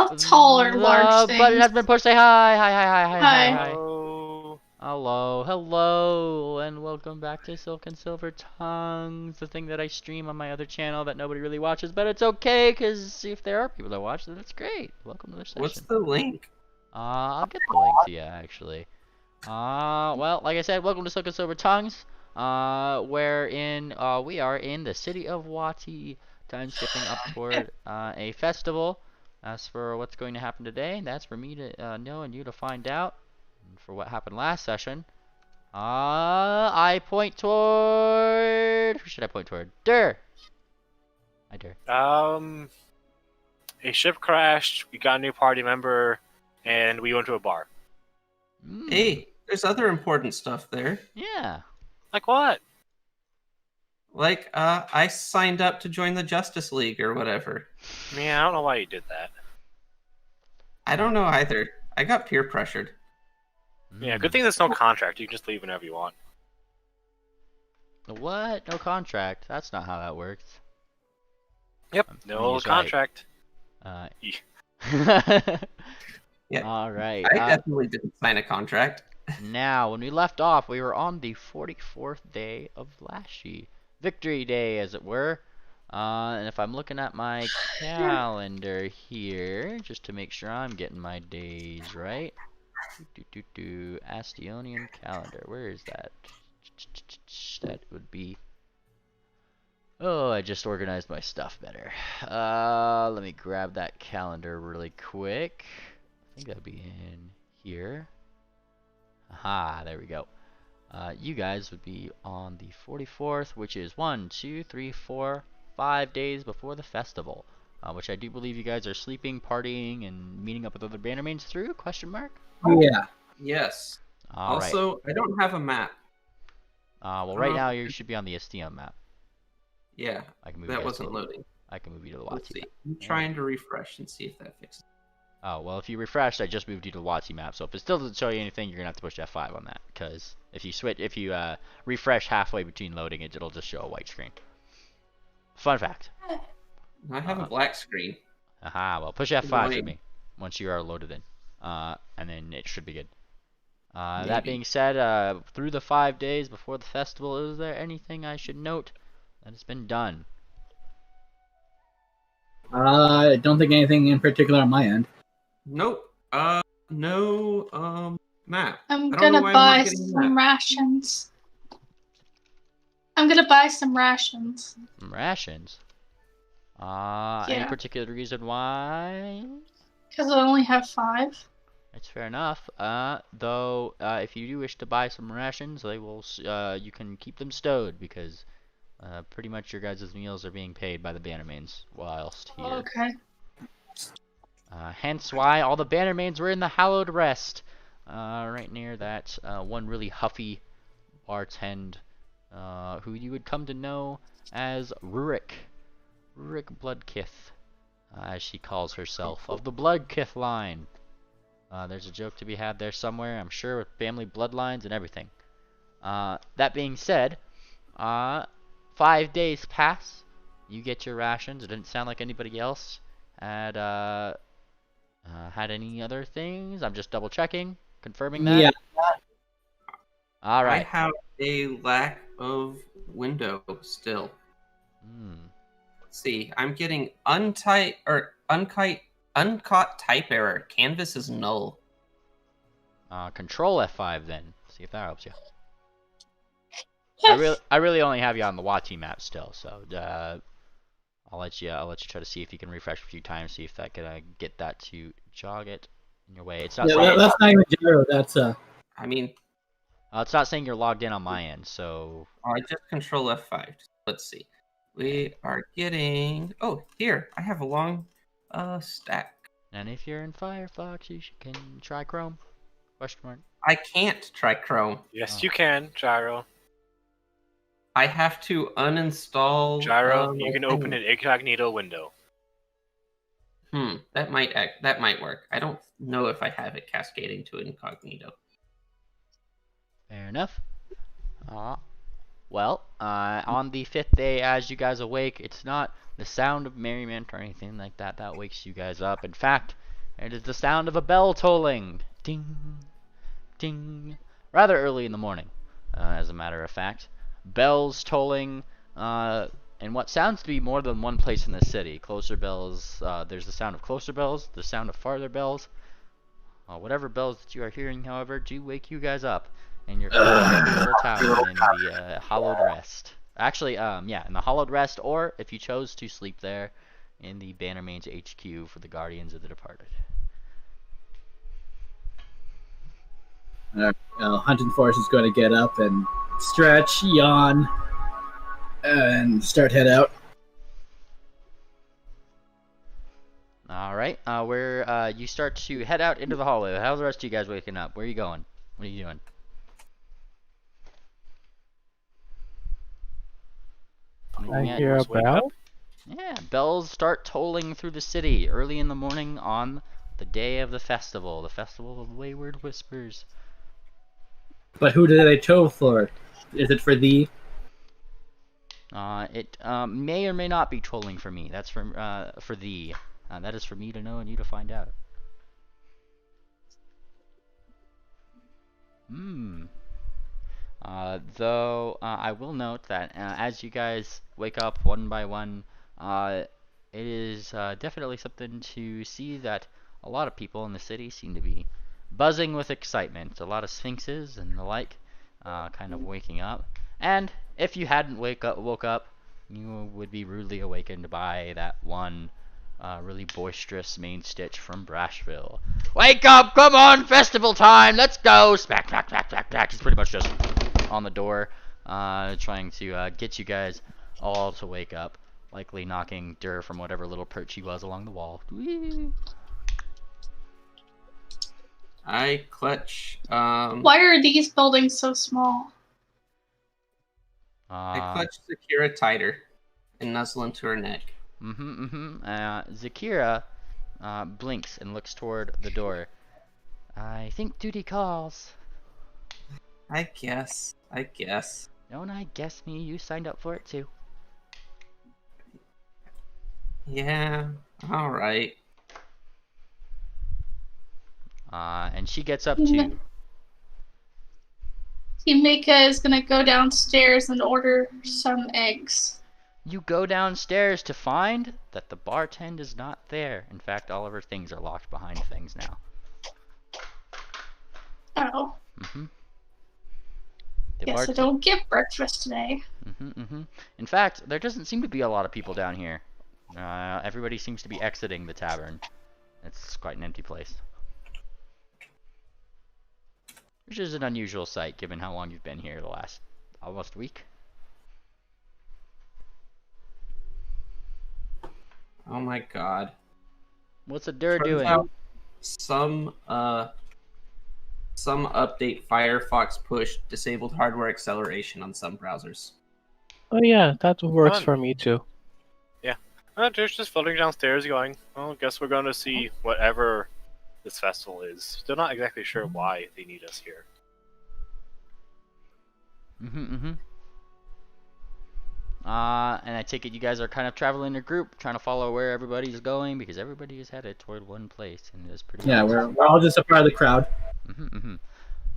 How tall or large The button things? has been pushed. Say hi, hi, hi, hi, hi, hi, Hi. hi. Oh, Hello, hello, and welcome back to Silk and Silver Tongues, the thing that I stream on my other channel that nobody really watches, but it's okay, because if there are people that watch, then it's great. Welcome to the What's session. the link? I'll get the link to you, actually. Well, like I said, welcome to Silk and Silver Tongues, wherein, we are in the city of Wati, time skipping up toward, a festival. As for what's going to happen today, that's for me to, know and you to find out. And for what happened last session, I point toward... Who should I point toward? Dur! Hi, Dur. a ship crashed. We got a new party member, and we went to a bar. Hey, there's other important stuff there. Yeah. Like what? Like, I signed up to join the Justice League or whatever. Man, I don't know why you did that. I don't know either. I got peer pressured. Yeah, good thing there's no contract. You can just leave whenever you want. What? No contract. That's not how that works. Yep, I mean, no he's right. contract. Yeah. Alright. I definitely didn't sign a contract. Now, when we left off, we were on the 44th day of Lashy. Victory Day, as it were. And if I'm looking at my calendar here, just to make sure I'm getting my days right. Astionian calendar. Where is that? That would be... Oh, I just organized my stuff better. Let me grab that calendar really quick. I think that'd be in here. Aha, there we go. You guys would be on the 44th, which is 1, 2, 3, 4, 5 days before the festival. Which I do believe you guys are sleeping, partying, and meeting up with other Bannermains through? Question mark? Yeah. Yes. All right. Also, I don't have a map. Well, right now you should be on the Estium map. Yeah, I can move that you wasn't to, loading. I can move you to the Let's Wati see. map. I'm trying to refresh and see if that fixes it. Oh, well, if you refreshed, I just moved you to the Wati map. So if it still doesn't show you anything, you're gonna have to push F5 on that. Because if you refresh halfway between loading it, it'll just show a white screen. Fun fact. I have a black screen. Aha, well, push F5 for Annoying. me once you are loaded in. And then it should be good. That Maybe. being said, through the 5 days before the festival, is there anything I should note that has been done? I don't think anything in particular on my end. Nope. No, map. I'm I don't know gonna why I'm buy not getting a some map. rations. I'm gonna buy some rations. Rations. Any Yeah. particular reason why? Because I only have 5. That's fair enough. Though, if you do wish to buy some rations, they will. You can keep them stowed because, pretty much your guys' meals are being paid by the Bannermains whilst here. Okay. Hence why all the Bannermains were in the Hallowed Rest, right near that one really huffy bartend, who you would come to know as Rurik Bloodkith, as she calls herself, of the Bloodkith line. There's a joke to be had there somewhere, I'm sure, with family bloodlines and everything. That being said, 5 days pass. You get your rations. It didn't sound like anybody else had had any other things. I'm just double checking, confirming that. Yeah. All I right. have a lack of window still. Let's see. I'm getting uncaught type error. Canvas is null. Control F5 then. See if that helps you. Yes. I really only have you on the Wati map still, so I'll let you try to see if you can refresh a few times, see if that can get that to jog it in your way. It's not saying That's not even gyro. That's I mean, it's not saying you're logged in on my end, so I just control F5. Let's see. We are getting. Oh, here I have a long stack. and if you're in Firefox, you can try Chrome. Question mark. I can't try Chrome. Yes, Oh. you can, Gyro. I have to uninstall. Gyro, you my can thing. open an incognito window. That might work. I don't know if I have it cascading to incognito. Fair enough. Well, on the 5th day, as you guys awake, it's not the sound of merriment or anything like that that wakes you guys up. In fact, It is the sound of a bell tolling. Ding, ding. Rather early in the morning, as a matter of fact. Bells tolling in what sounds to be more than one place in the city. Closer bells, there's the sound of closer bells, the sound of farther bells. Whatever bells that you are hearing, however, do wake you guys up in your little tavern in the Hallowed Rest. Actually, yeah, in the Hallowed Rest, or if you chose to sleep there, in the Bannermain's HQ for the Guardians of the Departed. Hunting Force is going to get up and stretch, yawn, and start head out. Alright, where you start to head out into the hallway. How's the rest of you guys waking up? Where are you going? What are you doing? I Anything hear a Just wake bell. up. Yeah, bells start tolling through the city early in the morning on the day of the festival of Wayward Whispers. But who do they tow for? Is it for thee? It may or may not be tolling for me. That's for thee. That is for me to know and you to find out. Though I will note that as you guys wake up one by one, it is definitely something to see that a lot of people in the city seem to be buzzing with excitement. A lot of sphinxes and the like kind of waking up. And if you hadn't woke up, you would be rudely awakened by that one really boisterous main stitch from Brashville. Wake up! Come on! Festival time! Let's go! Smack, smack, smack, smack, smack. He's pretty much just on the door, trying to get you guys all to wake up. Likely knocking Dur from whatever little perch he was along the wall. Whee! I clutch. Why are these buildings so small? I clutch Zakira tighter and nuzzle into her neck. Zakira blinks and looks toward the door. I think duty calls. I guess. Don't I guess me? You signed up for it too. Yeah. All right. And she gets up too. Himeka is gonna go downstairs and order some eggs. You go downstairs to find that the bartend is not there. In fact, all of her things are locked behind things now. Oh, The guess I don't get breakfast today. In fact, there doesn't seem to be a lot of people down here. Everybody seems to be exiting the tavern. It's quite an empty place. Which is an unusual sight, given how long you've been here, the last almost week. Oh my god. What's a Dur Turns doing? out some update Firefox pushed disabled hardware acceleration on some browsers. Oh yeah, that works Fun. for me too. They're just floating downstairs going, well, guess we're going to see whatever this festival is. Still not exactly sure why they need us here. And I take it you guys are kind of traveling in a group, trying to follow where everybody's going, because everybody is headed toward one place, and it is pretty Yeah, obvious. we're all just a part of the crowd.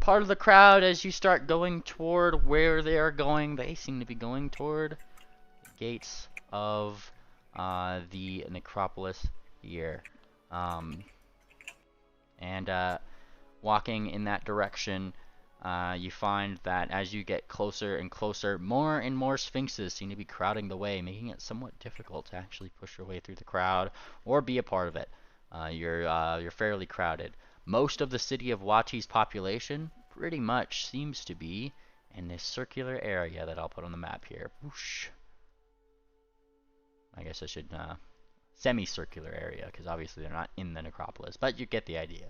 Part of the crowd, as you start going toward where they are going, they seem to be going toward the gates of the necropolis here. Walking in that direction, you find that as you get closer and closer, more and more sphinxes seem to be crowding the way, making it somewhat difficult to actually push your way through the crowd or be a part of it. You're fairly crowded. Most of the city of Wachi's population pretty much seems to be in this circular area that I'll put on the map here. Whoosh. I guess I should semicircular area, because obviously they're not in the necropolis, but you get the idea.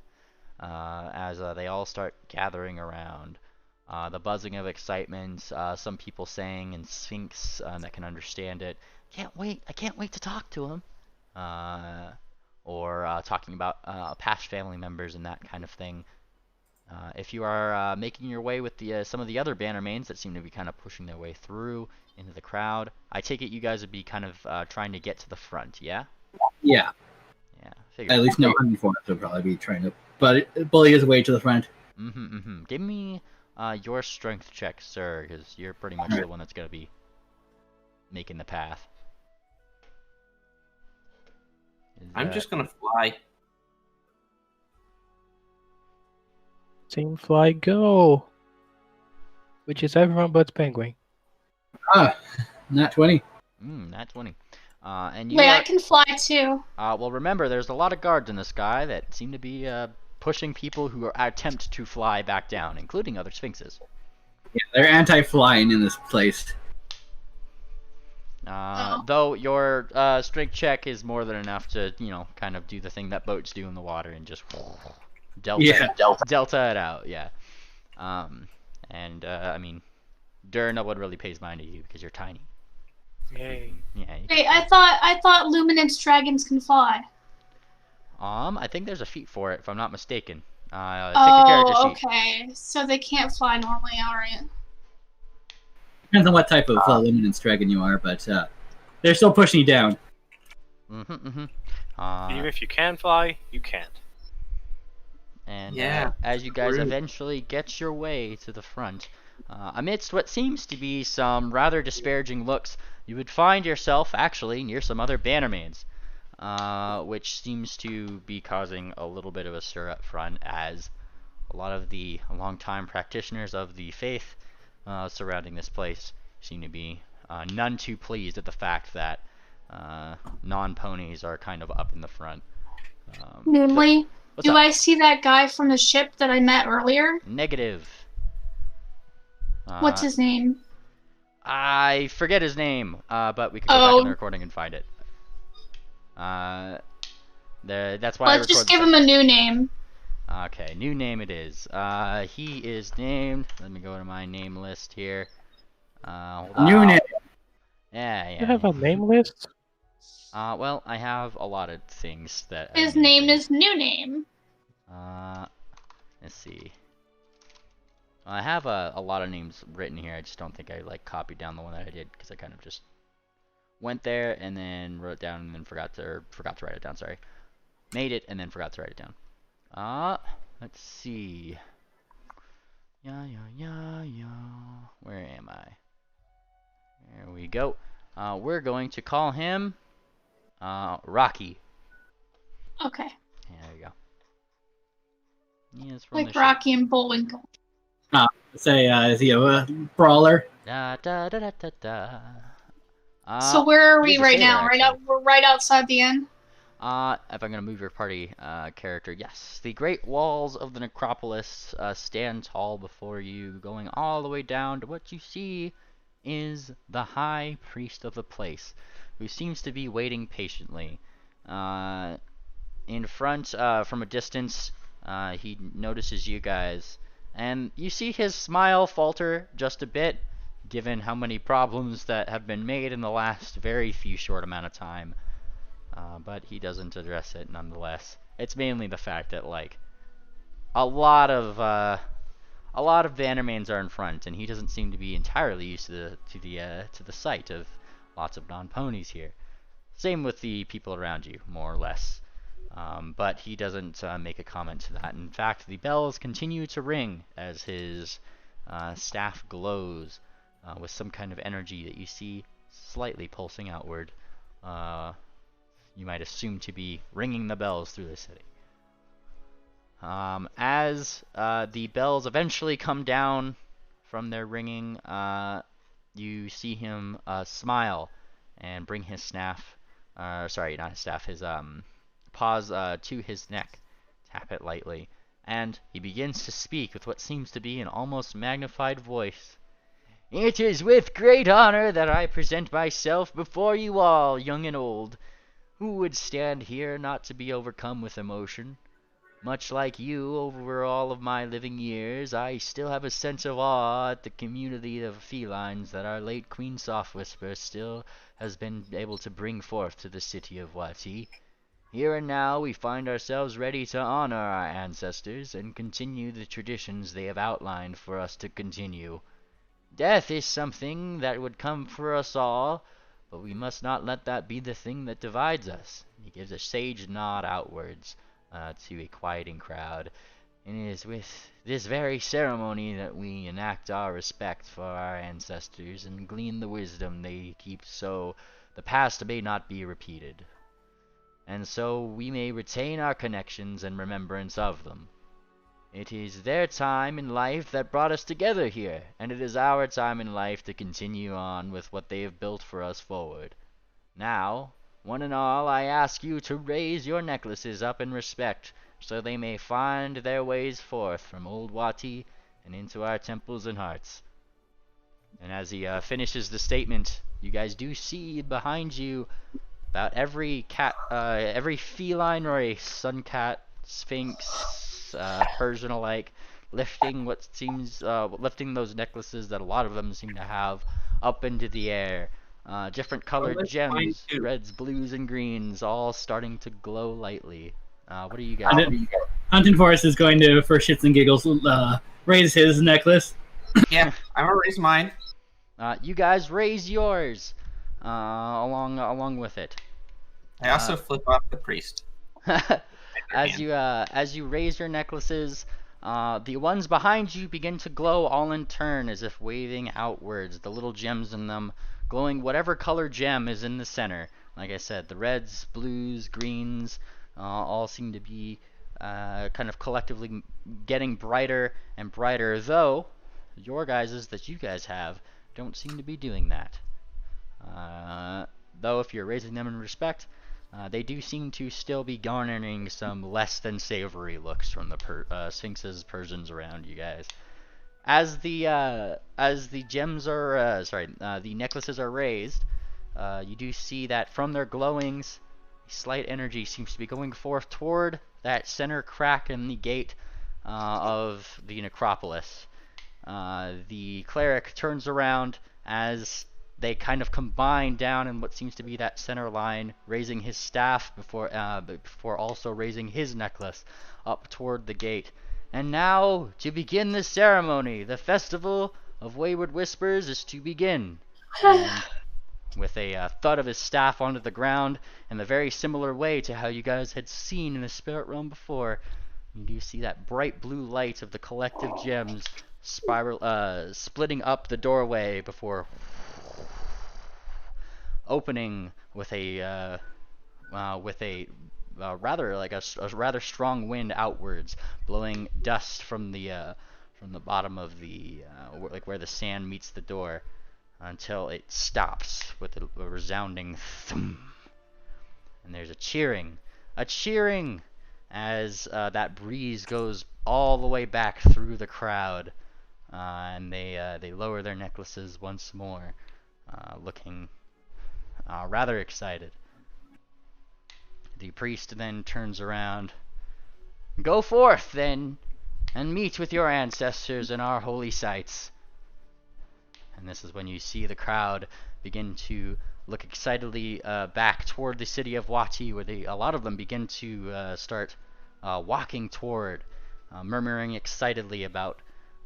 As they all start gathering around, the buzzing of excitement, some people saying in Sphinx that can understand it, I can't wait to talk to him, or talking about past family members and that kind of thing. If you are making your way with some of the other Bannermains that seem to be kind of pushing their way through into the crowd, I take it you guys would be kind of trying to get to the front, yeah? Yeah. Yeah, figured. At least no hunting forest would probably be trying to bully his way to the front. Give me your strength check, sir, because you're pretty much the one that's gonna be making the path. I'm just gonna fly. Team Fly Go! Which is everyone but Penguin. Not 20. Nat 20. And you Wait, are, I can fly too. well, remember, there's a lot of guards in the sky that seem to be pushing people who are attempt to fly back down, including other sphinxes. Yeah, they're anti-flying in this place. Though your strength check is more than enough to, kind of do the thing that boats do in the water and just delta it out, yeah. I mean, no one really pays mind to you because you're tiny. Yay. Yeah. Wait, I thought luminance dragons can fly. I think there's a feat for it, if I'm not mistaken. Check your character sheet. Okay. So they can't fly normally, alright. Depends on what type of luminance dragon you are, but they're still pushing you down. Even if you can fly, you can't. And Yeah, as you guys rude. eventually get your way to the front, amidst what seems to be some rather disparaging looks, you would find yourself actually near some other bannermans, which seems to be causing a little bit of a stir up front, as a lot of the longtime practitioners of the faith surrounding this place seem to be none too pleased at the fact that non-ponies are kind of up in the front. Moonly, What's do up? I see that guy from the ship that I met earlier? Negative. What's his name? I forget his name, but we could go back in the recording and find it. That's why Let's just give him a new name. Okay, new name it is. He is named. Let me go to my name list here. Hold on. New name. Yeah. You have a name list? Well, I have a lot of things that. His name is New Name. Let's see. I have a lot of names written here. I just don't think I copied down the one that I did because I kind of just went there and then wrote it down and then forgot to write it down. Sorry, made it and then forgot to write it down. Let's see. Yeah. Where am I? There we go. We're going to call him Rocky. Okay. Yeah, there you go. Yes, from Like the ship. Rocky and Bullwinkle. Say, is he a brawler? Da, da, da, da, da, da. So where are we he's a right sailor, now? actually. We're right outside the inn. If I'm gonna move your party character, yes. The great walls of the necropolis stand tall before you, going all the way down to what you see is the high priest of the place, who seems to be waiting patiently. In front, from a distance, he notices you guys, and you see his smile falter just a bit, given how many problems that have been made in the last very few short amount of time. But he doesn't address it nonetheless. It's mainly the fact that a lot of Vandermans are in front, and he doesn't seem to be entirely used to the sight of lots of non-ponies here. Same with the people around you, more or less. But he doesn't make a comment to that. In fact, the bells continue to ring as his staff glows with some kind of energy that you see slightly pulsing outward. You might assume to be ringing the bells through the city. As the bells eventually come down from their ringing, you see him smile and bring his staff, sorry, not his staff, his paws to his neck, tap it lightly, and he begins to speak with what seems to be an almost magnified voice. "It is with great honor that I present myself before you all, young and old. Who would stand here not to be overcome with emotion? Much like you, over all of my living years, I still have a sense of awe at the community of felines that our late Queen Softwhisper still has been able to bring forth to the city of Wati. Here and now we find ourselves ready to honor our ancestors and continue the traditions they have outlined for us to continue. Death is something that would come for us all, but we must not let that be the thing that divides us. He gives a sage nod outwards to a quieting crowd. And it is with this very ceremony that we enact our respect for our ancestors and glean the wisdom they keep, so the past may not be repeated. And so we may retain our connections and remembrance of them. It is their time in life that brought us together here, and it is our time in life to continue on with what they have built for us forward. Now, one and all, I ask you to raise your necklaces up in respect, so they may find their ways forth from Old Wati and into our temples and hearts. And as he finishes the statement, you guys do see behind you about every feline race, sun cat, sphinx, Persian alike, lifting lifting those necklaces that a lot of them seem to have up into the air. Different colored gems, reds, blues, and greens, all starting to glow lightly. What are you guys? Hunting Forest is going to, for shits and giggles, raise his necklace. Yeah, I'm gonna raise mine. You guys raise yours along with it. I also flip off the priest. As you raise your necklaces, the ones behind you begin to glow all in turn, as if waving outwards. The little gems in them glowing whatever color gem is in the center. Like I said, the reds, blues, greens, all seem to be kind of collectively getting brighter and brighter, though your guys's that you guys have don't seem to be doing that. Though if you're raising them in respect, they do seem to still be garnering some less than savory looks from the Sphinxes, Persians around you guys. As the gems are, the necklaces are raised, you do see that from their glowings, slight energy seems to be going forth toward that center crack in the gate of the necropolis. The cleric turns around as they kind of combine down in what seems to be that center line, raising his staff before also raising his necklace up toward the gate. And now, to begin the ceremony, the festival of Wayward Whispers is to begin. And with a thud of his staff onto the ground, in the very similar way to how you guys had seen in the spirit realm before, you do see that bright blue light of the collective gems splitting up the doorway before opening with a rather strong wind outwards, blowing dust from the bottom of the where the sand meets the door, until it stops with a resounding thump. And there's a cheering as that breeze goes all the way back through the crowd, and they lower their necklaces once more, looking rather excited. The priest then turns around. Go forth, then, and meet with your ancestors in our holy sites. And this is when you see the crowd begin to look excitedly back toward the city of Wati, where a lot of them begin to start walking toward, murmuring excitedly about,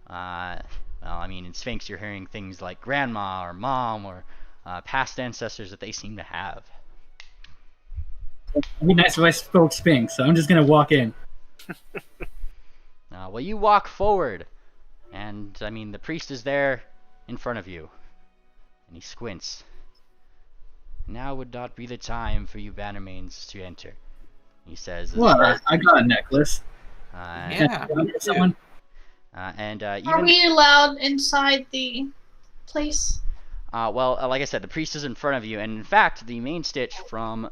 in Sphinx you're hearing things like grandma or mom or past ancestors that they seem to have. It'd be nice if I spoke Sphinx, so I'm just going to walk in. Well, you walk forward, and, the priest is there in front of you, and he squints. Now would not be the time for you Bannermanes to enter, he says. What? I got a necklace. Yeah. Someone? Are we allowed inside the place? Like I said, the priest is in front of you, and in fact, the main stitch from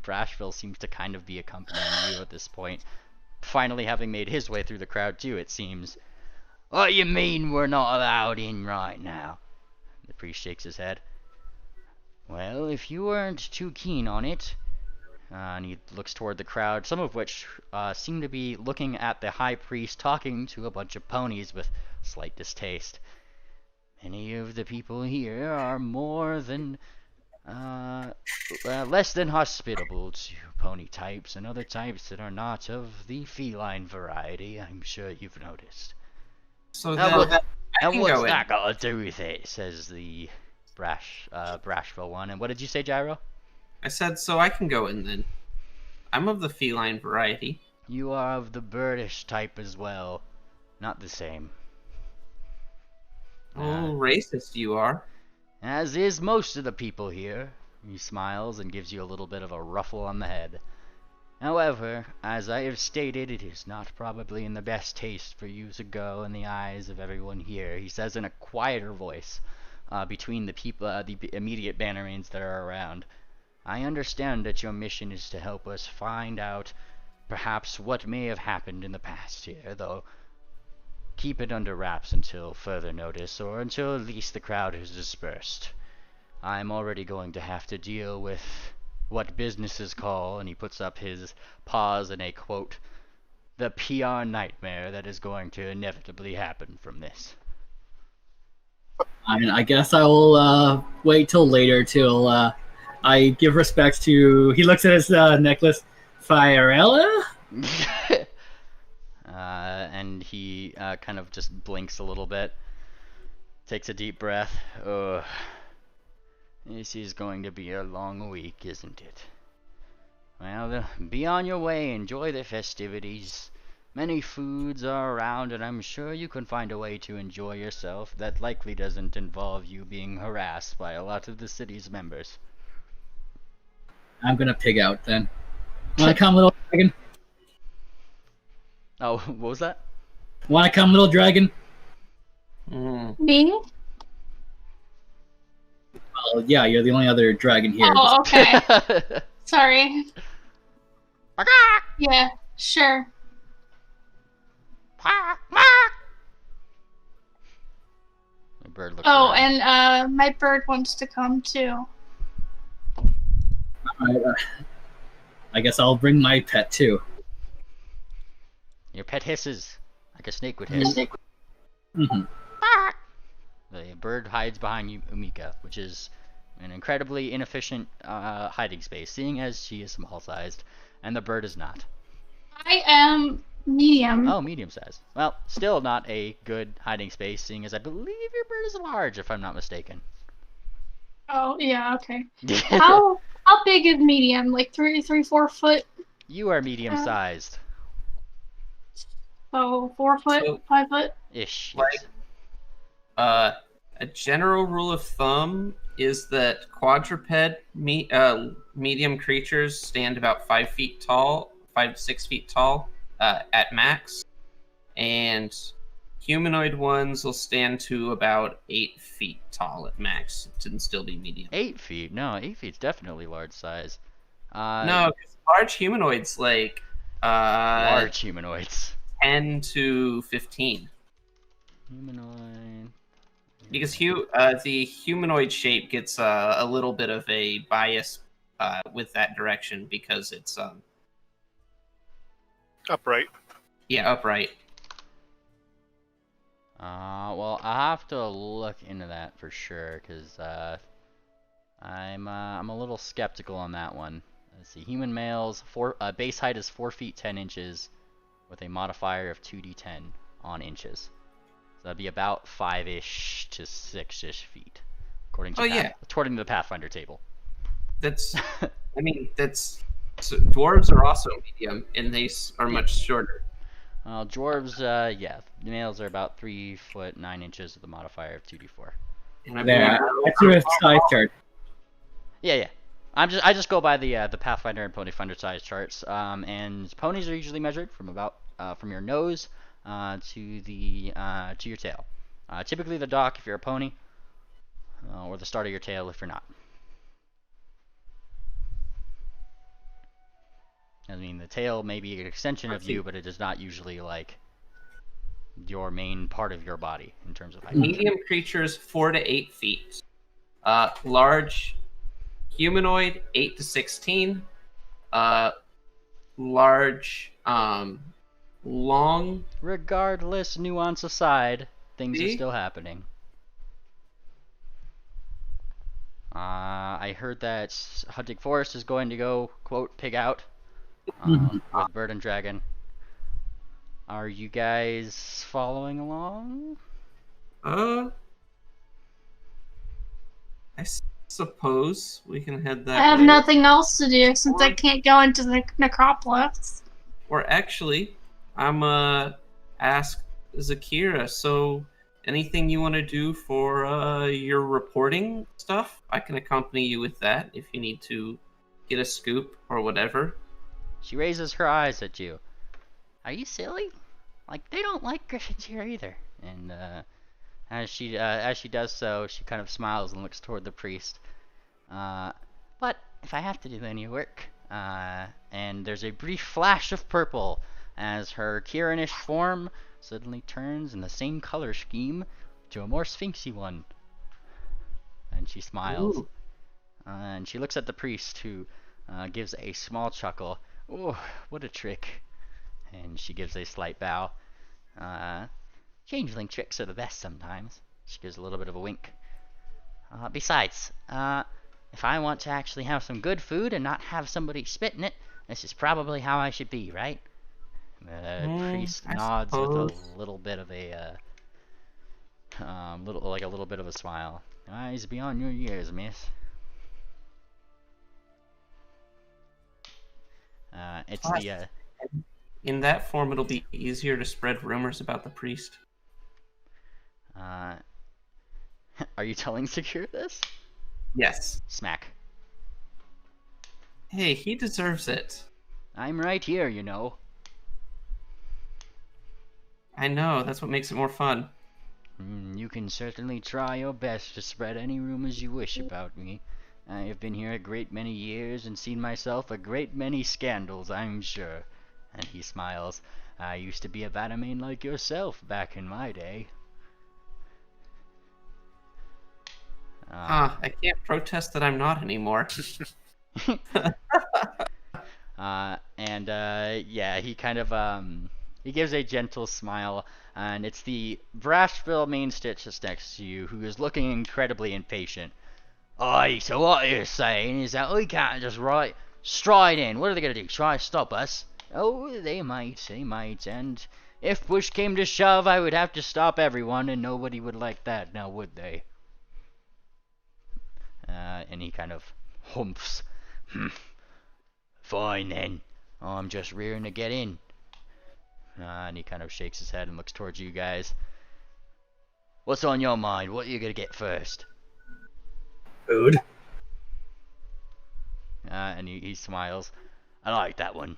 Brashville seems to kind of be accompanying you at this point, finally having made his way through the crowd too, it seems. What you mean we're not allowed in right now? The priest shakes his head. Well, if you weren't too keen on it, and he looks toward the crowd, some of which seem to be looking at the high priest talking to a bunch of ponies with slight distaste. Many of the people here are less than hospitable to pony types and other types that are not of the feline variety. I'm sure you've noticed. So I And can what's go in. that got to do with it? Says the Brashville one. And what did you say, Gyro? I said, so I can go in then. I'm of the feline variety. You are of the birdish type as well. Not the same. Oh, racist you are. As is most of the people here. He smiles and gives you a little bit of a ruffle on the head. However, as I have stated, it is not probably in the best taste for you to go in the eyes of everyone here, he says in a quieter voice, between the people, the immediate Bannerines that are around. I understand that your mission is to help us find out perhaps what may have happened in the past here, though keep it under wraps until further notice, or until at least the crowd is dispersed. I'm already going to have to deal with what businesses call, and he puts up his paws in a quote, the PR nightmare that is going to inevitably happen from this. I mean, I guess I will wait till later till I give respects to. He looks at his necklace, Firella. And he kind of just blinks a little bit, takes a deep breath. Ugh. This is going to be a long week, isn't it? Well, be on your way, enjoy the festivities. Many foods are around, and I'm sure you can find a way to enjoy yourself that likely doesn't involve you being harassed by a lot of the city's members. I'm gonna pig out then. Wanna come, little dragon? Oh, what was that? Wanna come, little dragon? Me? Well, yeah, you're the only other dragon here. Oh, okay. Sorry. Yeah, sure. My bird looks Oh, around. and my bird wants to come too. Alright, I guess I'll bring my pet too. Your pet hisses like a snake would hiss. Mm-hmm. The bird hides behind Umika, which is an incredibly inefficient hiding space, seeing as she is small-sized, and the bird is not. I am medium. Oh, medium-sized. Well, still not a good hiding space, seeing as I believe your bird is large, if I'm not mistaken. Oh, yeah, okay. How big is medium? Like 4 foot? You are medium-sized. So 4 foot, So- 5 foot? Ish. Like- Yes. A general rule of thumb is that quadruped medium creatures stand about 5 feet tall, 5 to 6 feet tall at max, and humanoid ones will stand to about 8 feet tall at max to still be medium. 8 feet? No, 8 feet's definitely large size. No, 'cause large humanoids like Large humanoids. 10 to 15. Humanoid. Because the humanoid shape gets a little bit of a bias with that direction because it's Upright. upright. Well, I have to look into that for sure, because I'm a little skeptical on that one. Let's see, human males, base height is 4 feet 10 inches, with a modifier of 2d10 on inches. So that'd be about 5-ish to 6-ish feet, according to according to the Pathfinder table. That's I mean so dwarves are also medium and they are much shorter. Dwarves, yeah, the males are about 3 foot 9 inches with a modifier of 2d4. And I There, believe- I threw a size chart. Yeah. I just go by the Pathfinder and Ponyfinder size charts. And ponies are usually measured from about from your nose to your tail. Typically the dock if you're a pony, or the start of your tail if you're not. I mean, the tail may be an extension of you, but it is not usually like your main part of your body in terms of height. medium creatures 4 to 8 feet. Large humanoid 8 to 16. Large long Regardless, nuance aside, things are See? still happening. I heard that Hunting Forest is going to go, quote, pig out with Bird and Dragon. Are you guys following along? I suppose we can head that I have way. nothing else to do since I can't go into the necropolis. Or actually, I'm ask Zakira. So, anything you want to do for your reporting stuff? I can accompany you with that if you need to get a scoop or whatever. She raises her eyes at you. Are you silly? Like, they don't like Griffins here either. And as she does so, she kind of smiles and looks toward the priest. But if I have to do any work, and there's a brief flash of purple as her Kiranish form suddenly turns in the same color scheme to a more sphinxy one. And she smiles. Ooh. And she looks at the priest, who gives a small chuckle. Oh, what a trick. And she gives a slight bow. Changeling tricks are the best sometimes. She gives a little bit of a wink. Besides, if I want to actually have some good food and not have somebody spit in it, this is probably how I should be, right? The priest I nods with a suppose. little bit of a little bit of a smile. Eyes beyond your years, miss. It's the In that form, it'll be easier to spread rumors about the priest. are you telling Secure this? Yes. Smack. Hey, he deserves it. I'm right here, you know. I know, that's what makes it more fun. You can certainly try your best to spread any rumors you wish about me. I have been here a great many years and seen myself a great many scandals, I'm sure. And he smiles. I used to be a Vanamain like yourself back in my day. I can't protest that I'm not anymore. Yeah, he kind of, he gives a gentle smile, and it's the Brashville main stitch just next to you, who is looking incredibly impatient. Aye, so what you're saying is that we can't just stride in. What are they gonna do? Try to stop us? Oh, they might, and if push came to shove, I would have to stop everyone, and nobody would like that, now would they? And he kind of humps. Fine then. I'm just rearing to get in. And he kind of shakes his head and looks towards you guys. What's on your mind? What are you gonna get first? Food. And he smiles. I like that one.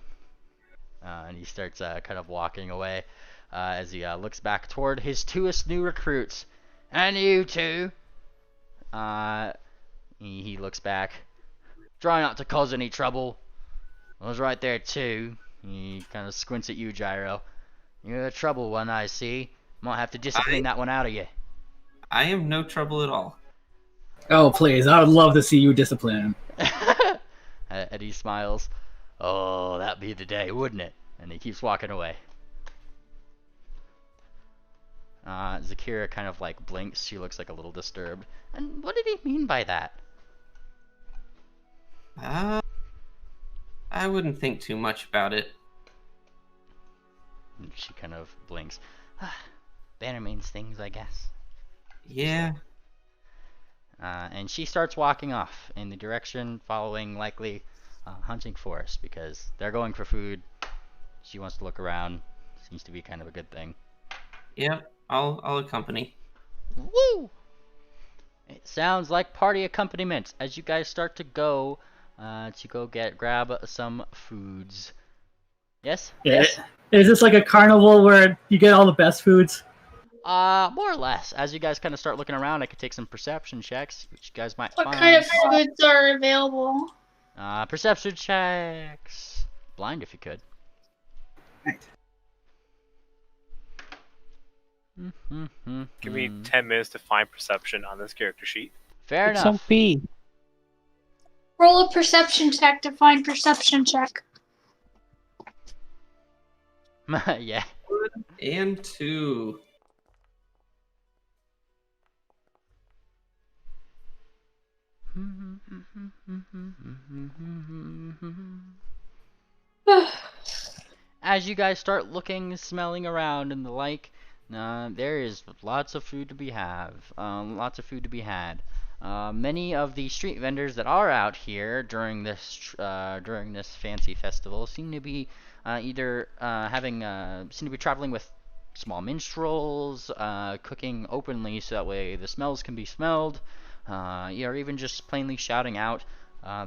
And he starts kind of walking away as he looks back toward his twoest new recruits. And you two. He looks back. Try not to cause any trouble. I was right there too. He kind of squints at you, Gyro. You're a trouble one, I see. Might have to discipline that one out of you. I am no trouble at all. Oh, please. I would love to see you discipline him. And he smiles. Oh, that'd be the day, wouldn't it? And he keeps walking away. Zakira kind of like blinks. She looks like a little disturbed. And what did he mean by that? I wouldn't think too much about it. And she kind of blinks. Banner means things, I guess. Yeah. And she starts walking off in the direction following likely hunting forest, because they're going for food. She wants to look around. Seems to be kind of a good thing. Yeah, I'll accompany. Woo! It sounds like party accompaniment as you guys start to go grab some foods. Yes? Yeah. Is this like a carnival where you get all the best foods? More or less. As you guys kind of start looking around, I could take some perception checks, which you guys might What find. kind of foods are available? Perception checks. Blind if you could. Right. Give me 10 minutes to find perception on this character sheet. Fair It's some enough. pee. Roll a perception check to find perception check. Yeah. And 2. As you guys start looking, smelling around and the like, There is lots of food to be lots of food to be had. Many of the street vendors that are out here during this fancy festival seem to be seem to be traveling with small minstrels, cooking openly so that way the smells can be smelled, or even just plainly shouting out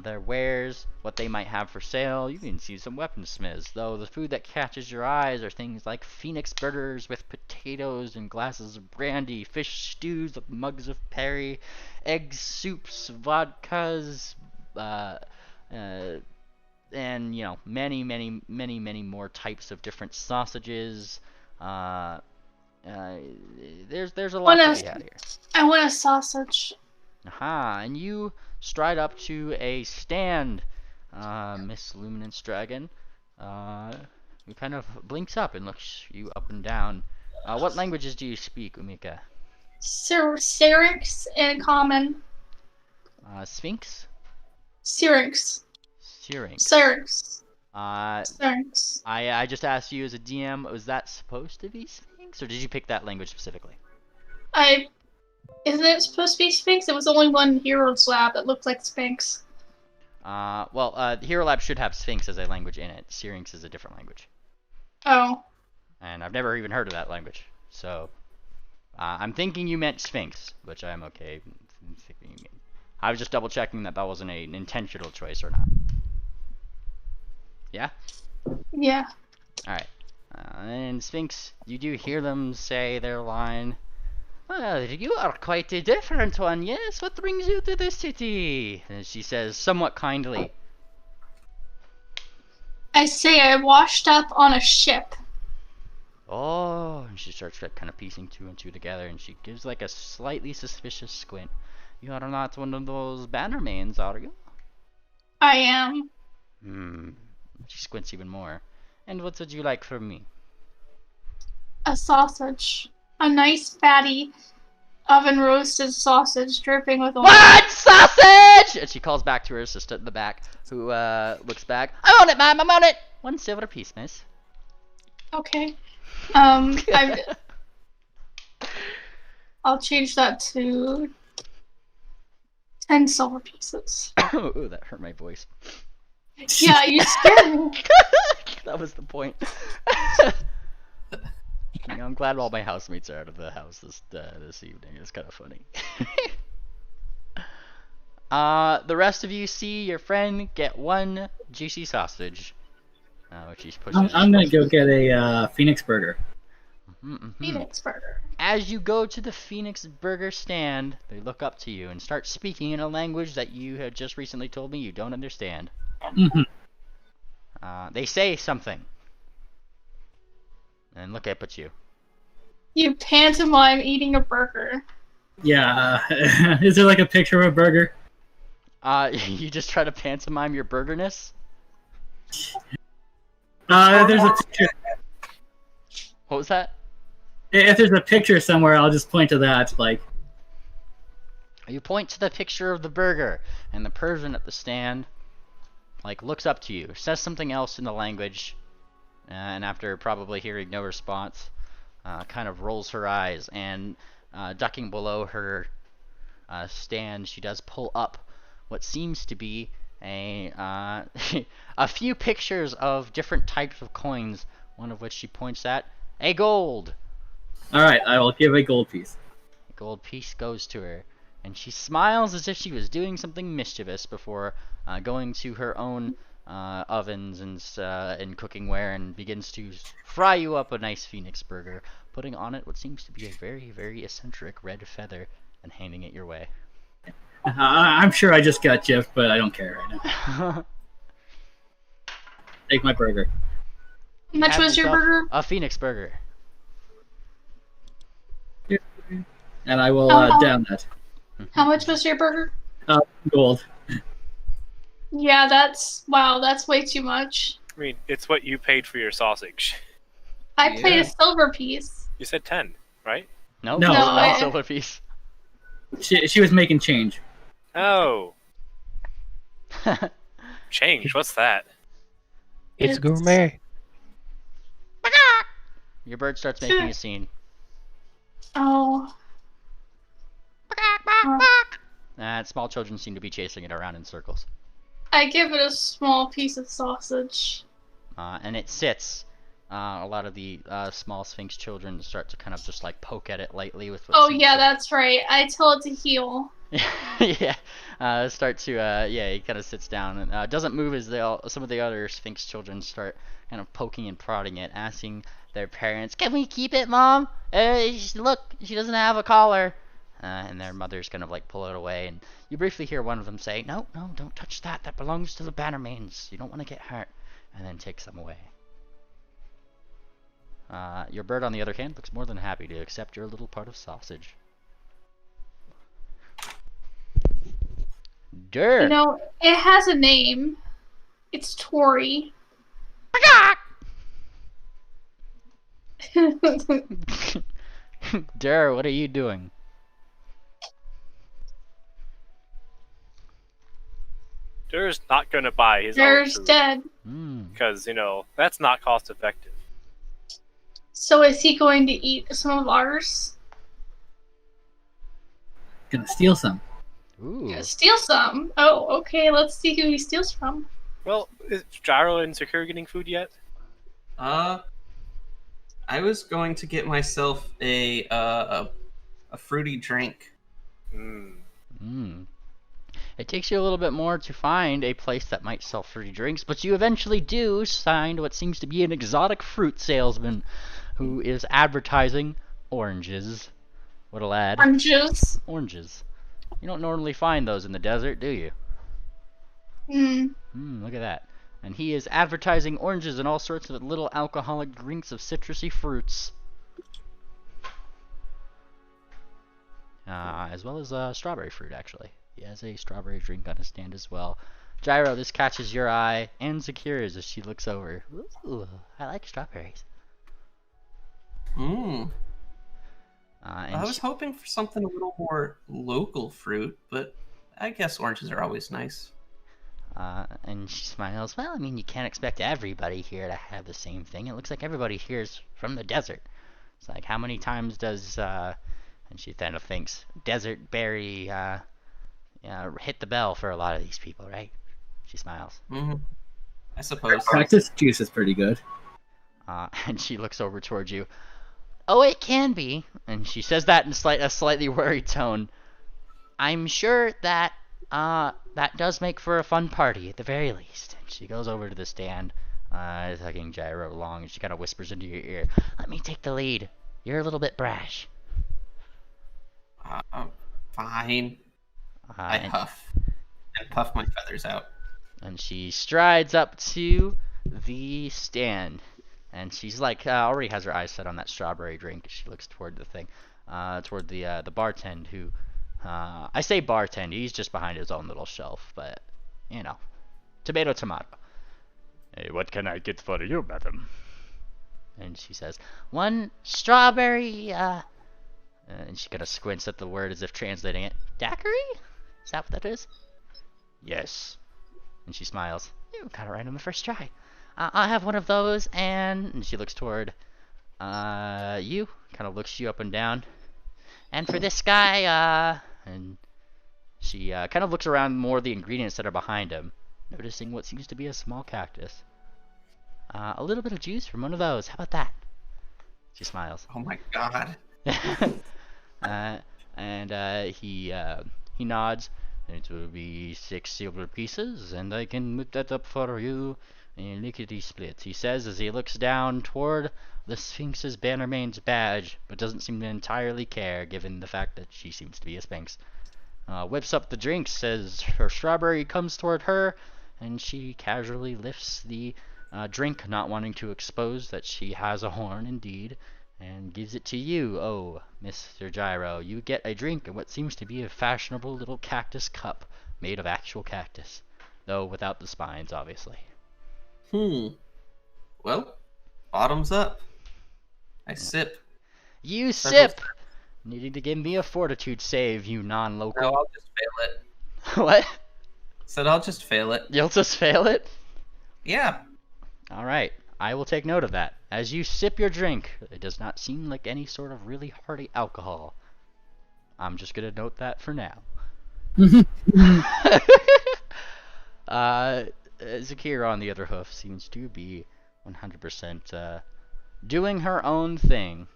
their wares, what they might have for sale. You can see some weaponsmiths, though the food that catches your eyes are things like phoenix burgers with potatoes and glasses of brandy, fish stews with mugs of perry, egg soups, vodkas, and many more types of different sausages. There's a lot to be had here. I want a sausage. Aha, and you stride up to a stand, Miss Luminance Dragon, who kind of blinks up and looks you up and down. What languages do you speak, Umika? Syrinx and common. Sphinx? Syrinx. Syrinx. Syrinx. Syrinx. I just asked you as a DM, was that supposed to be Sphinx, or did you pick that language specifically? Isn't it supposed to be Sphinx? It was only one Hero's Lab that looked like Sphinx. Well, Hero Lab should have Sphinx as a language in it. Syrinx is a different language. Oh. And I've never even heard of that language. So, I'm thinking you meant Sphinx, which I'm okay thinking you mean. I was just double checking that wasn't an intentional choice or not. Yeah? Yeah. Alright. And Sphinx, you do hear them say their line. Well, you are quite a different one, yes? What brings you to the city? And she says, somewhat kindly. I say I washed up on a ship. Oh, and she starts kind of piecing two and two together, and she gives like a slightly suspicious squint. You are not one of those bannermans, are you? I am. She squints even more. And what would you like from me? A sausage. A nice fatty oven roasted sausage dripping with oil. What? Sausage! And she calls back to her assistant in the back, who looks back. I'm on it, ma'am, I'm on it! 1 silver piece, miss. Okay. I'll change that to 10 silver pieces. Ooh, that hurt my voice. Yeah, you scared me. That was the point. I'm glad all my housemates are out of the house this evening. It's kind of funny. The rest of you see your friend get 1 juicy sausage, which he's pushing. I'm gonna go get a Phoenix burger. Phoenix burger. As you go to the Phoenix Burger stand, they look up to you and start speaking in a language that you had just recently told me you don't understand. They say something. And look up at you. You pantomime eating a burger. Yeah, is there like a picture of a burger? You just try to pantomime your burgerness? There's a picture. What was that? If there's a picture somewhere, I'll just point to that, like. You point to the picture of the burger, and the Persian at the stand, like, looks up to you, says something else in the language, and after probably hearing no response, kind of rolls her eyes, and ducking below her stand, she does pull up what seems to be a few pictures of different types of coins, one of which she points at, a gold. Alright, I will give a gold piece. A gold piece goes to her, and she smiles as if she was doing something mischievous before going to her own ovens and cooking ware and begins to fry you up a nice Phoenix burger, putting on it what seems to be a very, very eccentric red feather and handing it your way. I'm sure I just got gypped, but I don't care right now. Take my burger. How much was your burger? A Phoenix burger. And I will down that. How much was your burger? Gold. Yeah, that's way too much. I mean, it's what you paid for your sausage. I paid a silver piece. You said 10, right? No, No, one silver piece. She was making change. Oh. Change? What's that? It's gourmet. Your bird starts making a scene. Oh. Small children seem to be chasing it around in circles. I give it a small piece of sausage. And it sits. A lot of the small Sphinx children start to kind of just like poke at it lightly with what Oh seems yeah, to- that's right. I tell it to heal. yeah, start to he kind of sits down and doesn't move as some of the other Sphinx children start kind of poking and prodding it, asking their parents, "Can we keep it, Mom? Look, she doesn't have a collar." And their mothers kind of like pull it away, and you briefly hear one of them say, "No, no, don't touch that. That belongs to the Bannermains. You don't want to get hurt," and then takes them away. Your bird, on the other hand, looks more than happy to accept your little part of sausage. Durr! You know, it has a name. It's Tori. Durr, what are you doing? Durr's not going to buy his own There's food dead. because, that's not cost effective. So is he going to eat some of ours? Gonna steal some. Ooh. Steal some. Oh, okay. Let's see who he steals from. Well, is Gyro and Secure getting food yet? I was going to get myself a fruity drink. It takes you a little bit more to find a place that might sell fruity drinks, but you eventually do find what seems to be an exotic fruit salesman who is advertising oranges. What a lad. Oranges. Oranges. You don't normally find those in the desert, do you? Look at that. And he is advertising oranges and all sorts of little alcoholic drinks of citrusy fruits. As well as strawberry fruit, actually. He has a strawberry drink on his stand as well. Gyro, this catches your eye and Secures as she looks over. Ooh, I like strawberries. I was hoping for something a little more local fruit, but I guess oranges are always nice. And she smiles. Well, I mean, you can't expect everybody here to have the same thing. It looks like everybody here is from the desert. It's like, how many times does, and she kind of thinks, Desert Berry, hit the bell for a lot of these people, right? She smiles. I suppose. Cactus juice is pretty good. And she looks over towards you. Oh, it can be. And she says that in a slightly worried tone. I'm sure that that does make for a fun party at the very least. And she goes over to the stand, tugging Gyro along, and she kind of whispers into your ear, "Let me take the lead. You're a little bit brash." Fine. I huff and puff my feathers out. And she strides up to the stand. And she's like, already has her eyes set on that strawberry drink. She looks toward the thing, toward the bartend who, I say bartend, he's just behind his own little shelf, but, tomato, tomato. Hey, what can I get for you, madam? And she says, 1 strawberry, and she kind of squints at the word as if translating it. Daiquiri? Is that what that is? Yes. And she smiles. You got it right on the first try. I'll have one of those, and she looks toward you, kind of looks you up and down. And for this guy, and she kind of looks around more the ingredients that are behind him, noticing what seems to be a small cactus. A little bit of juice from one of those. How about that? She smiles. Oh my god. And he nods. It will be 6 silver pieces, and I can put that up for you. And lickety-split, he says as he looks down toward the Sphinx's Bannermain's badge, but doesn't seem to entirely care, given the fact that she seems to be a Sphinx. Whips up the drinks, says her strawberry comes toward her, and she casually lifts the drink, not wanting to expose that she has a horn indeed, and gives it to you. Oh, Mr. Gyro, you get a drink in what seems to be a fashionable little cactus cup made of actual cactus, though without the spines, obviously. Well, bottoms up. I sip. You sip! Needing to give me a fortitude save, you non-local. No, I'll just fail it. What? Said I'll just fail it. You'll just fail it? Yeah. Alright. I will take note of that. As you sip your drink, it does not seem like any sort of really hearty alcohol. I'm just gonna note that for now. Zakira, on the other hoof, seems to be 100% doing her own thing.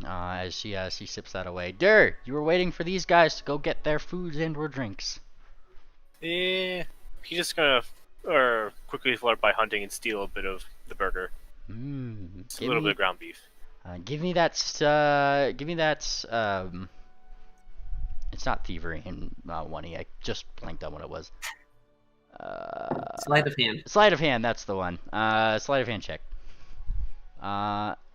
As she sips that away. Dur, you were waiting for these guys to go get their foods and or drinks. He's just gonna quickly flirt by hunting and steal a bit of the burger. Just a little bit of ground beef. Give me that. It's not thievery in 1E. I just blanked on what it was. Sleight of hand. Sleight of hand. That's the one. Sleight of hand check.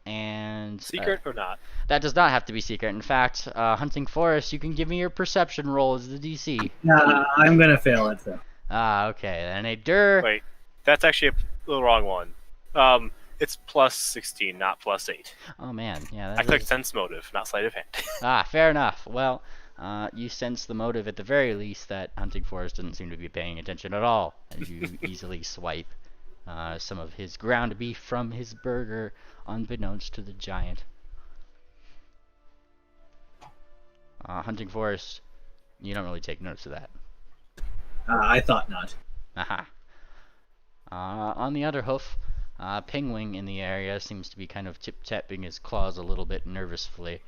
And Secret or not? That does not have to be secret. In fact, hunting forest, you can give me your perception roll as the DC. I'm gonna fail it though. Okay. Then a Dur. Wait, that's actually the wrong one. It's plus 16, not plus 8. Oh man, yeah. I clicked sense motive, not sleight of hand. Fair enough. Well, you sense the motive at the very least that hunting forest doesn't seem to be paying attention at all, as you easily swipe some of his ground beef from his burger, unbeknownst to the giant. Hunting forest, you don't really take notice of that. I thought not. Aha. On the other hoof, Penguin in the area seems to be kind of tip-tapping his claws a little bit nervously.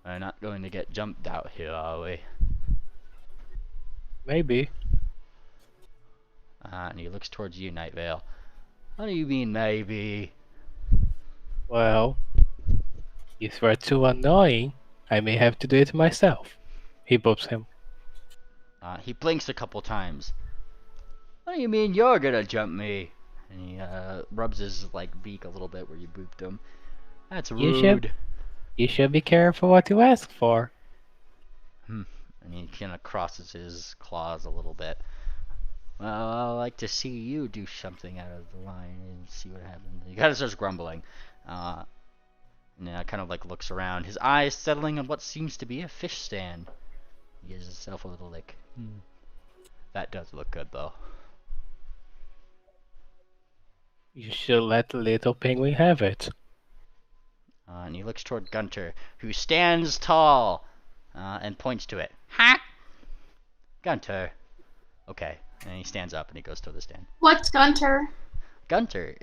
We're not going to get jumped out here, are we? Maybe. And he looks towards you, Night Vale. What do you mean, maybe? Well, if you're too annoying, I may have to do it myself. He bops him. He blinks a couple times. What do you mean you're gonna jump me? And he rubs his beak a little bit where you booped him. That's rude. You should be careful what you ask for. And he kind of crosses his claws a little bit. Well, I'd like to see you do something out of the line and see what happens. He kind of starts grumbling. And then kind of looks around, his eyes settling on what seems to be a fish stand. He gives himself a little lick. That does look good, though. You should let the little penguin have it. And he looks toward Gunter, who stands tall and points to it. Ha! Gunter. Okay. And he stands up and he goes to the stand. What's Gunter? Gunter,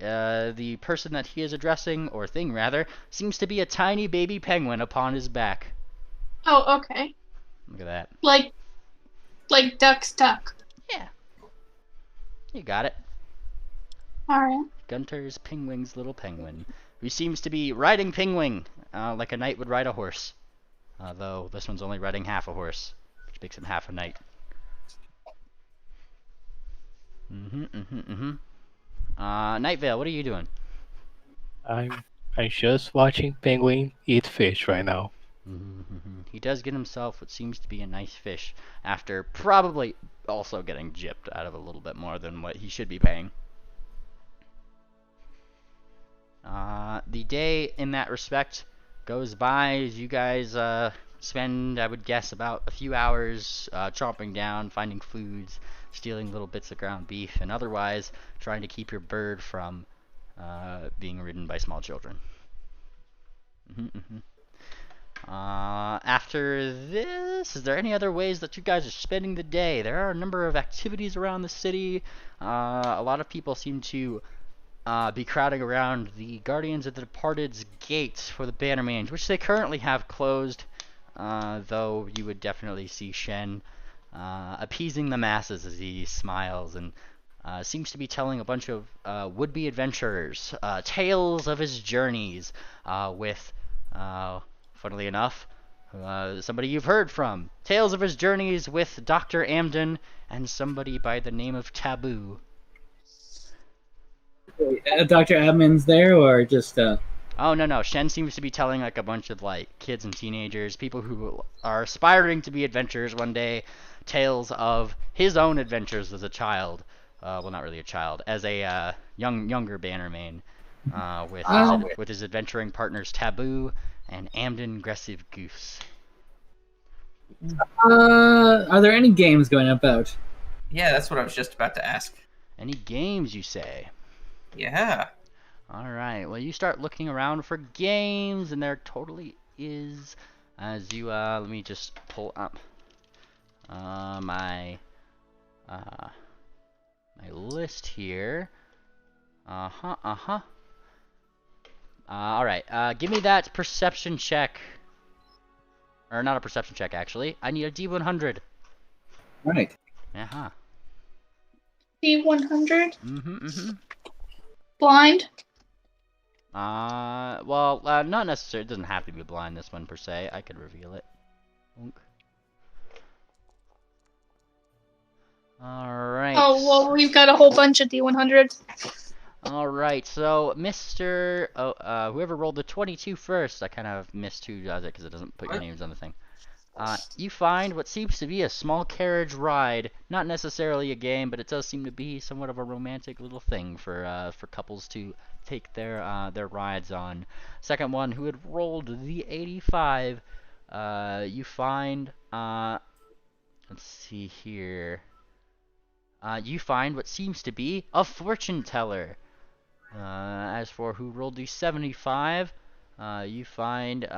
the person that he is addressing, or thing rather, seems to be a tiny baby penguin upon his back. Oh, okay. Look at that. Like Duck's duck. Yeah. You got it. Alright. Gunter's Penguin's little penguin, who seems to be riding Penguin, like a knight would ride a horse. Though this one's only riding half a horse, which makes him half a knight. Night Vale, what are you doing? I'm just watching penguin eat fish right now. He does get himself what seems to be a nice fish, after probably also getting gypped out of a little bit more than what he should be paying. The day in that respect goes by as you guys spend, I would guess, about a few hours chomping down, finding foods, stealing little bits of ground beef, and otherwise trying to keep your bird from being ridden by small children. After this, is there any other ways that you guys are spending the day? There are a number of activities around the city. A lot of people seem to be crowding around the Guardians of the Departed's gates for the Bannermange, which they currently have closed, though you would definitely see Shen appeasing the masses as he smiles and seems to be telling a bunch of would-be adventurers tales of his journeys with, funnily enough, somebody you've heard from. Tales of his journeys with Dr. Amden and somebody by the name of Taboo. Dr. Admin's there, or just Oh, no. Shen seems to be telling a bunch of kids and teenagers, people who are aspiring to be adventurers one day, tales of his own adventures as a child. Well, not really a child, as a younger Bannerman, with his adventuring partners Taboo and Amden Aggressive Goose. are there any games going about? Yeah, that's what I was just about to ask. Any games, you say? Yeah. Alright, well, you start looking around for games, and there totally is. As you, let me just pull up my list here. Alright, give me that perception check. Or not a perception check, actually. I need a D100. Right. Uh-huh. D100. Mm-hmm. Blind. Well, not necessarily. It doesn't have to be blind, this one, per se. I could reveal it. Bonk. Alright. Oh, well, we've got a whole bunch of D100s. Alright, so Mr. Whoever rolled the 22 first, I kind of missed who does it because it doesn't put your names on the thing. You find what seems to be a small carriage ride. Not necessarily a game, but it does seem to be somewhat of a romantic little thing for couples to take their rides on. Second one, who had rolled the 85, you find, let's see here. You find what seems to be a fortune teller. As for who rolled the 75, you find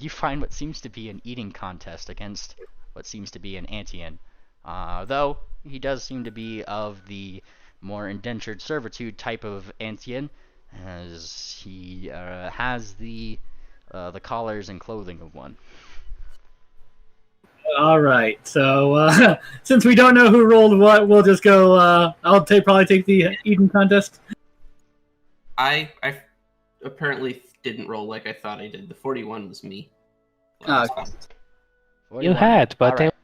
you find what seems to be an eating contest against what seems to be an Antian. Though he does seem to be of the more indentured servitude type of Antian, as he has the collars and clothing of one. All right. So since we don't know who rolled what, we'll just go. I'll probably take the Eden contest. I apparently didn't roll like I thought I did. The 41 was me. Ah, That's fine. 41. You had, but Alright.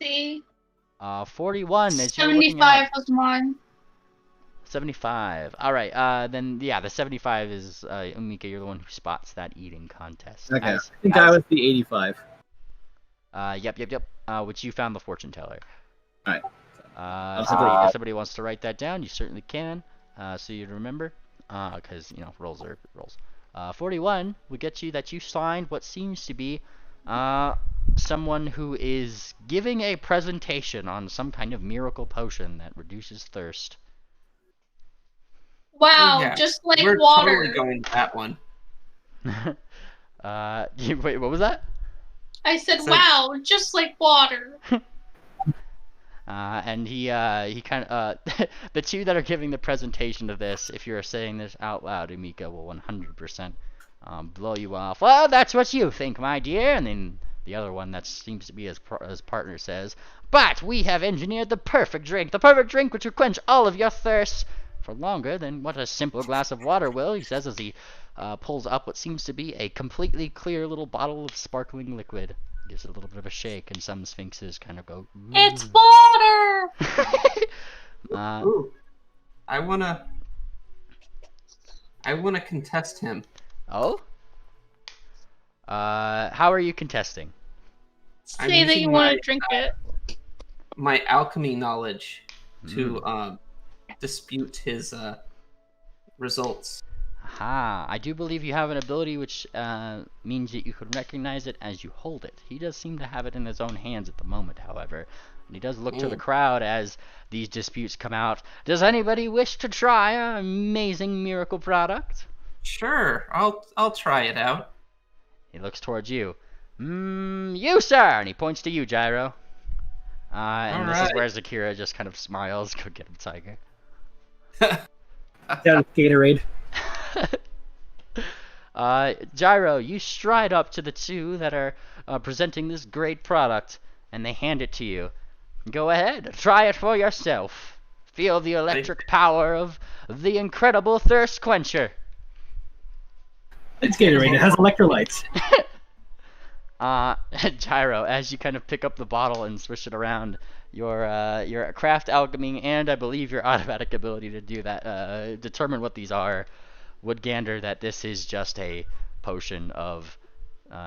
See? 41 as you're looking 75 at. was mine. 75. Alright, then, yeah, the 75 is, Umika, you're the one who spots that eating contest. Okay. As, I think I was the 85. Yep. Which you found the fortune teller. Alright. If somebody wants to write that down, you certainly can. So you'd remember. Because, you know, rolls are rolls. 41 would get you that you signed what seems to be, someone who is giving a presentation on some kind of miracle potion that reduces thirst. Wow, Yeah, just like We're water. totally going to that one. Wait, what was that? I said, So- wow, just like water. And he kind of, the two that are giving the presentation of this, if you're saying this out loud, Umika will 100% blow you off. Well, that's what you think, my dear. And then the other one that seems to be his partner says, but we have engineered the perfect drink which will quench all of your thirst for longer than what a simple glass of water will, he says as he pulls up what seems to be a completely clear little bottle of sparkling liquid. Gives it a little bit of a shake, and some sphinxes kind of go, ooh. It's water! Ooh, I wanna contest him. Oh? How are you contesting? I'm Say that using you want to my, drink it. My alchemy knowledge to dispute his results. Aha, I do believe you have an ability which means that you can recognize it as you hold it. He does seem to have it in his own hands at the moment, however. And he does look to the crowd as these disputes come out. Does anybody wish to try an amazing miracle product? Sure, I'll try it out. He looks towards you. You, sir! And he points to you, Gyro. And this is where Zakira just kind of smiles. Go get him, Tiger. Down at Gatorade. Gyro, you stride up to the two that are presenting this great product, and they hand it to you. Go ahead, try it for yourself. Feel the electric power of the incredible thirst quencher. It's Gatorade. It has electrolytes. Gyro, as you kind of pick up the bottle and swish it around, your craft alchemy and I believe your automatic ability to do that, determine what these are, would gander that this is just a potion of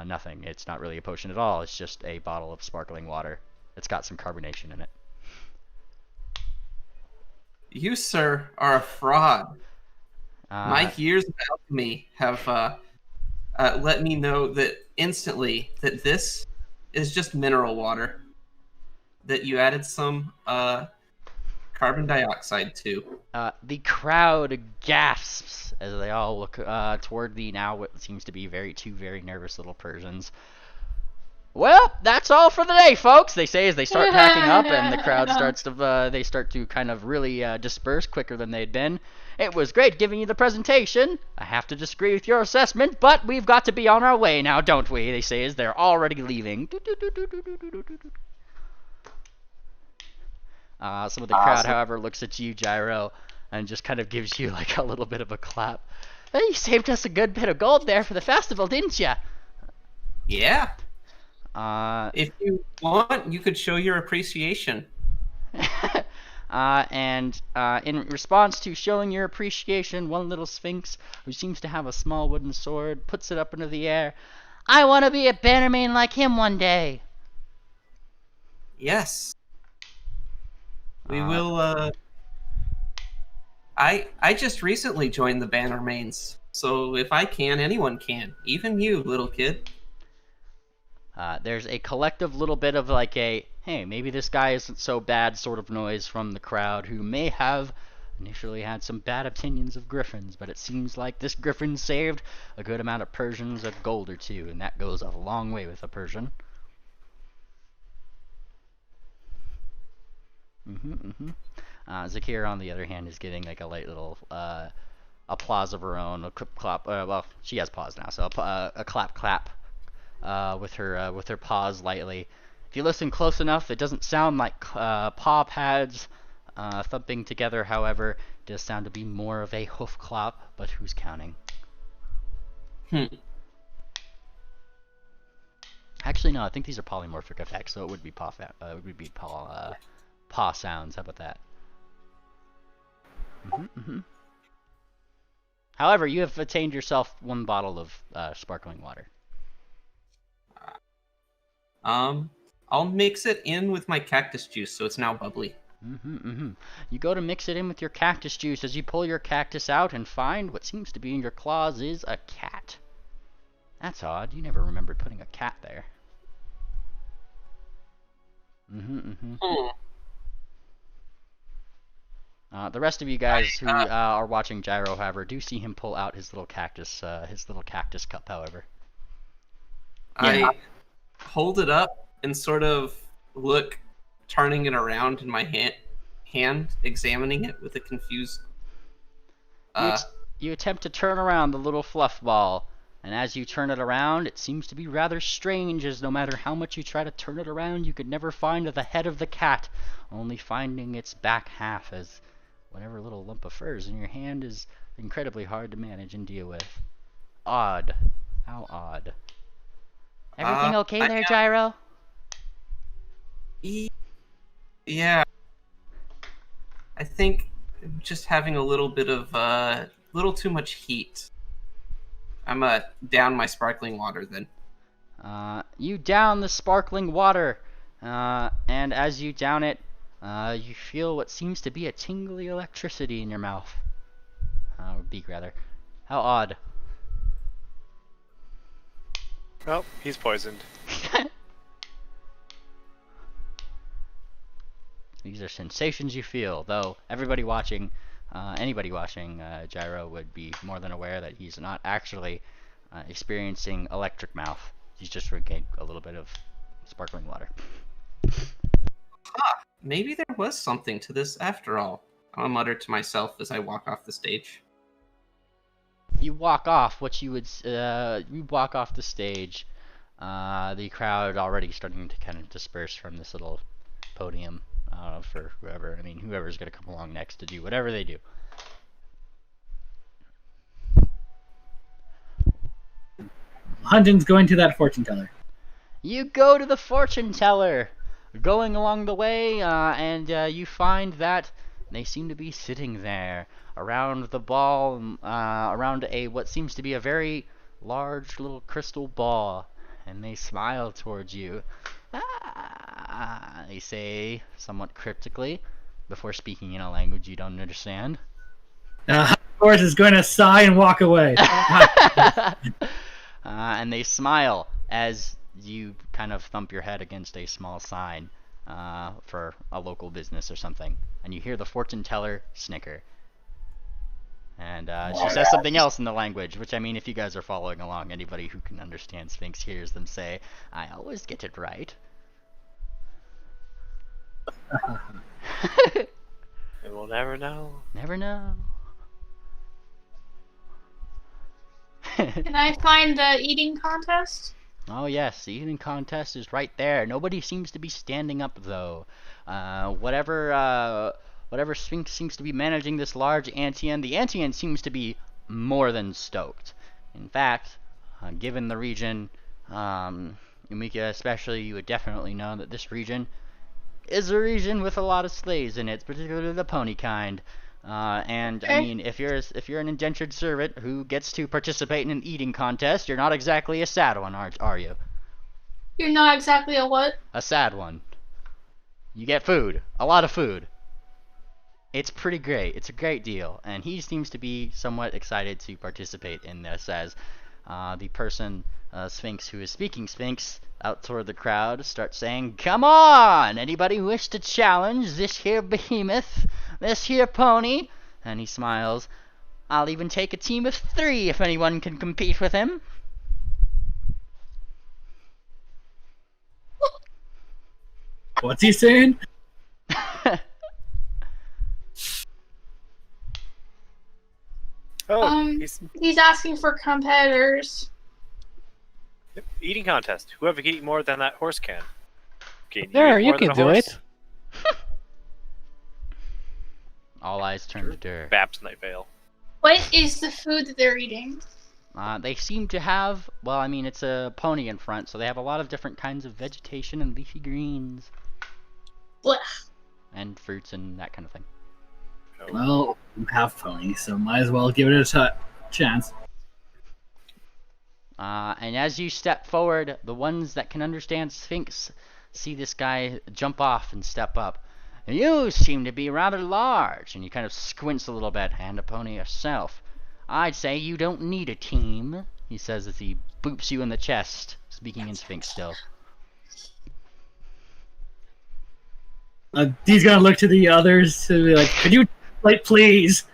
nothing. It's not really a potion at all. It's just a bottle of sparkling water. It's got some carbonation in it. You, sir, are a fraud. My years of alchemy have let me know that instantly that this is just mineral water. That you added some carbon dioxide too. The crowd gasps as they all look toward the now what seems to be two very nervous little Persians. Well, that's all for the day, folks, they say as they start packing up, and the crowd starts to kind of really disperse quicker than they'd been. It was great giving you the presentation. I have to disagree with your assessment, but we've got to be on our way now, don't we? They say as they're already leaving. Some of the crowd, however, looks at you, Gyro, and just kind of gives you like a little bit of a clap. Well, you saved us a good bit of gold there for the festival, didn't you? Yeah. If you want, you could show your appreciation. And in response to showing your appreciation, one little Sphinx, who seems to have a small wooden sword, puts it up into the air. I want to be a bannerman like him one day. Yes. We will, I just recently joined the Bannermains, so if I can, anyone can. Even you, little kid. There's a collective little bit of like a, hey, maybe this guy isn't so bad sort of noise from the crowd who may have initially had some bad opinions of griffins, but it seems like this griffin saved a good amount of Persians a gold or two, and that goes a long way with a Persian. Zakira, on the other hand, is giving like a light little applause of her own, a clap. Well, she has paws now, so a clap with her paws lightly. If you listen close enough, it doesn't sound like paw pads thumping together. However, it does sound to be more of a hoof clop. But who's counting? Actually, no. I think these are polymorphic effects, so it would be paw sounds. How about that? However, you have attained yourself 1 bottle of sparkling water. I'll mix it in with my cactus juice, so it's now bubbly. You go to mix it in with your cactus juice as you pull your cactus out and find what seems to be in your claws is a cat. That's odd. You never remembered putting a cat there. The rest of you guys who are watching Gyro, however, do see him pull out his little cactus cup, however. I hold it up and sort of look, turning it around in my hand, examining it with a confused... You attempt to turn around the little fluff ball, and as you turn it around, it seems to be rather strange, as no matter how much you try to turn it around, you could never find the head of the cat, only finding its back half, as whatever little lump of fur is in your hand is incredibly hard to manage and deal with. Odd. How odd. Everything okay there, Gyro? Yeah. I think just having a little bit of, little too much heat. I'm down my sparkling water then. You down the sparkling water, and as you down it, you feel what seems to be a tingly electricity in your mouth. Or beak, rather. How odd. Oh, he's poisoned. These are sensations you feel, though anybody watching Gyro would be more than aware that he's not actually experiencing electric mouth. He's just drinking a little bit of sparkling water. Maybe there was something to this after all. I'll mutter to myself as I walk off the stage. You walk off the stage. The crowd already starting to kind of disperse from this little podium for whoever's going to come along next to do whatever they do. Hunting's going to that fortune teller. You go to the fortune teller. Going along the way, and you find that they seem to be sitting there around the ball, around what seems to be a very large little crystal ball, and they smile towards you. They say somewhat cryptically, before speaking in a language you don't understand. Of course, is going to sigh and walk away. And they smile as you kind of thump your head against a small sign. for a local business or something. And you hear the fortune teller snicker. And she says something else in the language, which, I mean, if you guys are following along, anybody who can understand Sphinx hears them say, "I always get it right." And we'll never know. Never know. Can I find the eating contest? Oh yes, the eating contest is right there. Nobody seems to be standing up though. Whatever Sphinx seems to be managing this large Antian, the Antian seems to be more than stoked. In fact, given the region, Yumika especially, you would definitely know that this region is a region with a lot of slaves in it, particularly the pony kind. And I mean, if you're an indentured servant who gets to participate in an eating contest, you're not exactly a sad one, are you? You're not exactly a what? A sad one. You get food, a lot of food. It's pretty great. It's a great deal, and he seems to be somewhat excited to participate in this as the person, Sphinx, who is speaking Sphinx out toward the crowd starts saying, "Come on! Anybody wish to challenge this here behemoth? This here pony?" And he smiles. "I'll even take a team of 3 if anyone can compete with him." What's he saying? Oh, He's asking for competitors. eating contest. Whoever can eat more than that horse can. Can There, eat you more than can a do horse? it. All eyes turn to Dur. Babs Night Vale. What is the food that they're eating? They seem to have, well, I mean, it's a pony in front, so they have a lot of different kinds of vegetation and leafy greens. Blech. And fruits and that kind of thing. Oh. Well, you have pony, so might as well give it a chance. And as you step forward, the ones that can understand Sphinx see this guy jump off and step up. "You seem to be rather large," and he kind of squints a little bit, "and a pony yourself. I'd say you don't need a team," he says as he boops you in the chest, speaking in Sphinx still. He's gonna look to the others to be like, "Could you, like, please?"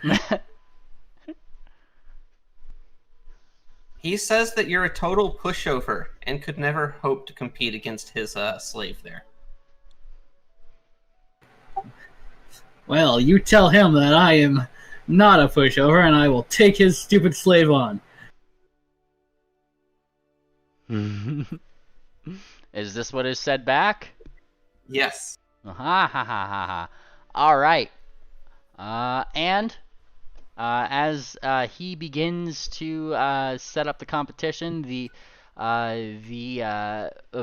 He says that you're a total pushover and could never hope to compete against his slave there. Well, you tell him that I am not a pushover, and I will take his stupid slave on. Is this what is said back? Yes. Ha ha ha ha ha. Alright. And as he begins to set up the competition, the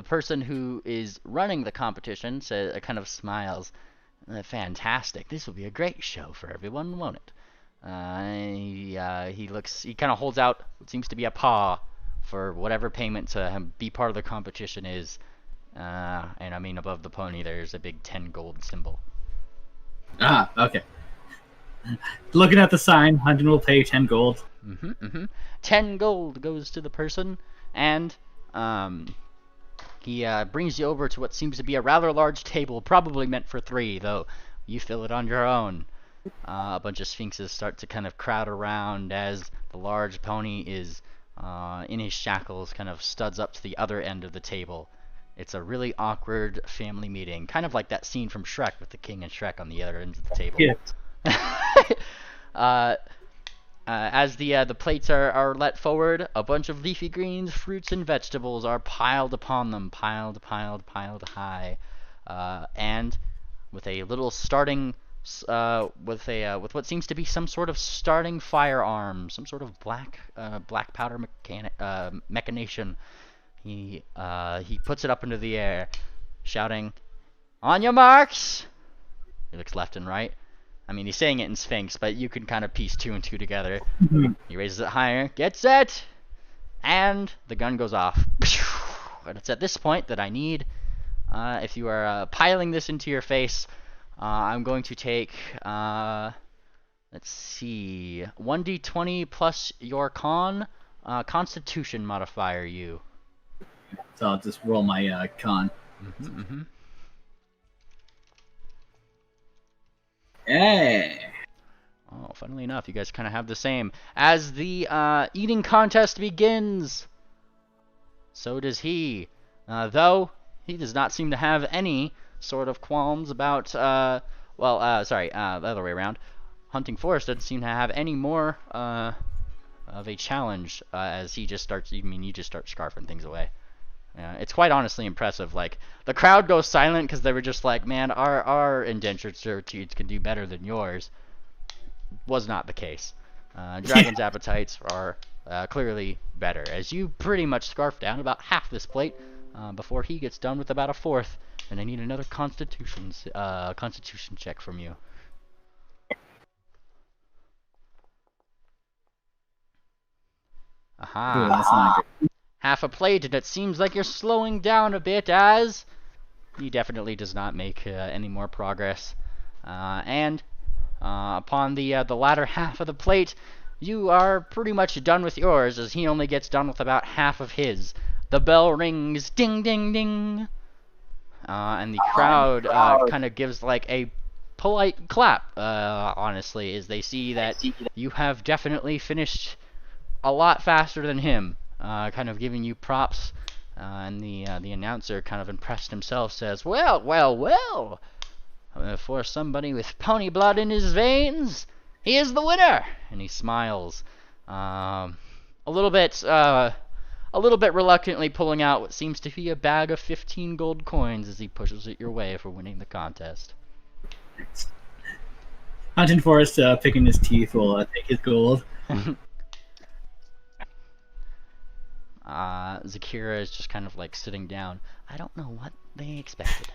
person who is running the competition says, kind of smiles. "Fantastic! This will be a great show for everyone, won't it?" He kind of holds out what seems to be a paw for whatever payment to be part of the competition is. And I mean, above the pony, there's a big 10 gold symbol. Ah, okay. Looking at the sign, Hunting will pay 10 gold. 10 gold goes to the person, and he brings you over to what seems to be a rather large table, probably meant for 3, though you fill it on your own. A bunch of sphinxes start to kind of crowd around as the large pony is in his shackles, kind of studs up to the other end of the table. It's a really awkward family meeting, kind of like that scene from Shrek with the king and Shrek on the other ends of the table. Yeah. As the plates are let forward, a bunch of leafy greens, fruits, and vegetables are piled upon them, piled high, and with a little starting, with what seems to be some sort of starting firearm, some sort of black powder machination. He puts it up into the air, shouting, "On your marks!" He looks left and right. I mean, he's saying it in Sphinx, but you can kind of piece 2 and 2 together. He raises it higher, "Get set!" And the gun goes off. And it's at this point that I need, if you are piling this into your face, I'm going to take, let's see, 1d20 plus your Constitution modifier, you. So I'll just roll my con. Yeah. Oh, funnily enough, you guys kind of have the same. As the eating contest begins, so does he. Though he does not seem to have any sort of qualms about, the other way around. Hunting Forest doesn't seem to have any more of a challenge as he just starts. You just start scarfing things away. It's quite honestly impressive. Like, the crowd goes silent because they were just like, man, our indentured servitudes can do better than yours. Was not the case. Dragon's appetites are clearly better, as you pretty much scarf down about half this plate before he gets done with about a fourth, and I need another constitution check from you. Aha. Ooh, that's not good. Half a plate, and it seems like you're slowing down a bit as he definitely does not make any more progress. And upon the latter half of the plate, you are pretty much done with yours, as he only gets done with about half of his. The bell rings, ding, ding, ding, and the crowd kind of gives like a polite clap, honestly, as they see that you have definitely finished a lot faster than him, kind of giving you props. And the announcer, kind of impressed himself, says, well, well, well. For somebody with pony blood in his veins, he is the winner, and he smiles, a little bit reluctantly, pulling out what seems to be a bag of 15 gold coins as he pushes it your way for winning the contest. Hunting Forest picking his teeth will take his gold. Zakira is just kind of like sitting down. I don't know what they expected.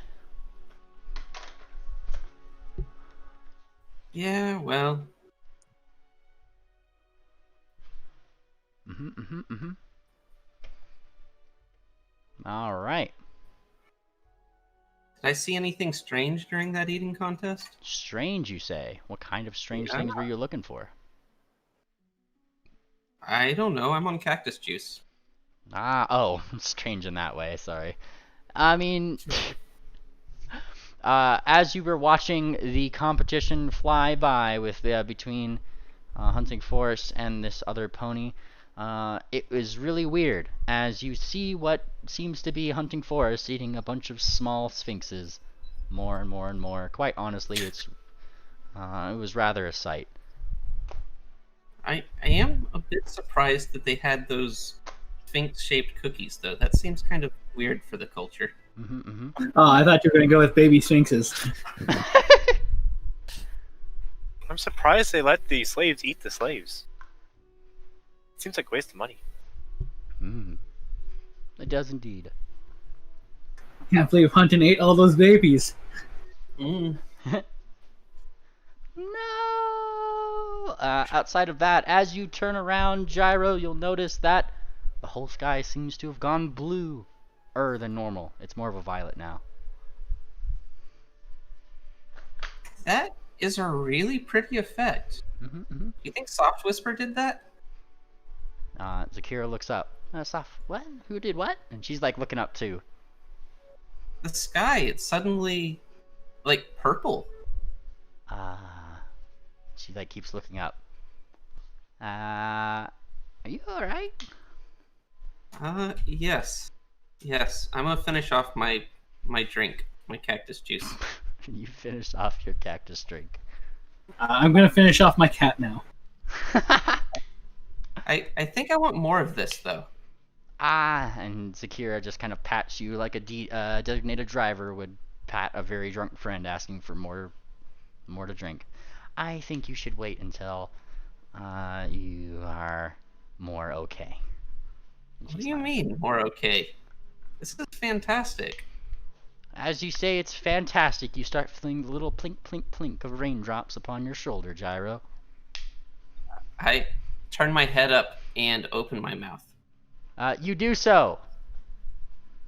Yeah, well. All right. Did I see anything strange during that eating contest? Strange, you say? What kind of strange things were you looking for? I don't know. I'm on cactus juice. Oh, strange in that way. Sorry. I mean, as you were watching the competition fly by with between Hunting Forest and this other pony, it was really weird as you see what seems to be Hunting Forest eating a bunch of small sphinxes, more and more and more. Quite honestly, it was rather a sight. I am a bit surprised that they had those sphinx-shaped cookies, though. That seems kind of weird for the culture. Oh, I thought you were going to go with baby sphinxes. I'm surprised they let the slaves eat the slaves. It seems like a waste of money. It does indeed. Can't believe Hunting ate all those babies. Mm. No! Outside of that, as you turn around, Gyro, you'll notice that the whole sky seems to have gone bluer than normal. It's more of a violet now. That is a really pretty effect. You think Soft Whisper did that? Zakira looks up. Soft, what? Who did what? And she's like looking up too. The sky, it's suddenly like purple. She like keeps looking up. Are you alright? Yes. Yes. I'm gonna finish off my drink, my cactus juice. You finished off your cactus drink. I'm going to finish off my cat now. I think I want more of this, though. And Zakira just kind of pats you like a designated driver would pat a very drunk friend asking for more to drink. I think you should wait until you are more okay. What do you mean, more okay? This is fantastic. As you say it's fantastic, you start feeling the little plink, plink, plink of raindrops upon your shoulder, Gyro. I turn my head up and open my mouth. You do so.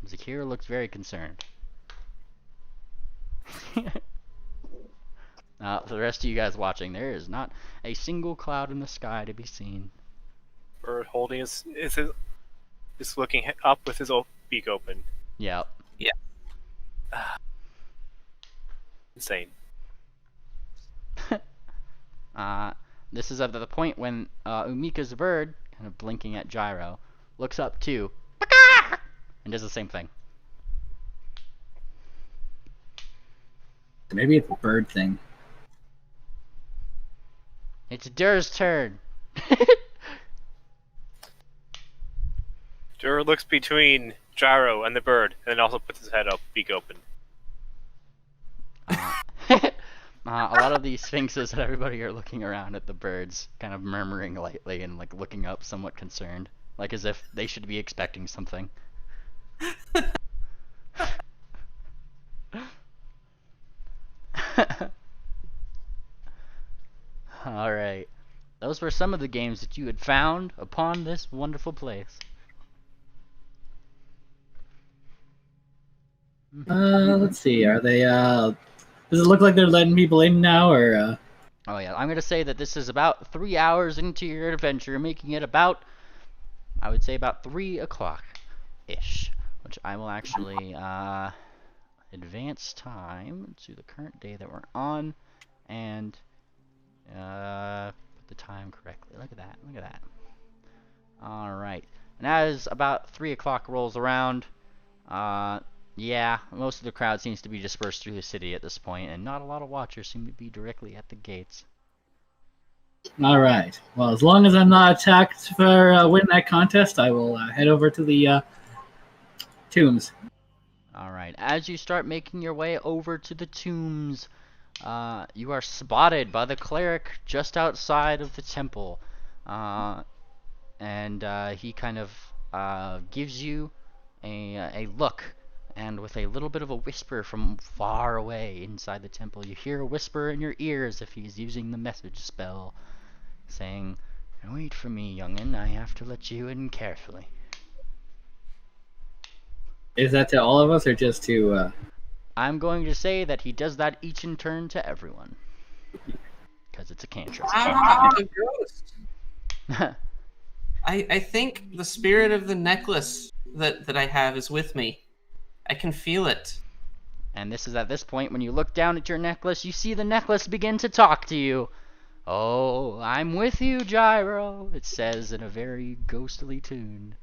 Zakira looks very concerned. For the rest of you guys watching, there is not a single cloud in the sky to be seen. Bird holding is looking up with his beak open. Yep. Insane. This is at the point when Umika's bird, kind of blinking at Gyro, looks up too, and does the same thing. Maybe it's a bird thing. It's Dur's turn. Dur looks between Gyro and the bird, and then also puts his head up, beak open. A lot of these sphinxes and everybody are looking around at the birds, kind of murmuring lightly and like looking up, somewhat concerned, like as if they should be expecting something. All right, those were some of the games that you had found upon this wonderful place. Let's see. Are they? Does it look like they're letting people in now, or? Oh yeah, I'm gonna say that this is about 3 hours into your adventure, making it about, I would say about 3 o'clock ish, which I will actually advance time to the current day that we're on, and put the time correctly. Look at that. Look at that. All right, and as about 3 o'clock rolls around, yeah, most of the crowd seems to be dispersed through the city at this point, and not a lot of watchers seem to be directly at the gates. All right. Well, as long as I'm not attacked for winning that contest, I will head over to the tombs. All right. As you start making your way over to the tombs, you are spotted by the cleric just outside of the temple, and he kind of gives you a look. And with a little bit of a whisper from far away inside the temple, you hear a whisper in your ear as if he's using the message spell, saying, "Wait for me, young'un, I have to let you in carefully." Is that to all of us, or just to... I'm going to say that he does that each in turn to everyone. Because it's a cantrip. Ah, the ghost. I think the spirit of the necklace that I have is with me. I can feel it. And this is at this point when you look down at your necklace, you see the necklace begin to talk to you. "Oh, I'm with you, Gyro," it says in a very ghostly tune.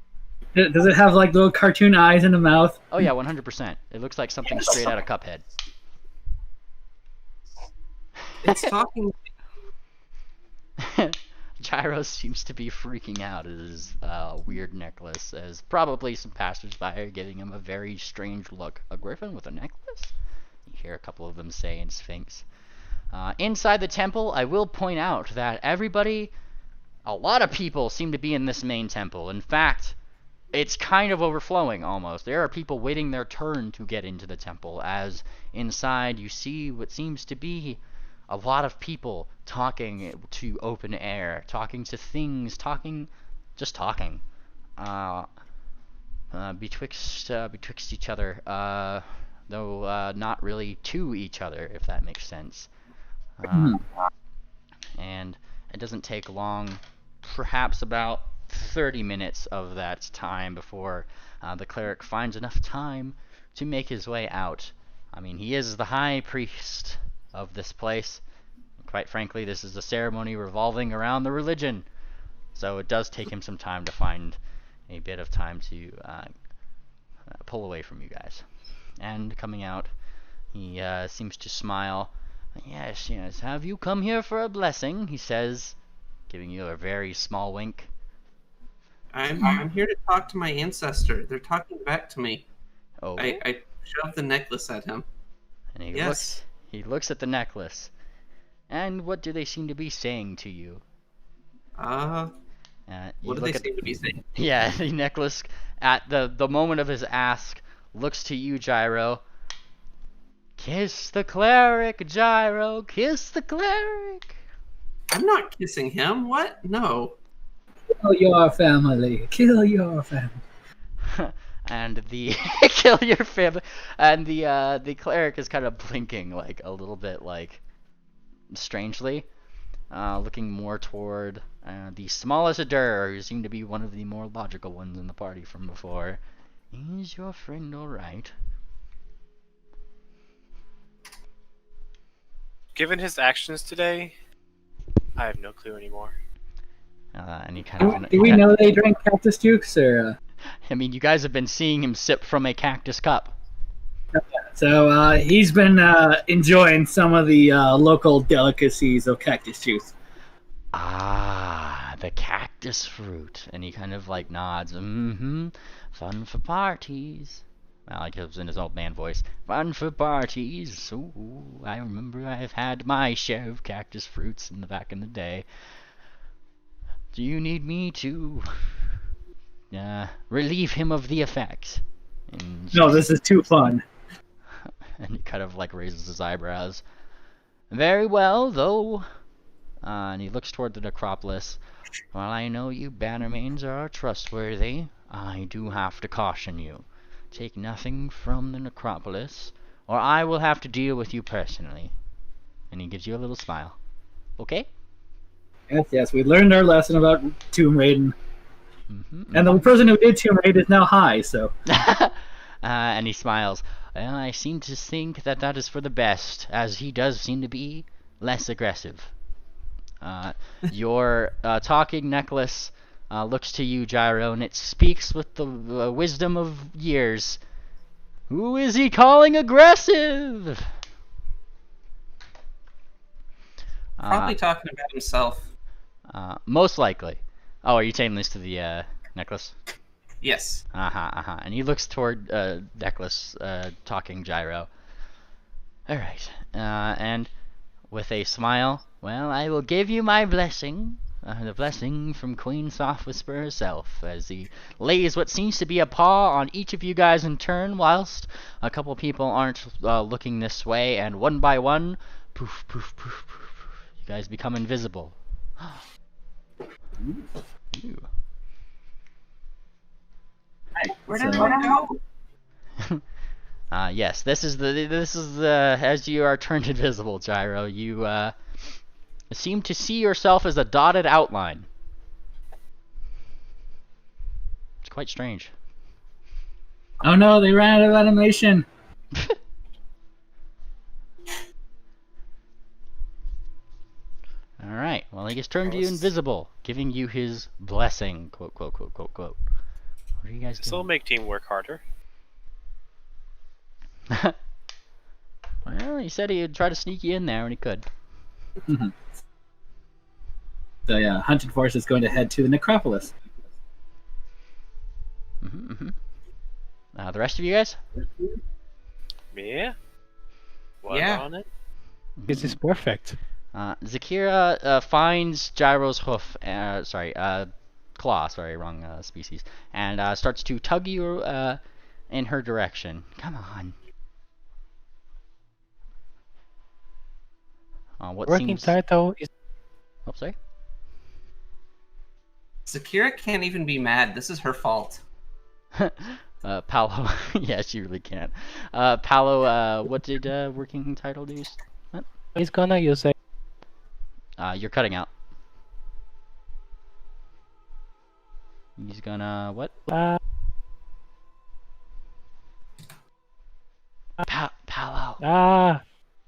Does it have like little cartoon eyes in the mouth? Oh yeah, 100%. It looks like something straight out of Cuphead. It's talking. Gyro seems to be freaking out at his weird necklace, as probably some passersby are giving him a very strange look. "A griffin with a necklace?" You hear a couple of them say in Sphinx. Inside the temple, I will point out that a lot of people seem to be in this main temple. In fact, it's kind of overflowing almost. There are people waiting their turn to get into the temple, as inside you see what seems to be a lot of people talking to open air, talking to things, just talking, betwixt each other, though not really to each other, if that makes sense. And it doesn't take long, perhaps about 30 minutes of that time before the cleric finds enough time to make his way out. I mean, he is the high priest of this place. Quite frankly, this is a ceremony revolving around the religion, so it does take him some time to find a bit of time to pull away from you guys. And coming out, he seems to smile. "Yes, yes, have you come here for a blessing?" he says, giving you a very small wink. I'm here to talk to my ancestor. They're talking back to me. Oh. I shoved the necklace at him. And Yes. he looks at the necklace. "And what do they seem to be saying to you?" What do they seem to be saying? Yeah, the necklace, at the moment of his ask, looks to you, Gyro. "Kiss the cleric, Gyro, kiss the cleric." I'm not kissing him. What? No. Kill your family. Kill your family. And the kill your family, and the cleric is kind of blinking like a little bit, like strangely, looking more toward the smallest Dur, who seemed to be one of the more logical ones in the party from before. "Is your friend all right?" Given his actions today, I have no clue anymore. And he kind of. Do we know they drink Cactus Jukes, or? I mean, you guys have been seeing him sip from a cactus cup. So he's been enjoying some of the local delicacies of cactus juice. Ah, the cactus fruit. And he kind of like nods. Mm-hmm. Fun for parties. Well, like it was in his old man voice. Fun for parties. Ooh, I remember I've had my share of cactus fruits in the back in the day. Do you need me to relieve him of the effects? And No, this is too fun. and he kind of like raises his eyebrows. Very well, though. And he looks toward the necropolis. While I know you Bannermanes are trustworthy, I do have to caution you. Take nothing from the necropolis, or I will have to deal with you personally. And he gives you a little smile. Okay? Yes, we learned our lesson about Tomb Raiding. Mm-hmm. And the person who did Tomb Raid is now high, so... And he smiles. Well, I seem to think that that is for the best, as he does seem to be less aggressive. Your talking necklace looks to you, Gyro, and it speaks with the wisdom of years. Who is he calling aggressive? Probably talking about himself. Most likely. Oh, are you taking this to the necklace? Yes. And he looks toward necklace, talking Gyro. Alright. And with a smile, well, I will give you my blessing. The blessing from Queen Softwhisper herself, as he lays what seems to be a paw on each of you guys in turn, whilst a couple people aren't looking this way, and one by one, poof, poof, poof, poof, poof, you guys become invisible. Ooh. Where did one go? Yes, this is the as you are turned invisible, Gyro, you seem to see yourself as a dotted outline. It's quite strange. Oh no, they ran out of animation. Alright, well, he gets turned to you invisible, giving you his blessing. Quote, quote, quote, quote, quote. What are you guys This will doing? make teamwork harder. Well, he said he'd try to sneak you in there when he could. So yeah, Hunted Force is going to head to the necropolis. The rest of you guys? Me? What Yeah. on it? This is perfect. Zakira finds Gyro's hoof, claw, wrong species, and starts to tug you in her direction. Come on. What Working seems... title is Oh, sorry? Zakira can't even be mad. This is her fault. Paolo, yeah, she really can't. Paolo, what did working title do? What? he's gonna use it. You're cutting out. He's gonna what? Paolo.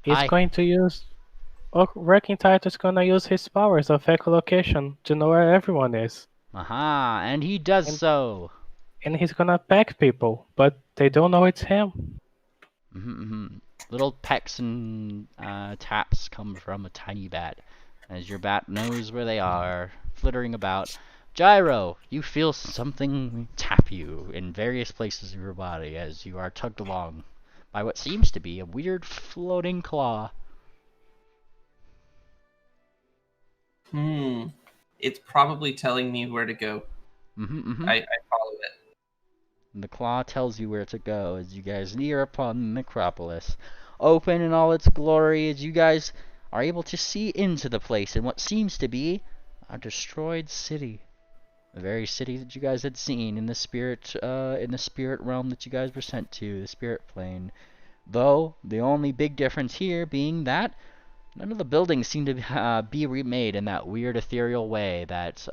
He's going to use. Working title is gonna use his powers of echolocation to know where everyone is. Aha, and he does so. And he's gonna peck people, but they don't know it's him. Little pecks and taps come from a tiny bat, as your bat knows where they are, flittering about. Gyro, you feel something tap you in various places of your body as you are tugged along by what seems to be a weird floating claw. It's probably telling me where to go. I follow it. The claw tells you where to go as you guys near upon the necropolis. Open in all its glory as you guys are able to see into the place in what seems to be a destroyed city. The very city that you guys had seen in the spirit realm that you guys were sent to, the spirit plane. Though, the only big difference here being that none of the buildings seem to be remade in that weird ethereal way that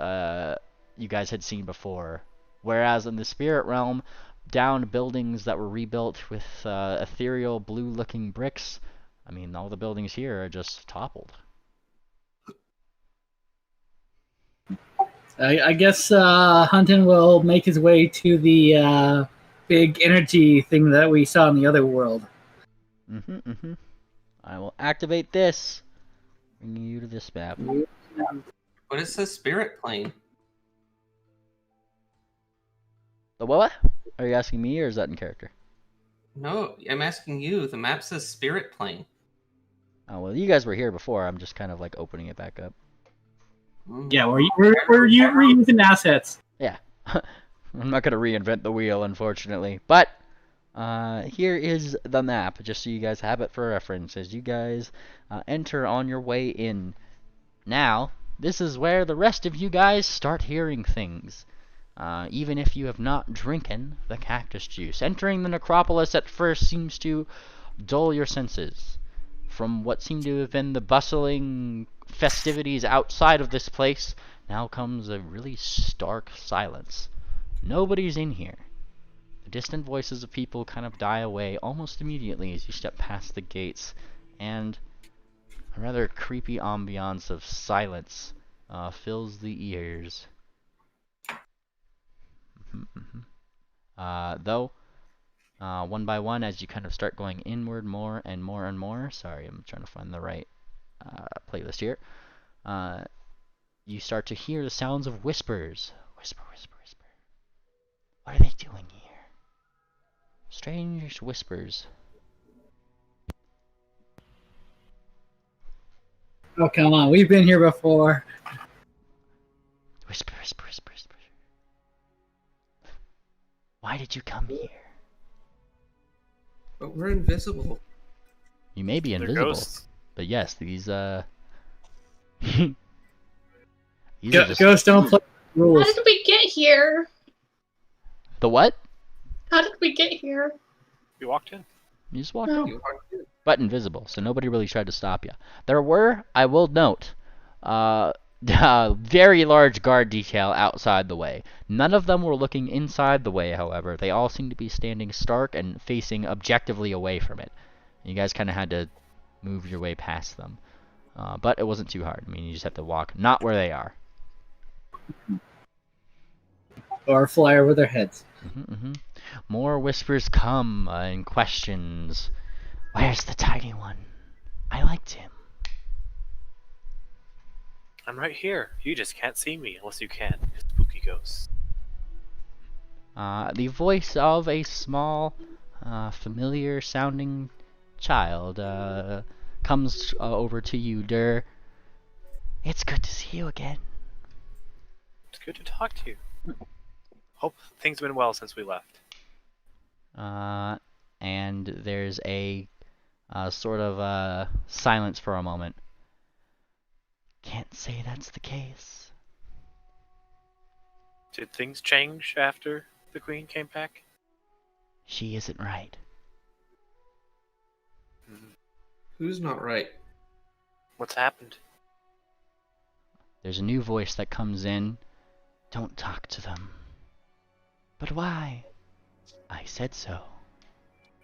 you guys had seen before. Whereas in the spirit realm, downed buildings that were rebuilt with ethereal blue-looking bricks, I mean, all the buildings here are just toppled. I guess Hunton will make his way to the big energy thing that we saw in the other world. I will activate this. Bring you to this map. What is the spirit plane? The what? Are you asking me or is that in character? No, I'm asking you. The map says spirit plane. Oh, well, you guys were here before. I'm just kind of like opening it back up. Yeah, we're using assets. Yeah. I'm not going to reinvent the wheel, unfortunately. But here is the map, just so you guys have it for reference as you guys enter on your way in. Now, this is where the rest of you guys start hearing things. Even if you have not drinking the cactus juice. Entering the necropolis at first seems to dull your senses. From what seemed to have been the bustling festivities outside of this place, now comes a really stark silence. Nobody's in here. The distant voices of people kind of die away almost immediately as you step past the gates, and a rather creepy ambiance of silence fills the ears. Though, one by one, as you kind of start going inward more and more and more, sorry, I'm trying to find the right playlist here, you start to hear the sounds of whispers. Whisper, whisper, whisper. What are they doing here? Strange whispers. Oh, come on. We've been here before. Whisper, whisper, whisper, whisper. Why did you come here? But we're invisible. You may be They're invisible, ghosts. but yes, these these are just... Ghosts don't play How rules. did we get here? The what? How did we get here? You walked in. You just walked No. in. But invisible, so nobody really tried to stop you. There were, I will note, very large guard detail outside the way. None of them were looking inside the way, however. They all seemed to be standing stark and facing objectively away from it. You guys kind of had to move your way past them. But it wasn't too hard. I mean, you just have to walk not where they are. Or fly over their heads. More whispers come and questions. Where's the tiny one? I liked him. I'm right here. You just can't see me unless you can. Spooky ghosts. The voice of a small, familiar-sounding child comes over to you, Dur. It's good to see you again. It's good to talk to you. Hope things have been well since we left. And there's a sort of silence for a moment. Can't say that's the case. Did things change after the queen came back? She isn't right. Who's not right? What's happened? There's a new voice that comes in. Don't talk to them. But why? I said so.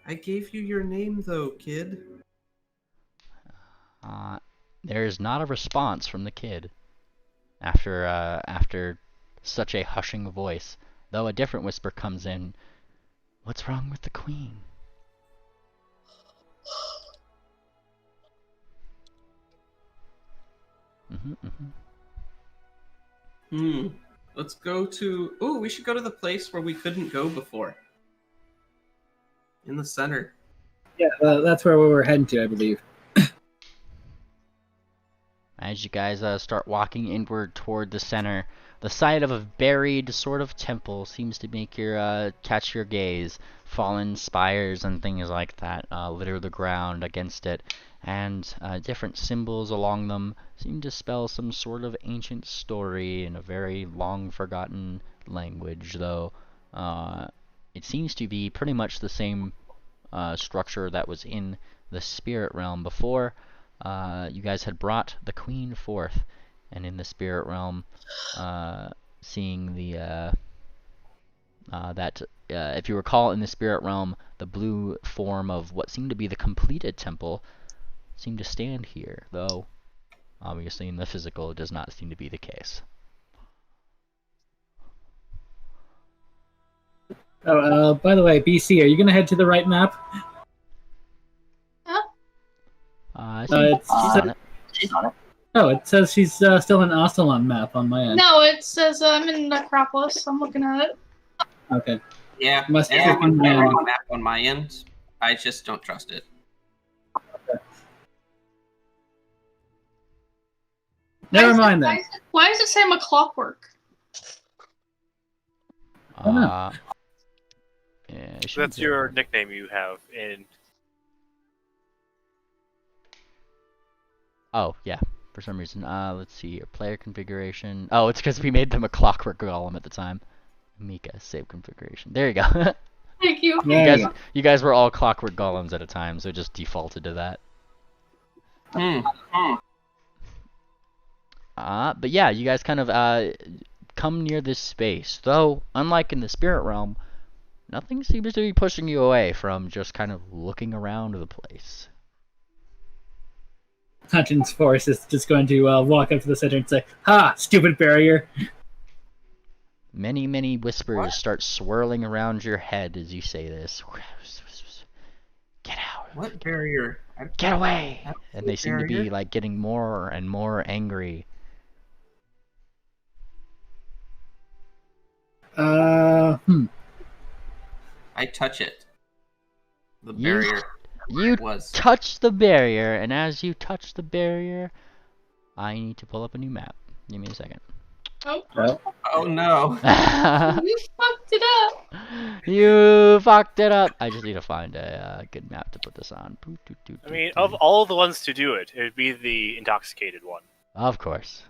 I gave you your name, though, kid. There's not a response from the kid after such a hushing voice, though a different whisper comes in. What's wrong with the queen? Let's go to... Oh, we should go to the place where we couldn't go before. In the center. Yeah, that's where we were heading to, I believe. As you guys start walking inward toward the center, the sight of a buried sort of temple seems to make your catch your gaze. Fallen spires and things like that litter the ground against it, and different symbols along them seem to spell some sort of ancient story in a very long-forgotten language, though it seems to be pretty much the same structure that was in the spirit realm before. You guys had brought the queen forth, and in the spirit realm, seeing the if you recall, in the spirit realm, the blue form of what seemed to be the completed temple seemed to stand here, though obviously in the physical it does not seem to be the case. Oh, by the way, BC, are you gonna head to the right map? She's on it. Oh, it says she's still an Ocelon map on my end. No, it says I'm in Necropolis. I'm looking at it. Okay. Yeah, Must be everyone's on my got end. a map on my end. I just don't trust it. Never mind then. Why does it say I'm a clockwork? don't know. Yeah, it should That's be your good. nickname you have in. Oh, yeah. For some reason. Let's see here. Player configuration. Oh, it's because we made them a clockwork golem at the time. Mika, save configuration. There you go. Thank you. Yeah. You guys were all clockwork golems at a time, so it just defaulted to that. But yeah, you guys kind of come near this space. Though, unlike in the spirit realm, nothing seems to be pushing you away from just kind of looking around the place. Huntington's Force is just going to walk up to the center and say, "Ha! Stupid barrier!" Many, many whispers start swirling around your head as you say this. Get out. What barrier? Get away! That's And they seem to be barrier? like getting more and more angry. I touch it. The You- barrier You was. touch the barrier, and as you touch the barrier, I need to pull up a new map. Give me a second. Oh no. You fucked it up. You fucked it up. I just need to find a good map to put this on. I mean, of all the ones to do it, it'd be the intoxicated one. Of course.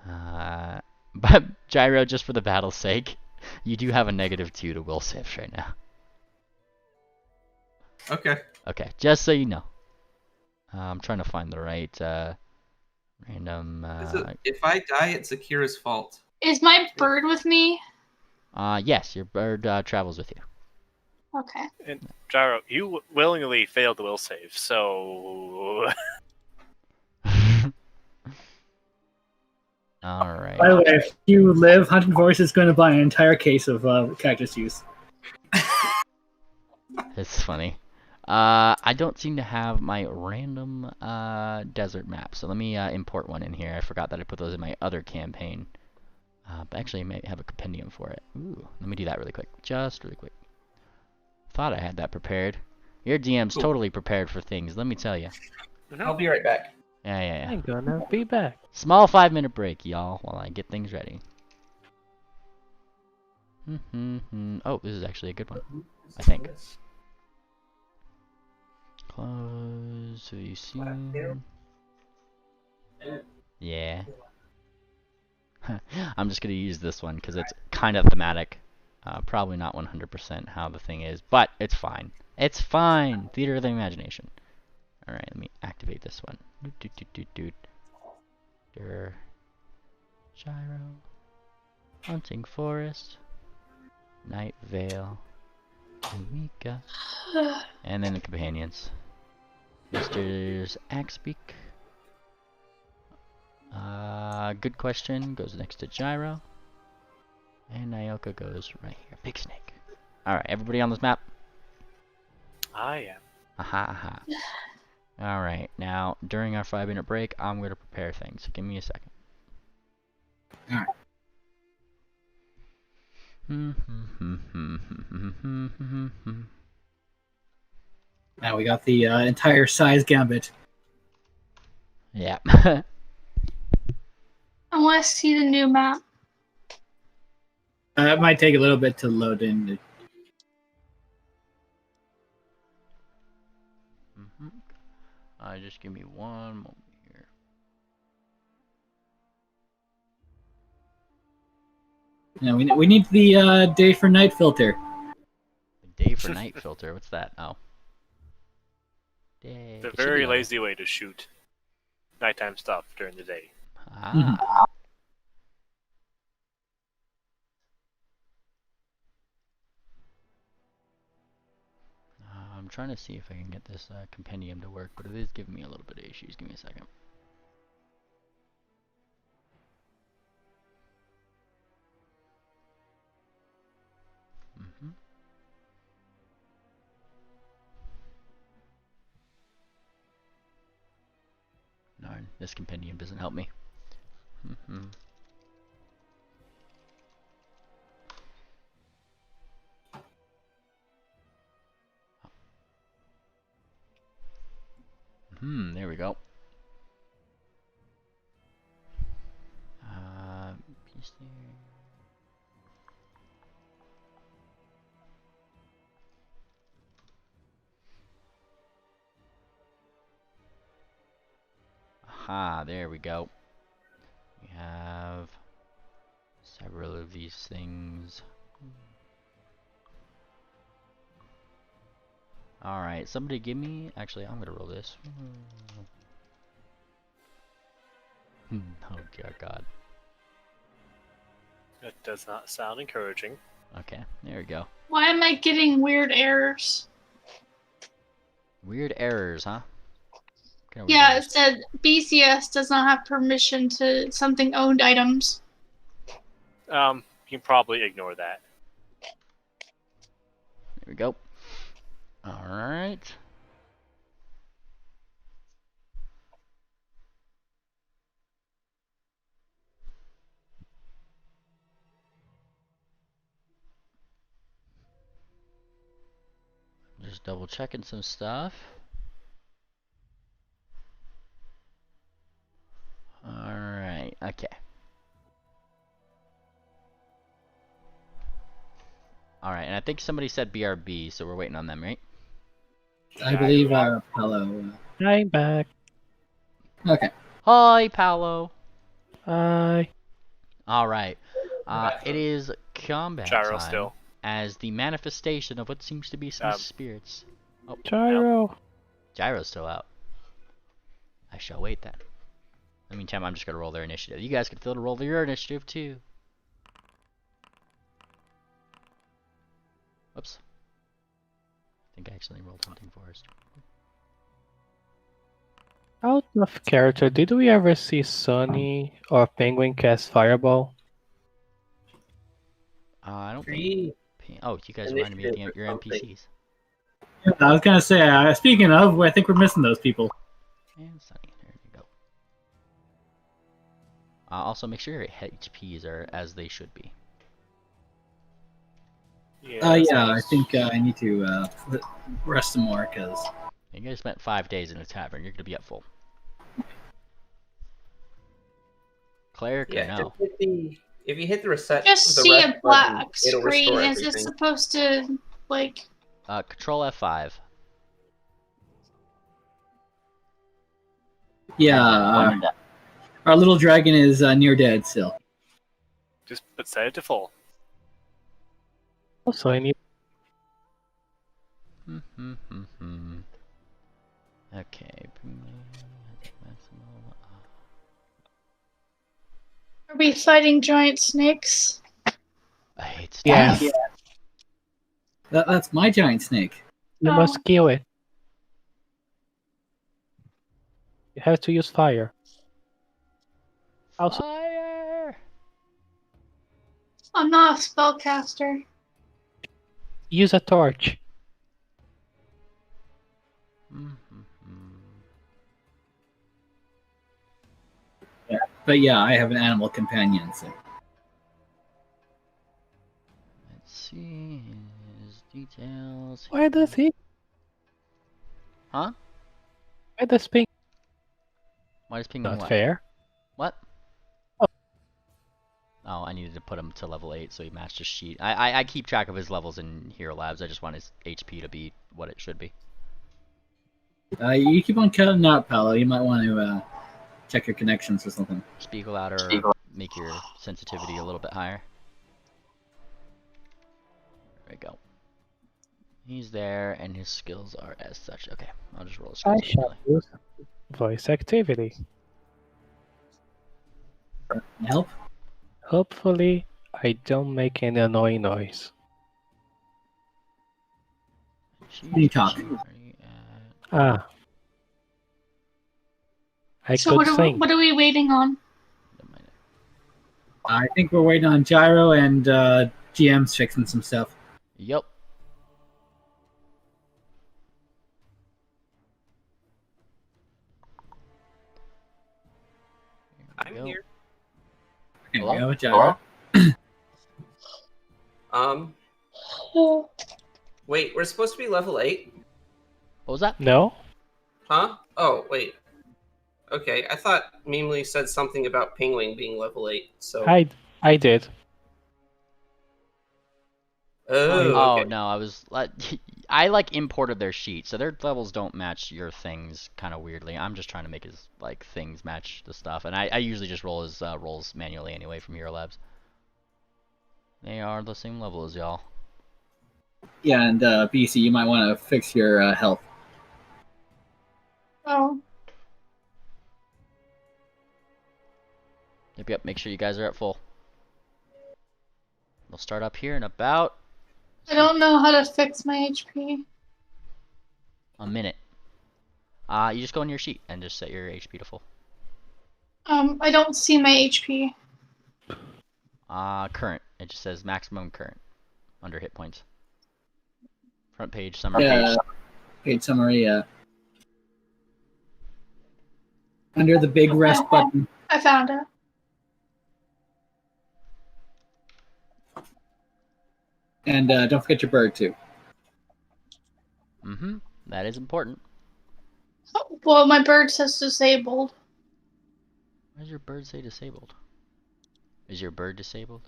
But Gyro, just for the battle's sake, you do have a -2 to will saves right now. Okay. Okay, just so you know. I'm trying to find the right random. If I die, it's Akira's fault. Is my bird with me? Yes, your bird travels with you. Okay. And Gyro, you willingly failed the will save, so All right. By the way, if you live, Huntington Force is going to buy an entire case of cactus juice. It's funny. I don't seem to have my random desert map, so let me import one in here. I forgot that I put those in my other campaign. But actually, I may have a compendium for it. Ooh, let me do that really quick. Just really quick. Thought I had that prepared. Your DM's Cool. totally prepared for things, let me tell you. I'll be right back. Yeah. I'm gonna be back. Small 5-minute break, y'all, while I get things ready. Oh, this is actually a good one, I think. Close. So you see? Yeah. I'm just gonna use this one because it's kind of thematic. Probably not 100% how the thing is, but it's fine. It's fine. Theater of the imagination. All right, let me activate this one. Gyro. Hunting Forest. Night Vale. Mika. And then the companions. Mr. Axebeak. Good question goes next to Gyro. And Nyoka goes right here. Big Snake. Alright, everybody on this map? I am. Aha. Alright, now during our 5-minute break, I'm going to prepare things. So give me a second. Alright. Now we got the entire size gambit. Yeah. I want to see the new map. It might take a little bit to load in. Just give me one moment here. Now we need the day for night filter. The day for night filter. What's that? Oh. Day. It's a It should be very like- lazy way to shoot nighttime stuff during the day. Ah. I'm trying to see if I can get this compendium to work, but it is giving me a little bit of issues. Give me a second. This compendium doesn't help me. There we go. Beast there. Aha, there we go. We have several of these things. Alright, somebody give me... Actually, I'm gonna roll this. Oh dear God. That does not sound encouraging. Okay, there we go. Why am I getting weird errors? Weird errors, huh? Kind of weird Yeah, it errors. said BCS does not have permission to something owned items. You can probably ignore that. There we go. Alright. Just double checking some stuff. Alright, okay. Alright, and I think somebody said BRB, so we're waiting on them, right? I believe Paolo. I'm back. Okay. Hi, Paolo. Hi. Alright. It is combat Gyro time still. as the manifestation of what seems to be some spirits. Oh, Gyro. Gyro's still out. I shall wait then. In the meantime, I'm just gonna roll their initiative. You guys can feel to roll your initiative too. Whoops. I think I accidentally rolled Hunting Forest. Out of character, did we ever see Sunny or Penguin cast Fireball? I don't think. Free Oh, you guys reminded me of initiative your or something. NPCs. I was gonna say, speaking of, I think we're missing those people. And Sunny, there you go. Also, make sure your HPs are as they should be. Yeah, I think I need to rest some more, because... You guys spent 5 days in a tavern. You're gonna be at full. Cleric, or Yeah, no? if you hit the reset, Just the see rest a button, black it'll screen. restore Is it everything. supposed to, like... Control F5. Yeah, our little dragon is near dead still. Just but set it to full. Also, I need. Okay. Are we fighting giant snakes? I hate Yeah. stuff. That's my giant snake. You must kill it. You have to use fire. Also, Fire! I'm not a spellcaster. use a torch. But yeah, I have an animal companion, so... Let's see his details. Why does he? Huh? Why does Pink? Why does Ping Not what? fair. What? Oh. Oh, I needed to put him to level 8 so he matched his sheet. I keep track of his levels in Hero Labs. I just want his HP to be what it should be. You keep on cutting out, Paolo. You might want to check your connections or something. Speak louder or make your sensitivity a little bit higher. There we go. He's there, and his skills are as such. Okay, I'll just roll his I skills. shall use voice activity. Help? Hopefully, I don't make any annoying noise. You talk. Ah. I So could sing. what are we waiting on? I think we're waiting on Gyro and GM's fixing some stuff. Yep. Here we Hello? go, Gyro. Wait, we're supposed to be level 8? What was that? No? Huh? Oh, wait. Okay, I thought Mimely said something about Pingwing being level 8, so... I did. Oh, Oh okay. no, I was I like imported their sheet, so their levels don't match your things kind of weirdly. I'm just trying to make his like things match the stuff, and I usually just roll his rolls manually anyway from Hero Labs. They are the same level as y'all. Yeah, and BC, you might want to fix your health. Oh, Yep, make sure you guys are at full. We'll start up here in about I don't know how to fix my HP. a minute. You just go on your sheet and just set your HP to full. I don't see my HP. Current. It just says maximum current under hit points. Front page summary Yeah, page summary. Under the big rest button. I found it. And don't forget your bird, too. Mm-hmm. That is important. Oh, well, my bird says disabled. Why does your bird say disabled? Is your bird disabled?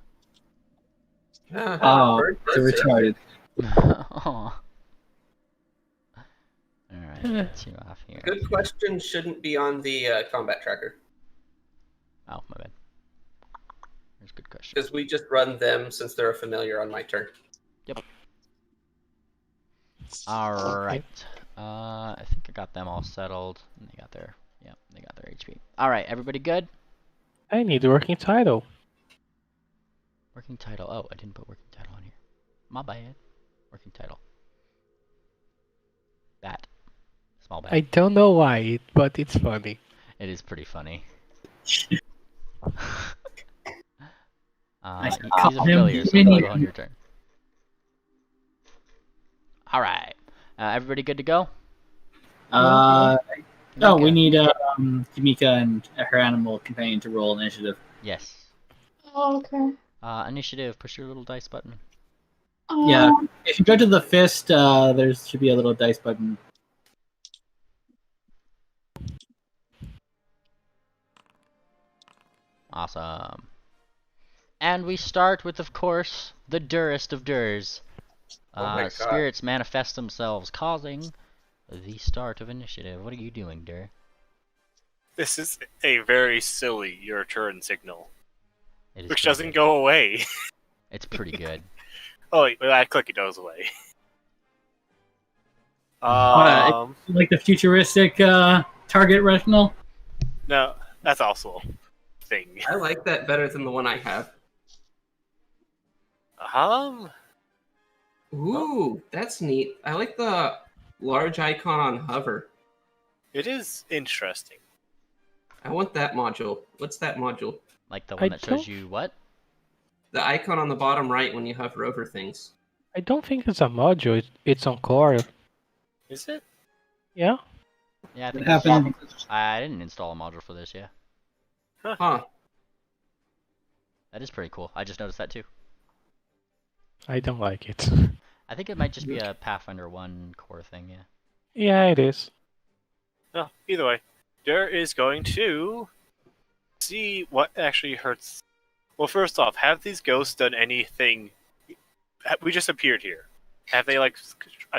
Oh, it's retarded. Aw. Alright, let's see off here. Good question shouldn't be on the combat tracker, Oh, my bad. There's a good question. because we just run them since they're a familiar on my turn. Yep. Alright. I think I got them all settled. And they got their HP. Alright, everybody good? I need a working title. Working title. Oh, I didn't put working title on here. My bad. Working title. Bat. Small bat. I don't know why, but it's funny. It is pretty funny. I He's call a him familiar, so Minion. go on your turn. Alright. Everybody good to go? We need Kimika and her animal companion to roll initiative. Yes. Oh, okay. Initiative, push your little dice button. Yeah. If you go to the fist, there should be a little dice button. Awesome. And we start with, of course, the Durest of Durs. Oh my God. Spirits manifest themselves, causing the start of initiative. What are you doing, Dur? This is a very silly your turn signal, It is which pretty doesn't good. go away. It's pretty good. Oh, wait, when I click, it goes away. Like the futuristic target retinal. No, that's also a thing. I like that better than the one I have. Ooh, that's neat. I like the large icon on hover. It is interesting. I want that module. What's that module? Like the one that shows don't- you what? The icon on the bottom right when you hover over things. I don't think it's a module. It's on core. Is it? Yeah. Yeah, I What think happened? I didn't install a module for this, yeah. Huh. That is pretty cool. I just noticed that too. I don't like it. I think it might just be a Pathfinder 1 core thing, yeah. Yeah, it is. No, either way. There is going to see what actually hurts. Well, first off, have these ghosts done anything? We just appeared here. Have they, like,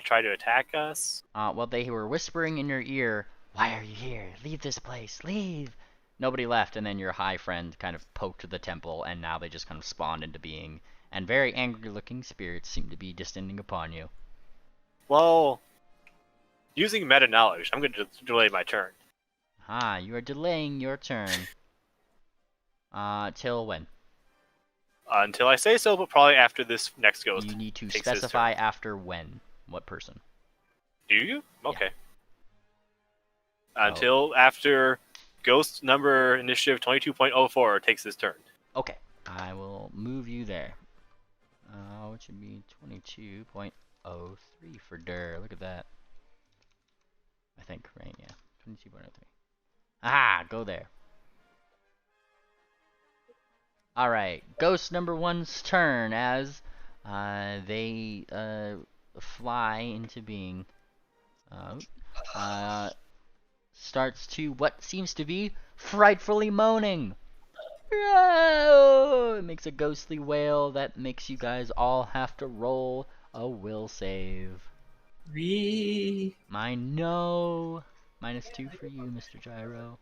tried to attack us? Well, they were whispering in your ear, "Why are you here? Leave this place. Leave!" Nobody left, and then your high friend kind of poked the temple, and now they just kind of spawned into being. And very angry-looking spirits seem to be descending upon you. Well, using meta-knowledge, I'm going to delay my turn. You are delaying your turn. Till when? Until I say so, but probably after this next ghost. You need to takes his specify after when. What person? Do you? Okay. Until after ghost number initiative 22.04 takes his turn. Okay, I will move you there. Which would be 22.03 for Dur. Look at that. I think, right? Yeah, 22.03. Aha! Go there. Alright, ghost number 1's turn as they fly into being. Starts to what seems to be frightfully moaning. It makes a ghostly wail that makes you guys all have to roll a will save. Mine, no. -2 for you, Mr. Gyro.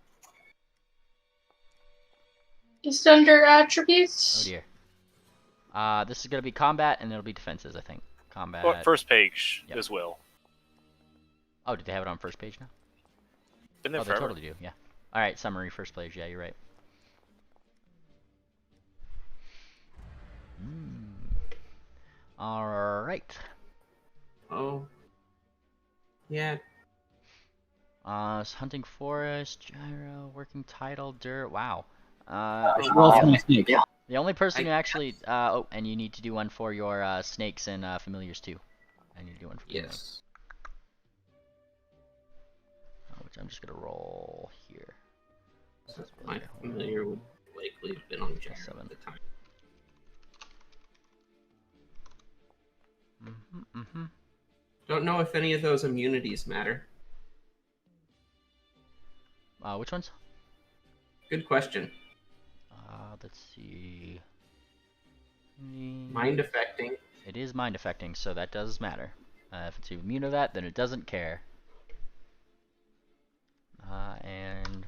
Is it under Oh attributes? dear. This is gonna be combat, and it'll be defenses, I think. Combat. Well, first page Yep. as well. Oh, did they have it on first page now? Been there Oh, they forever. totally do, yeah. Alright, summary, first page, yeah, you're right. Alright. Oh. Yeah. Hunting Forest, Gyro, Working Title, Dirt, wow. I should roll for my snake. The only person who actually, oh, and you need to do one for your snakes and familiars too. I need to do one for Yes. which I'm just gonna roll here. So my familiar would likely have been on Gyro +7. at the time. Don't know if any of those immunities matter. Which ones? Good question. Let's see. Mind affecting. It is mind affecting, so that does matter. If it's immune to that, then it doesn't care. And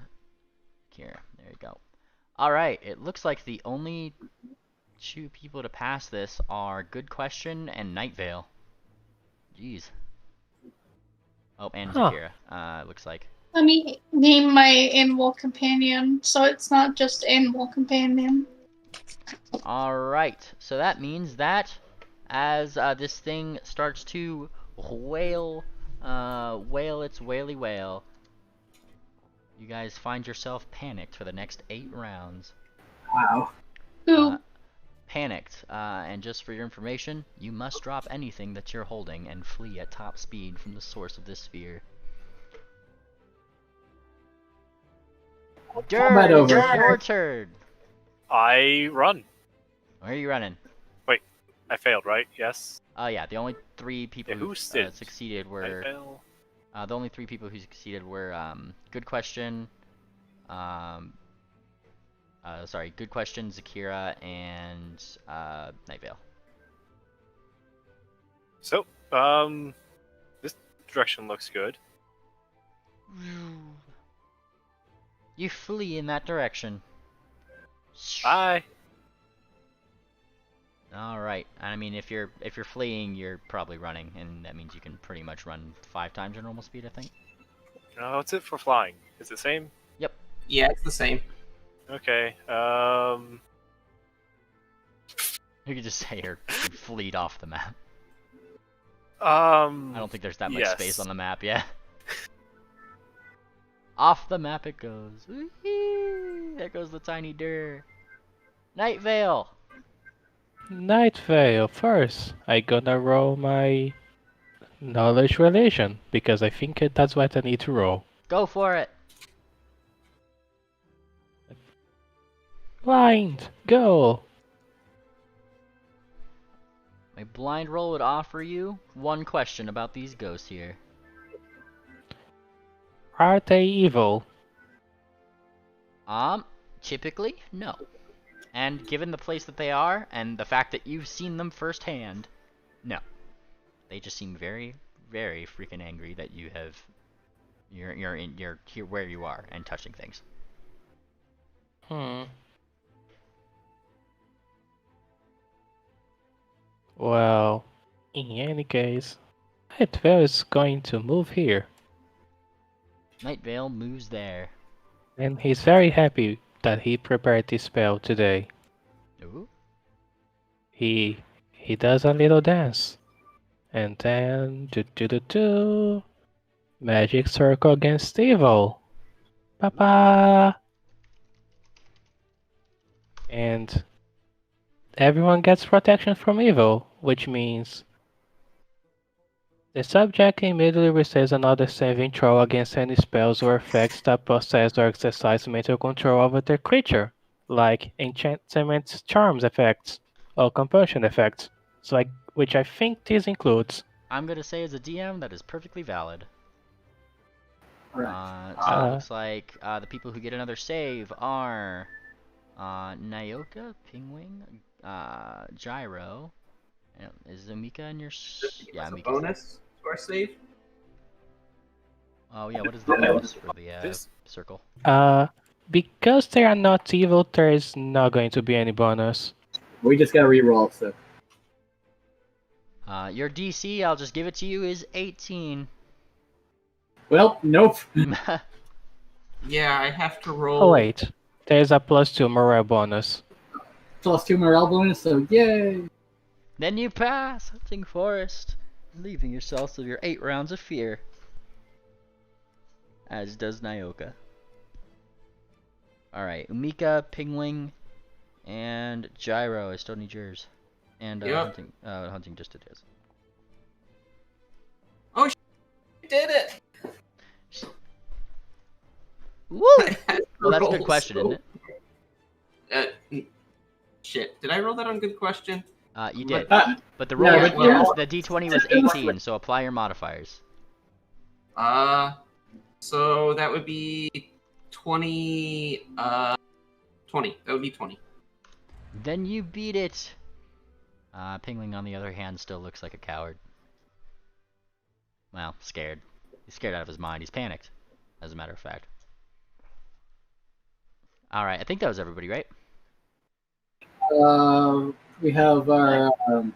here, there you go. Alright, it looks like the only 2 people to pass this are Good Question and Night Vale. Jeez. Oh, and Zakira, looks like. Let me name my animal companion, so it's not just animal companion. Alright, so that means that as this thing starts to wail its waily wail, you guys find yourself panicked for the next 8 rounds. Wow. Who? Panicked, and just for your information, you must drop anything that you're holding and flee at top speed from the source of this sphere. Combat over. Your turn! I run. Where are you running? I failed, right? Yes. Yeah, the only 3 people Yeah, who who did? succeeded I were... fail. the only 3 people who succeeded were Good Question, Good Question, Zakira, and Night Vale. So, this direction looks good. You flee in that direction. Bye. All right. I mean, if you're fleeing, you're probably running, and that means you can pretty much run 5 times your normal speed, I think. What's it for flying? Is it the same? Yep. Yeah, it's the same. Okay. You could just say you fleed off the map. I I don't think there's that much yes. space on the map, yeah. Off the map it goes. Whee! There goes the tiny dir. Night Vale. Night Vale first. I gonna roll my knowledge relation because I think that's what I need to roll. Go for it. Blind, go. My blind roll would offer you 1 question about these ghosts here. Are they evil? Typically, no. And given the place that they are, and the fact that you've seen them firsthand, no. They just seem very, very freaking angry that you're here where you are and touching things. Well, in any case, Night Vale is going to move here. Night Vale moves there. And he's very happy that he prepared this spell today. Ooh. He does a little dance. And then magic circle against evil. Papa. And everyone gets protection from evil, which means the subject immediately receives another saving throw against any spells or effects that possess or exercise mental control over their creature. like enchantment charms effects or compulsion effects, so which I think this includes. I'm gonna say as a DM that is perfectly valid. Right. So it looks like the people who get another save are Nyoka, Pingwing, Gyro. Is Umika in your? Yeah, As a Umika's. bonus to our save. Oh yeah, what is the bonus for the This- circle? Because they are not evil, there is not going to be any bonus. We just gotta re-roll, so. Your DC, I'll just give it to you, is 18. Well, nope. Yeah, I have to roll. Oh wait, there's a +2 morale bonus. +2 morale bonus, so yay! Then you pass Hunting Forest, leaving yourselves with your 8 rounds of fear. As does Nyoka. Alright, Umika, Pingwing, and Gyro. I still need yours. And Yep. Hunting just did his. Did it! Woo! Well, that's a good question, isn't it? Shit. Did I roll that on good question? You did. Ah, But the roll, yeah, but the D20 was 18, so apply your modifiers. So that would be 20. 20. That would be 20. Then you beat it. Pingling, on the other hand, still looks like a coward. Well, scared. He's scared out of his mind. He's panicked, as a matter of fact. Alright, I think that was everybody, right? We have our Umika.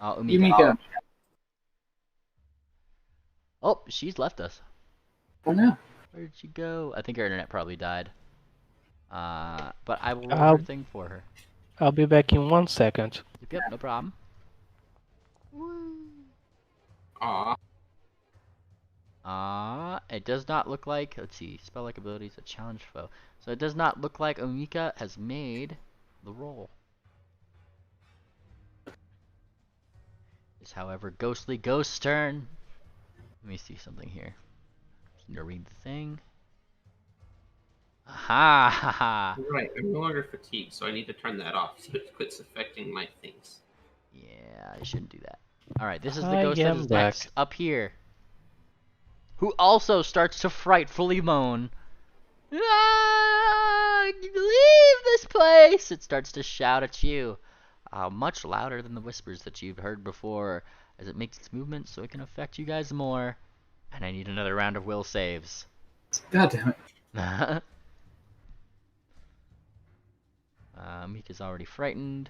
Yumika. Oh, she's left us. Oh no. Where did she go? I think her internet probably died. But I will roll her thing for her. I'll be back in 1 second. Yep, no problem. Aw. It does not look like, let's see, spell-like abilities, a challenge foe. So it does not look like Umika has made the roll. It's, however, Ghostly Ghost's turn. Let me see something here. Just need to read the thing. Aha! Ha ha! Right, I'm no longer fatigued, so I need to turn that off so it quits affecting my things. Yeah, I shouldn't do that. Alright, this is the I ghost that am is back. next, up here. Who also starts to frightfully moan. Ah, leave this place! It starts to shout at you. Much louder than the whispers that you've heard before, as it makes its movement so it can affect you guys more. And I need another round of will saves. God damn it. Mika's already frightened.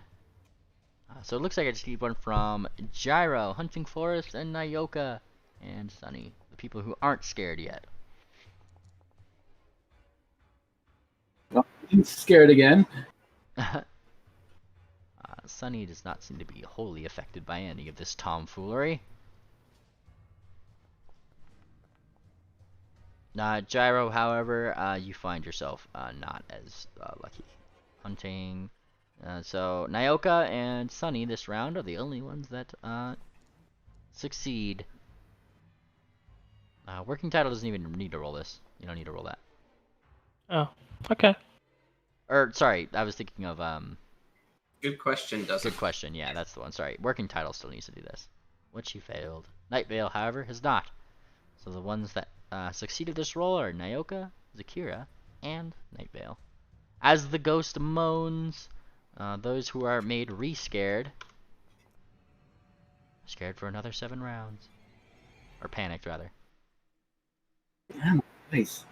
So it looks like I just need one from Gyro, Hunting Forest, and Nyoka, and Sunny. The people who aren't scared yet. Well, he's scared again. Sunny does not seem to be wholly affected by any of this tomfoolery. Gyro, however, you find yourself not as lucky. Hunting. So Nyoka and Sunny this round are the only ones that succeed. Working title doesn't even need to roll this. You don't need to roll that. Oh, okay. Or sorry, I was thinking of Good question, doesn't good question. Yeah, that's the one. Sorry, working title still needs to do this. Which she failed. Night Vale, however, has not. So the ones that succeeded this roll are Nyoka, Zakira, and Night Vale. As the ghost moans, those who are made re-scared, scared for another 7 rounds. Or panicked, rather. Damn, nice.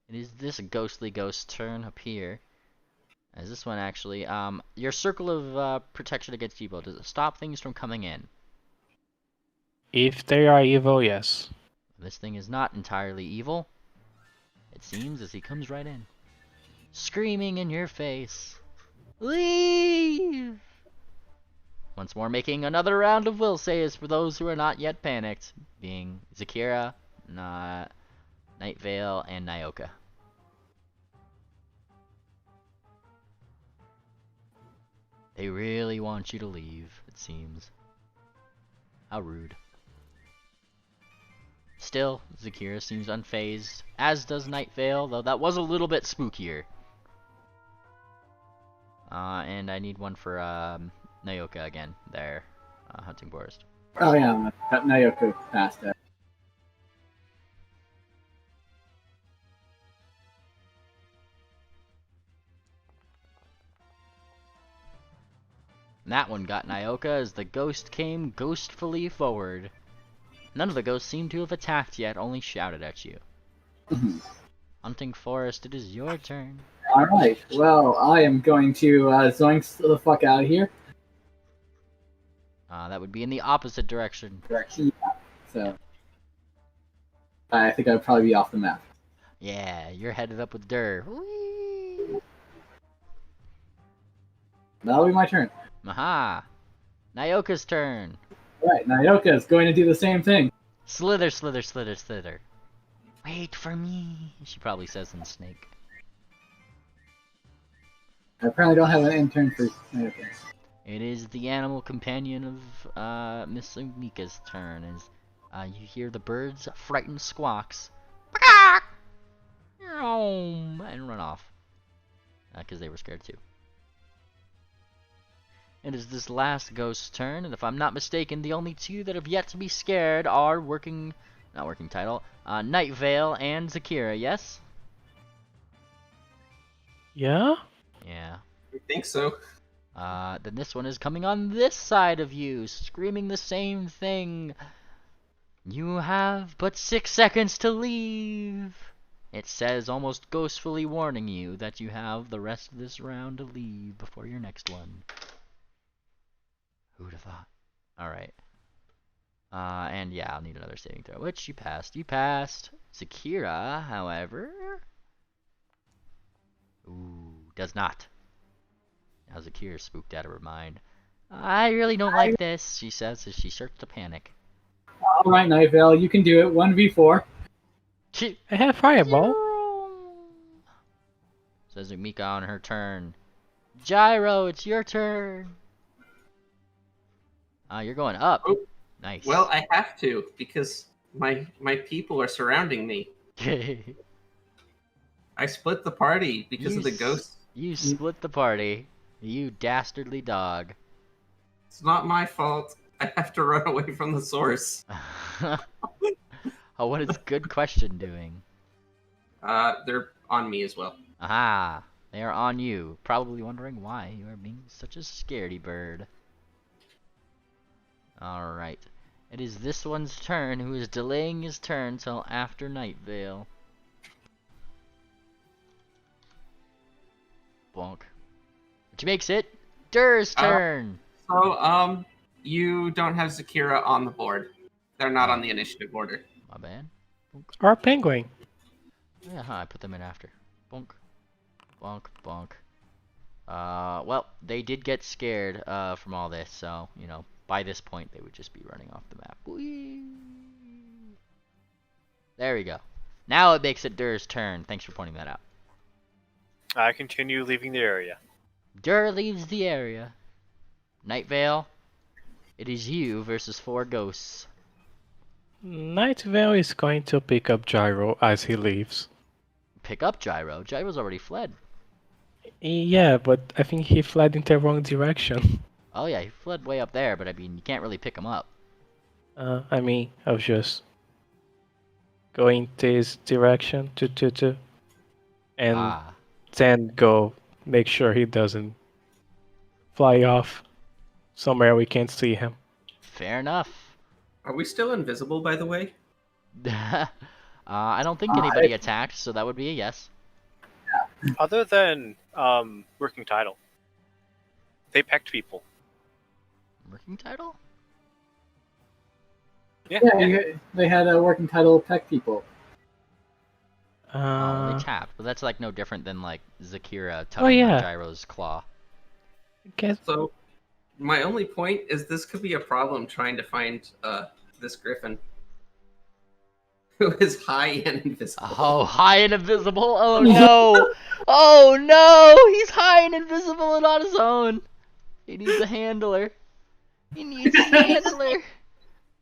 It is this ghostly ghost's turn up here. As this one actually, your circle of protection against evil, does it stop things from coming in? If they are evil, yes. This thing is not entirely evil. It seems, as he comes right in. Screaming in your face. Leave! Once more making another round of will saves for those who are not yet panicked. Being Zakira, Night Vale, and Nyoka. They really want you to leave, it seems. How rude. Still, Zakira seems unfazed, as does Night Vale, though that was a little bit spookier. And I need one for Nayoka again, there, Hunting Forest. Oh yeah, Nayoka passed it. And that one got Nayoka as the ghost came ghostfully forward. None of the ghosts seem to have attacked yet, only shouted at you. Hunting Forest, it is your turn. Alright, well, I am going to zoinks the fuck out of here. That would be in the opposite direction. Yeah, so I think I'd probably be off the map. Yeah, you're headed up with Dur. Whee! That'll be my turn. Maha! Nayoka's turn. Right, Nayoka is going to do the same thing. Slither, slither, slither, slither. Wait for me, she probably says in Snake. I apparently don't have an intern for Nayoka. It is the animal companion of Miss Umika's turn as you hear the birds' frightened squawks. And run off. Because they were scared too. It is this last ghost's turn, and if I'm not mistaken, the only two that have yet to be scared are Night Vale and Zakira, yes? Yeah? Yeah. I think so. Then this one is coming on this side of you, screaming the same thing. You have but 6 seconds to leave. It says, almost ghostfully warning you that you have the rest of this round to leave before your next one. Who'd have thought? Alright. And yeah, I'll need another saving throw, which you passed. You passed. Zakira, however... Ooh, does not. Now Zakira spooked out of her mind. I really don't like this, she says as she starts to panic. Alright, Night Vale, you can do it. 1v4. I have Fireball. Says Umika on her turn. Gyro, it's your turn. You're going up. Oh. Nice. Well, I have to, because my people are surrounding me. I split the party because of the ghosts. You split the party. You dastardly dog. It's not my fault. I have to run away from the source. Oh, what is Good Question doing? They're on me as well. Aha! They are on you, probably wondering why you are being such a scaredy bird. Alright. It is this one's turn who is delaying his turn till after Night Vale. Bonk. Which makes it Dur's turn! So, you don't have Zakira on the board. They're not on the initiative order. My bad. Bonk. Or Penguin. Yeah, I put them in after. Bonk. Bonk, bonk. Well, they did get scared, from all this, so, you know, by this point they would just be running off the map. Whee! There we go. Now it makes it Dur's turn. Thanks for pointing that out. I continue leaving the area. Dur leaves the area. Night Vale, it is you versus 4 ghosts. Night Vale is going to pick up Gyro as he leaves. Pick up Gyro. Gyro's already fled. Yeah, but I think he fled in the wrong direction. Oh yeah, he fled way up there, but I mean, you can't really pick him up. I mean, I was just going this direction and then go make sure he doesn't fly off somewhere we can't see him. Fair enough. Are we still invisible, by the way? I don't think anybody attacked, so that would be a yes. Other than working title, they pecked people. Working title? Yeah. They had a working title of Tech People. They tapped, but that's like no different than like Zakira tugging yeah. on Gyro's claw. Guess So, my only point is this could be a problem trying to find this griffin. Who is high and invisible. Oh, high and invisible? Oh no! Oh no! He's high and invisible and on his own. He needs a handler. He needs a handler.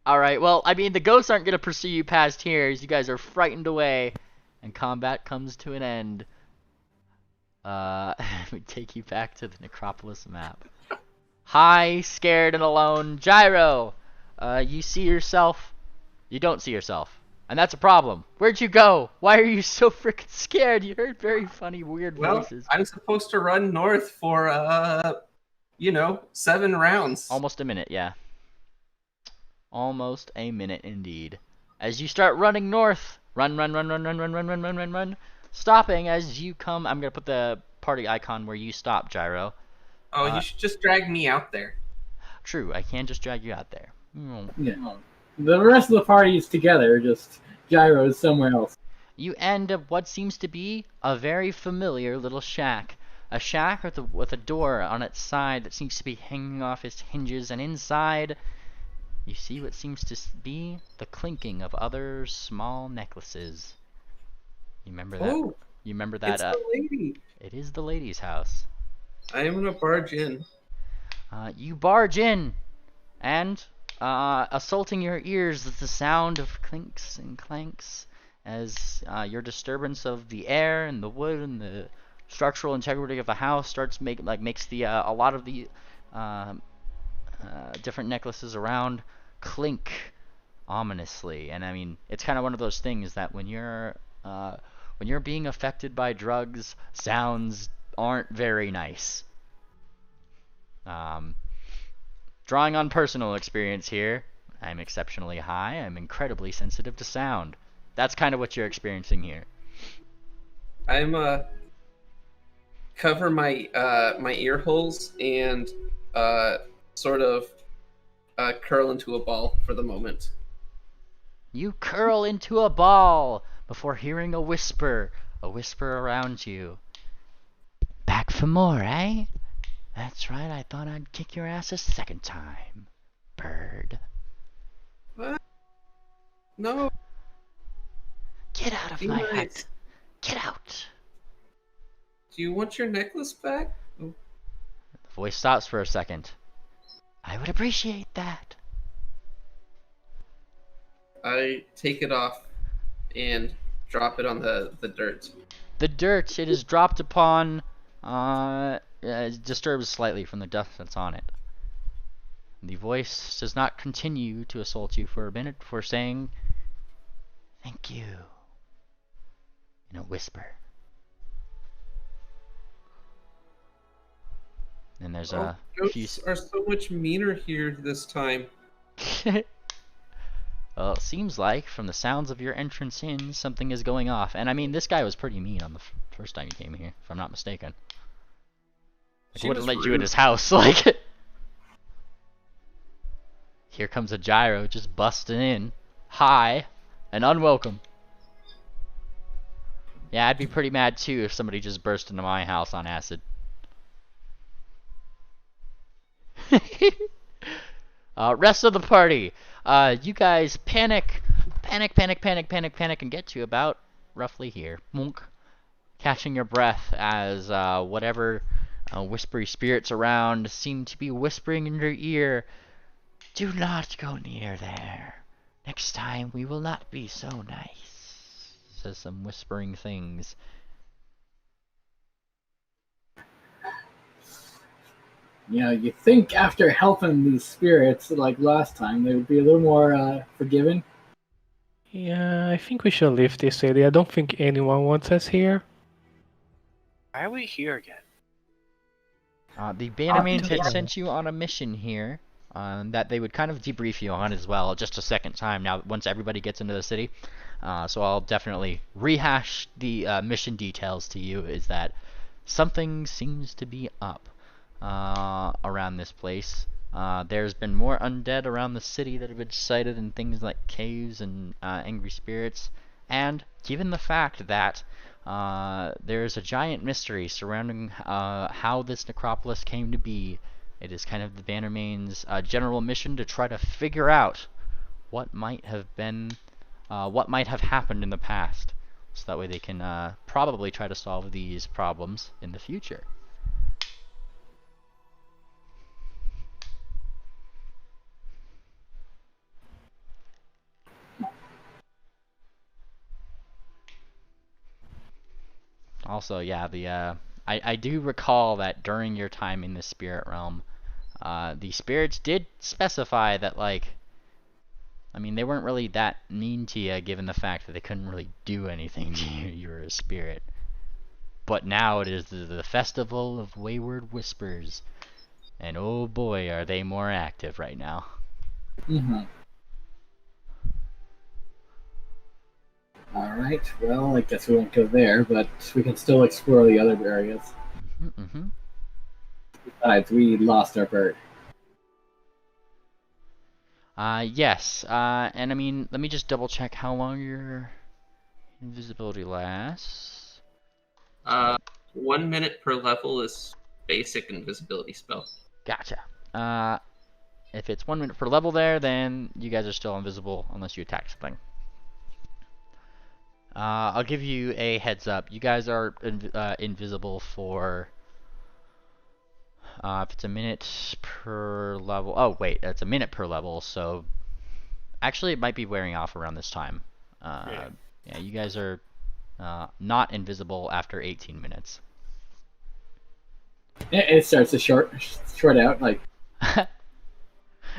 Alright, well, I mean, the ghosts aren't going to pursue you past here as you guys are frightened away and combat comes to an end. We take you back to the Necropolis map. Hi, scared and alone, Gyro. You see yourself. You don't see yourself. And that's a problem. Where'd you go? Why are you so freaking scared? You heard very funny, weird voices. I'm supposed to run north for, 7 rounds. Almost a minute, yeah. Almost a minute indeed. As you start running north, run. Stopping as you come. I'm gonna put the party icon where you stop, Gyro. Oh, you should just drag me out there. True, I can just drag you out there. Yeah. The rest of the party is together, just Gyro is somewhere else. You end up what seems to be a very familiar little shack. A shack with a door on its side that seems to be hanging off its hinges, and inside you see what seems to be the clinking of other small necklaces. You remember that? Oh, You remember that? it's the lady. It is the lady's house. I am gonna barge in. You barge in, and assaulting your ears is the sound of clinks and clanks as your disturbance of the air and the wood and the structural integrity of the house starts makes the a lot of the different necklaces around clink ominously. And I mean, it's kind of one of those things that when you're being affected by drugs, sounds aren't very nice. Drawing on personal experience here, I'm exceptionally high. I'm incredibly sensitive to sound. That's kind of what you're experiencing here. I'm cover my my ear holes and sort of curl into a ball for the moment. You curl into a ball before hearing a whisper around you. Back for more, eh? That's right, I thought I'd kick your ass a second time, bird. What? No. Get out of Be my nice. hut. Get out. Do you want your necklace back? The voice stops for a second. I would appreciate that. I take it off and drop it on the dirt. The dirt it is dropped upon disturbs slightly from the dust that's on it. The voice does not continue to assault you for a minute before saying, "Thank you," in a whisper. And there's a few... Ghosts are so much meaner here this time. Well, it seems like, from the sounds of your entrance in, something is going off. And I mean, this guy was pretty mean on the first time you came here, if I'm not mistaken. Like, She wouldn't was let you in rude. his house, like... Here comes a Gyro just busting in. Hi, and unwelcome. Yeah, I'd be pretty mad too if somebody just burst into my house on acid. Rest of the party. You guys panic, and get to about roughly here. Monk, catching your breath as whatever whispery spirits around seem to be whispering in your ear. Do not go near there. Next time we will not be so nice. Says some whispering things. You know, you think after helping these spirits like last time, they would be a little more forgiving. Yeah, I think we should leave this area. I don't think anyone wants us here. Why are we here again? The Bannermains had sent you on a mission here that they would kind of debrief you on as well, just a second time now once everybody gets into the city. So I'll definitely rehash the mission details to you, is that something seems to be up around this place. There's been more undead around the city that have been sighted in things like caves and angry spirits. And given the fact that there's a giant mystery surrounding how this necropolis came to be, it is kind of the Bannermain's general mission to try to figure out what might have happened in the past, so that way they can probably try to solve these problems in the future. Also, yeah, I do recall that during your time in the spirit realm, the spirits did specify that, like, I mean, they weren't really that mean to you, given the fact that they couldn't really do anything to you. You were a spirit. But now it is the Festival of Wayward Whispers, and oh boy, are they more active right now. Mm-hmm. Alright, well, I guess we won't go there, but we can still explore the other areas. Mm-hmm. Besides, we lost our bird. Yes, and I mean, let me just double check how long your invisibility lasts. 1 minute per level is basic invisibility spell. Gotcha. If it's 1 minute per level there, then you guys are still invisible unless you attack something. I'll give you a heads up. You guys are invisible for... if it's a minute per level... Oh, wait, it's a minute per level, so... Actually, it might be wearing off around this time. Yeah, you guys are not invisible after 18 minutes. It starts to short out, like...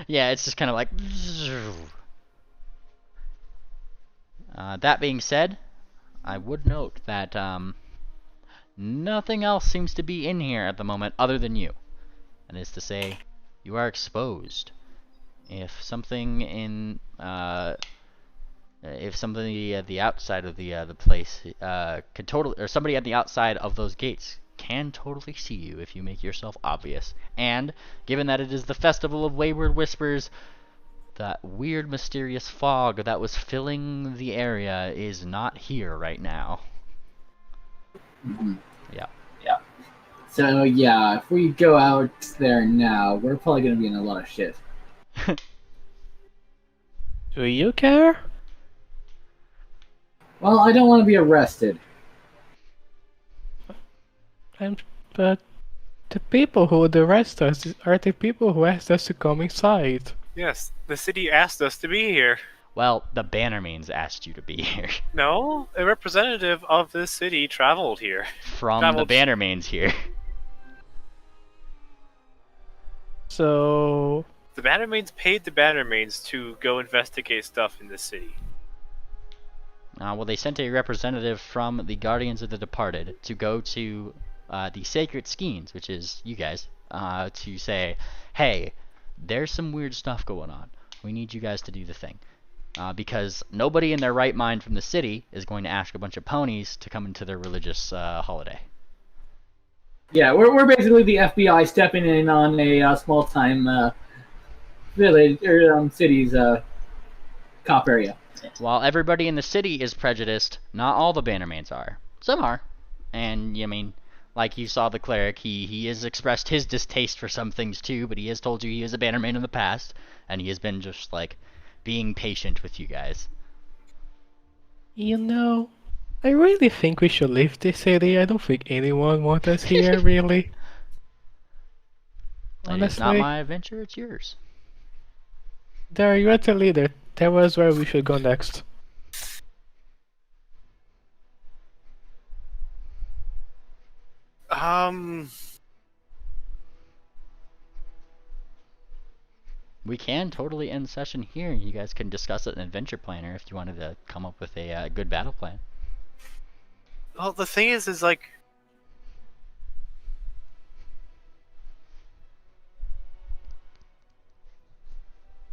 Yeah, it's just kind of like... that being said, I would note that nothing else seems to be in here at the moment other than you. That is to say, you are exposed. If something in if somebody at the outside of the place could totally, or somebody at the outside of those gates can totally see you if you make yourself obvious. And given that it is the Festival of Wayward Whispers, that weird mysterious fog that was filling the area is not here right now. Mm-hmm. Yeah. Yeah. So yeah, if we go out there now, we're probably gonna be in a lot of shit. Do you care? Well, I don't want to be arrested. But the people who would arrest us are the people who asked us to come inside. Yes, the city asked us to be here. Well, the Bannermanes asked you to be here. No, a representative of this city traveled here. From the Bannermanes here. So... The Bannermanes paid the Bannermanes to go investigate stuff in the city. Well, they sent a representative from the Guardians of the Departed to go to the Sacred Skeins, which is you guys, to say, hey, there's some weird stuff going on. We need you guys to do the thing. Because nobody in their right mind from the city is going to ask a bunch of ponies to come into their religious holiday. Yeah, we're basically the FBI stepping in on a small-time village or city's cop area. While everybody in the city is prejudiced, not all the Bannermanes are. Some are. And, I mean, like you saw the cleric, he has expressed his distaste for some things too, but he has told you he is a Bannerman in the past, and he has been just, like, being patient with you guys. You know, I really think we should leave this city. I don't think anyone wants us here, really. Honestly. It's not my adventure, it's yours. There, you're the leader. Tell us where we should go next. We can totally end session here. You guys can discuss it in Adventure Planner if you wanted to come up with a good battle plan. Well, the thing is like...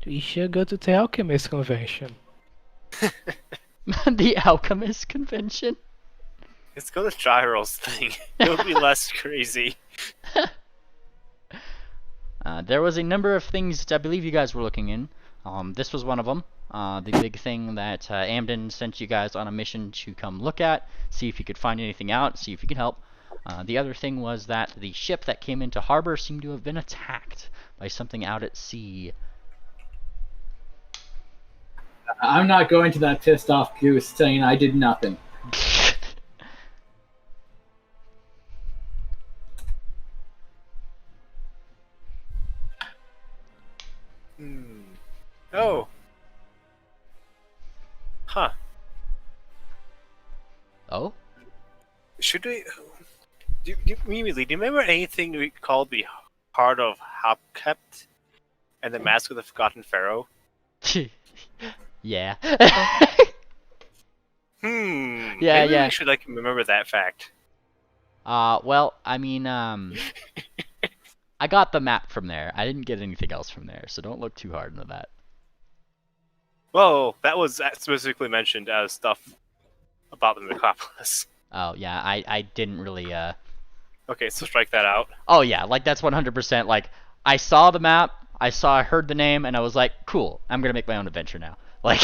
We should go to the Alchemist Convention. The Alchemist Convention? Let's go to Gyro's thing. It'll be less crazy. There was a number of things that I believe you guys were looking in. This was one of them. The big thing that Amden sent you guys on a mission to come look at, see if you could find anything out, see if you could help. The other thing was that the ship that came into harbor seemed to have been attacked by something out at sea. I'm not going to that pissed off goose saying I did nothing. Oh. Huh. Oh? Should we? Mimi, do you remember anything we called the Heart of Hopkept and the Mask of the Forgotten Pharaoh? Yeah. Yeah, Yeah, yeah. We should remember that fact. Well, I mean, I got the map from there. I didn't get anything else from there, so don't look too hard into that. Well, that was specifically mentioned as stuff about the necropolis. Oh, yeah, I didn't really, Okay, so strike that out. Oh, yeah, like, that's 100%, like, I saw the map, I heard the name, and I was like, cool, I'm gonna make my own adventure now. Like...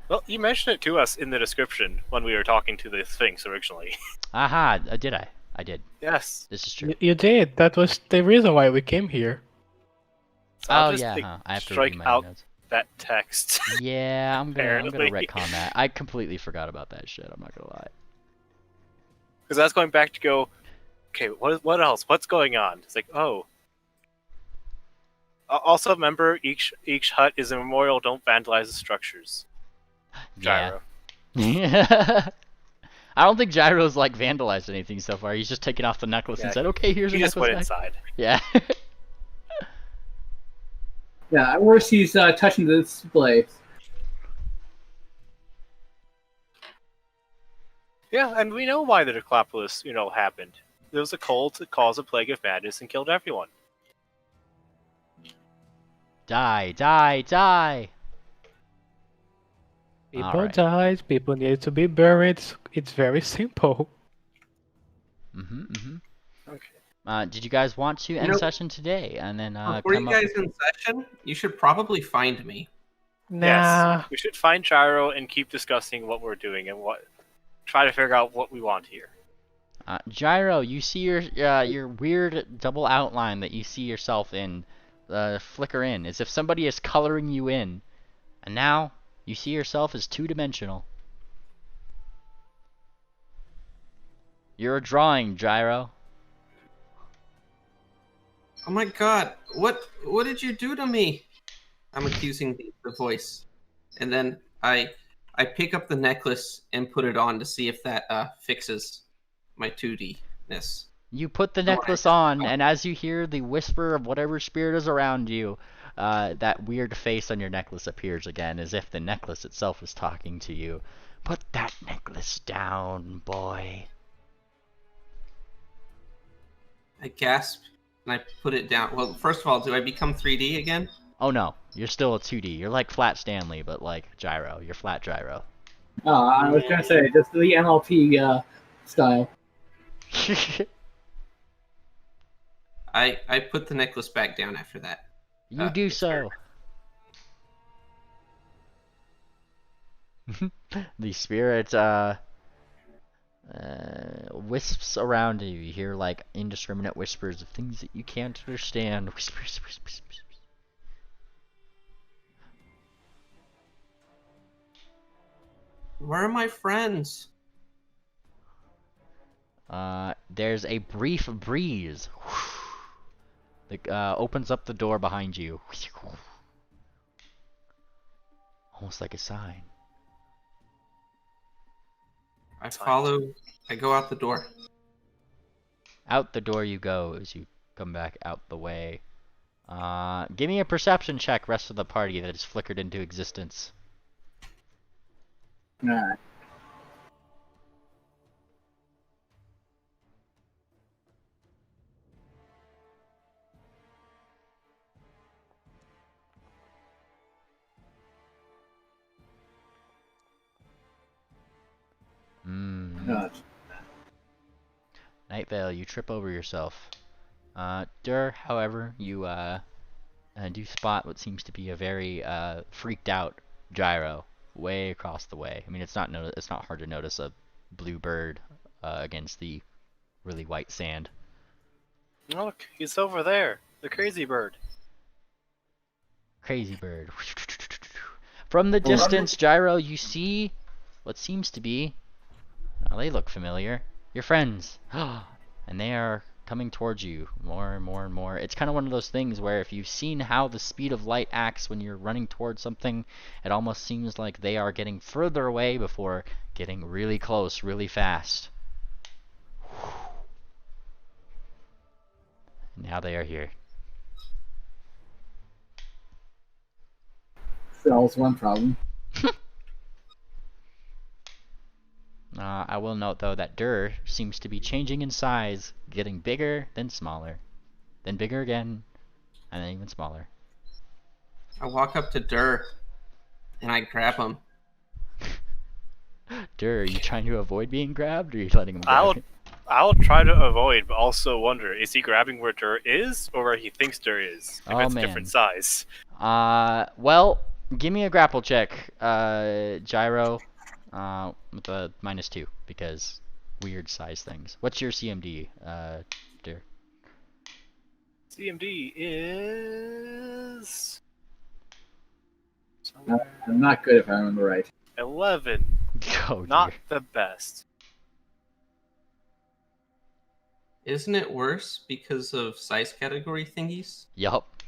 Well, you mentioned it to us in the description when we were talking to the Sphinx originally. Aha, did I? I did. Yes. This is true. You did. That was the reason why we came here. So I'll Oh, just, yeah, I have to strike read my out notes. that text. Yeah, I'm gonna Apparently. retcon that. I completely forgot about that shit, I'm not gonna lie. Because I was going back to go, okay, what else? What's going on? It's like, oh. Also, remember, each hut is a memorial. Don't vandalize the structures. Gyro. Yeah. I don't think Gyro's, like, vandalized anything so far. He's just taken off the necklace and said, okay, here's a He just necklace went back. inside. Yeah. Yeah, at worst he's touching the display. Yeah, and we know why the necropolis, happened. There was a cold that caused a plague of madness and killed everyone. Die, die, die! People Alright. died. People need to be buried. It's very simple. Okay. Did you guys want to end know- session today? And then, Before you come up guys with... in session, you should probably find me. Nah. Yes, we should find Gyro and keep discussing what we're doing and try to figure out what we want here. Gyro, you see your weird double outline that you see yourself in flicker in, as if somebody is coloring you in. And now, you see yourself as two-dimensional. You're a drawing, Gyro. Oh my god, what did you do to me? I'm accusing the voice. And then I pick up the necklace and put it on to see if that fixes my 2D-ness. You put the necklace on, and as you hear the whisper of whatever spirit is around you, that weird face on your necklace appears again, as if the necklace itself is talking to you. Put that necklace down, boy. I gasp and I put it down. Well, first of all, do I become 3D again? Oh no, you're still a 2D. You're like Flat Stanley, but like Gyro. You're Flat Gyro. I was gonna say, just the MLP style. I put the necklace back down after that. You do so. The spirit wisps around you. You hear like indiscriminate whispers of things that you can't understand. Whispers, whispers, whispers. Where are my friends? There's a brief breeze that opens up the door behind you. Almost like a sign. I go out the door. Out the door you go as you come back out the way. Give me a perception check, rest of the party that has flickered into existence. Alright. Night Vale, you trip over yourself. Dur, however, you do spot what seems to be a very freaked out Gyro way across the way. I mean, it's not hard to notice a blue bird against the really white sand. Look, he's over there. The crazy bird. Crazy bird. From the distance, Gyro, you see what seems to be... Oh, they look familiar. Your friends. And they are coming towards you more and more and more. It's kind of one of those things where if you've seen how the speed of light acts when you're running towards something, it almost seems like they are getting further away before getting really close really fast. Now they are here. Solves one problem. I will note, though, that Dur seems to be changing in size, getting bigger, then smaller, then bigger again, and then even smaller. I walk up to Dur, and I grab him. Dur, are you trying to avoid being grabbed, or are you letting him grab you? I'll try to avoid, but also wonder, is he grabbing where Dur is, or where he thinks Dur is? If Oh, it's man. a different size. Well, give me a grapple check, Gyro, with a -2, because weird size things. What's your CMD, Dur? CMD is... I'm not good if I remember right. 11. Oh, Not dear. the best. Isn't it worse because of size category thingies? Yup.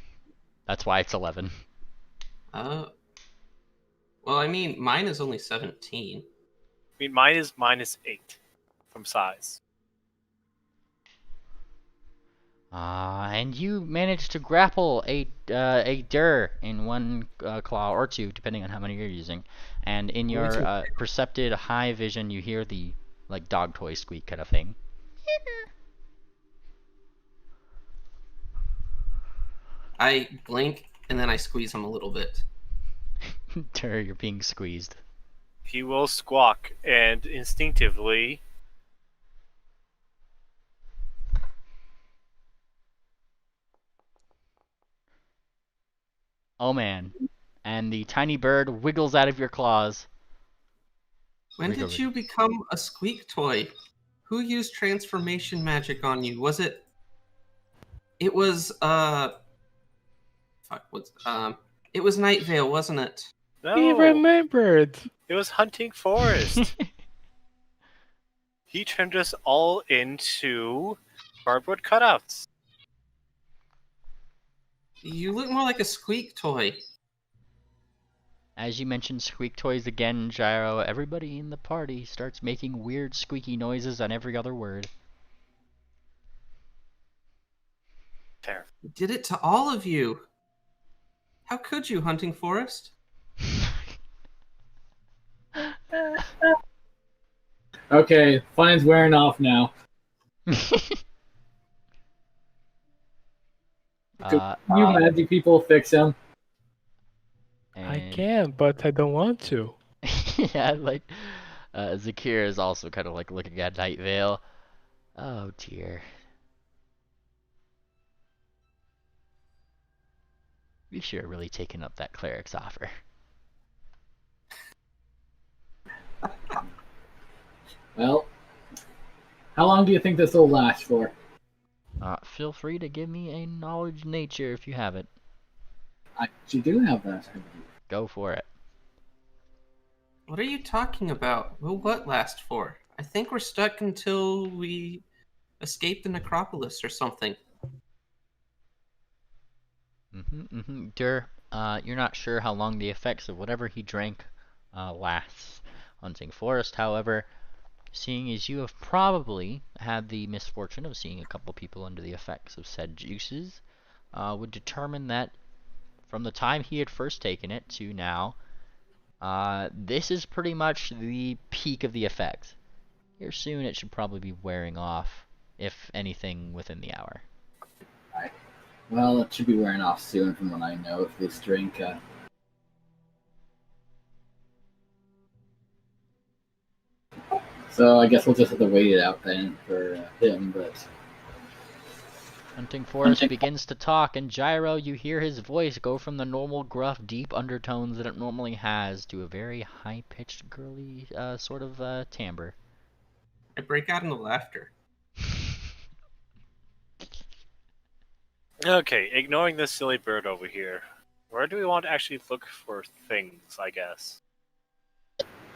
That's why it's 11. Well, I mean, mine is only 17. I mean, mine is -8 from size. And you managed to grapple a Dur in one claw or two, depending on how many you're using. And in your percepted high vision, you hear the like dog toy squeak kind of thing. I blink and then I squeeze him a little bit. Dur, you're being squeezed. He will squawk, and instinctively... Oh man. And the tiny bird wiggles out of your claws. When did you become a squeak toy? Who used transformation magic on you? Was it... It was, Fuck, it was Night Vale, wasn't it? No, He remembered. it was Hunting Forest. He turned us all into cardboard cutouts. You look more like a squeak toy. As you mentioned squeak toys again, Gyro, everybody in the party starts making weird squeaky noises on every other word. Fair. You did it to all of you. How could you, Hunting Forest? Okay, fun's wearing off now. You magic people fix him. I can, but I don't want to. Yeah, like, Zakir is also kind of like looking at Night Vale. Oh dear. We should have really taken up that cleric's offer. Well, how long do you think this will last for? Feel free to give me a knowledge nature if you have it. I actually do have that. Go for it. What are you talking about? Will what last for? I think we're stuck until we escape the necropolis or something. Dur, you're not sure how long the effects of whatever he drank lasts. Hunting Forest, however, seeing as you have probably had the misfortune of seeing a couple people under the effects of said juices, would determine that from the time he had first taken it to now, this is pretty much the peak of the effect. Here soon it should probably be wearing off, if anything, within the hour. Right. Well, it should be wearing off soon from what I know of this drink. So I guess we'll just have to wait it out then for him, but... Hunting Forest begins to talk, and Gyro, you hear his voice go from the normal gruff, deep undertones that it normally has to a very high-pitched, girly sort of timbre. I break out into laughter. Okay, ignoring this silly bird over here, where do we want to actually look for things, I guess?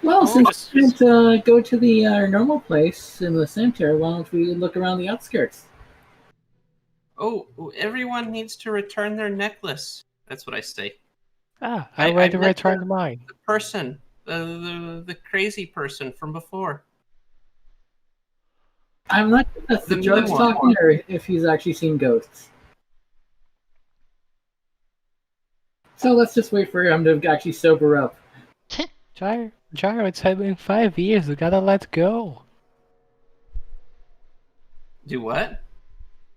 Well, since we can't go to the normal place in the center, why don't we look around the outskirts? Oh, everyone needs to return their necklace. That's what I say. I already met returned mine. The person, the crazy person from before. I'm not sure if the The drug's mean one. talking or if he's actually seen ghosts. So let's just wait for him to actually sober up. Gyro, it's been 5 years. We gotta let go. Do what?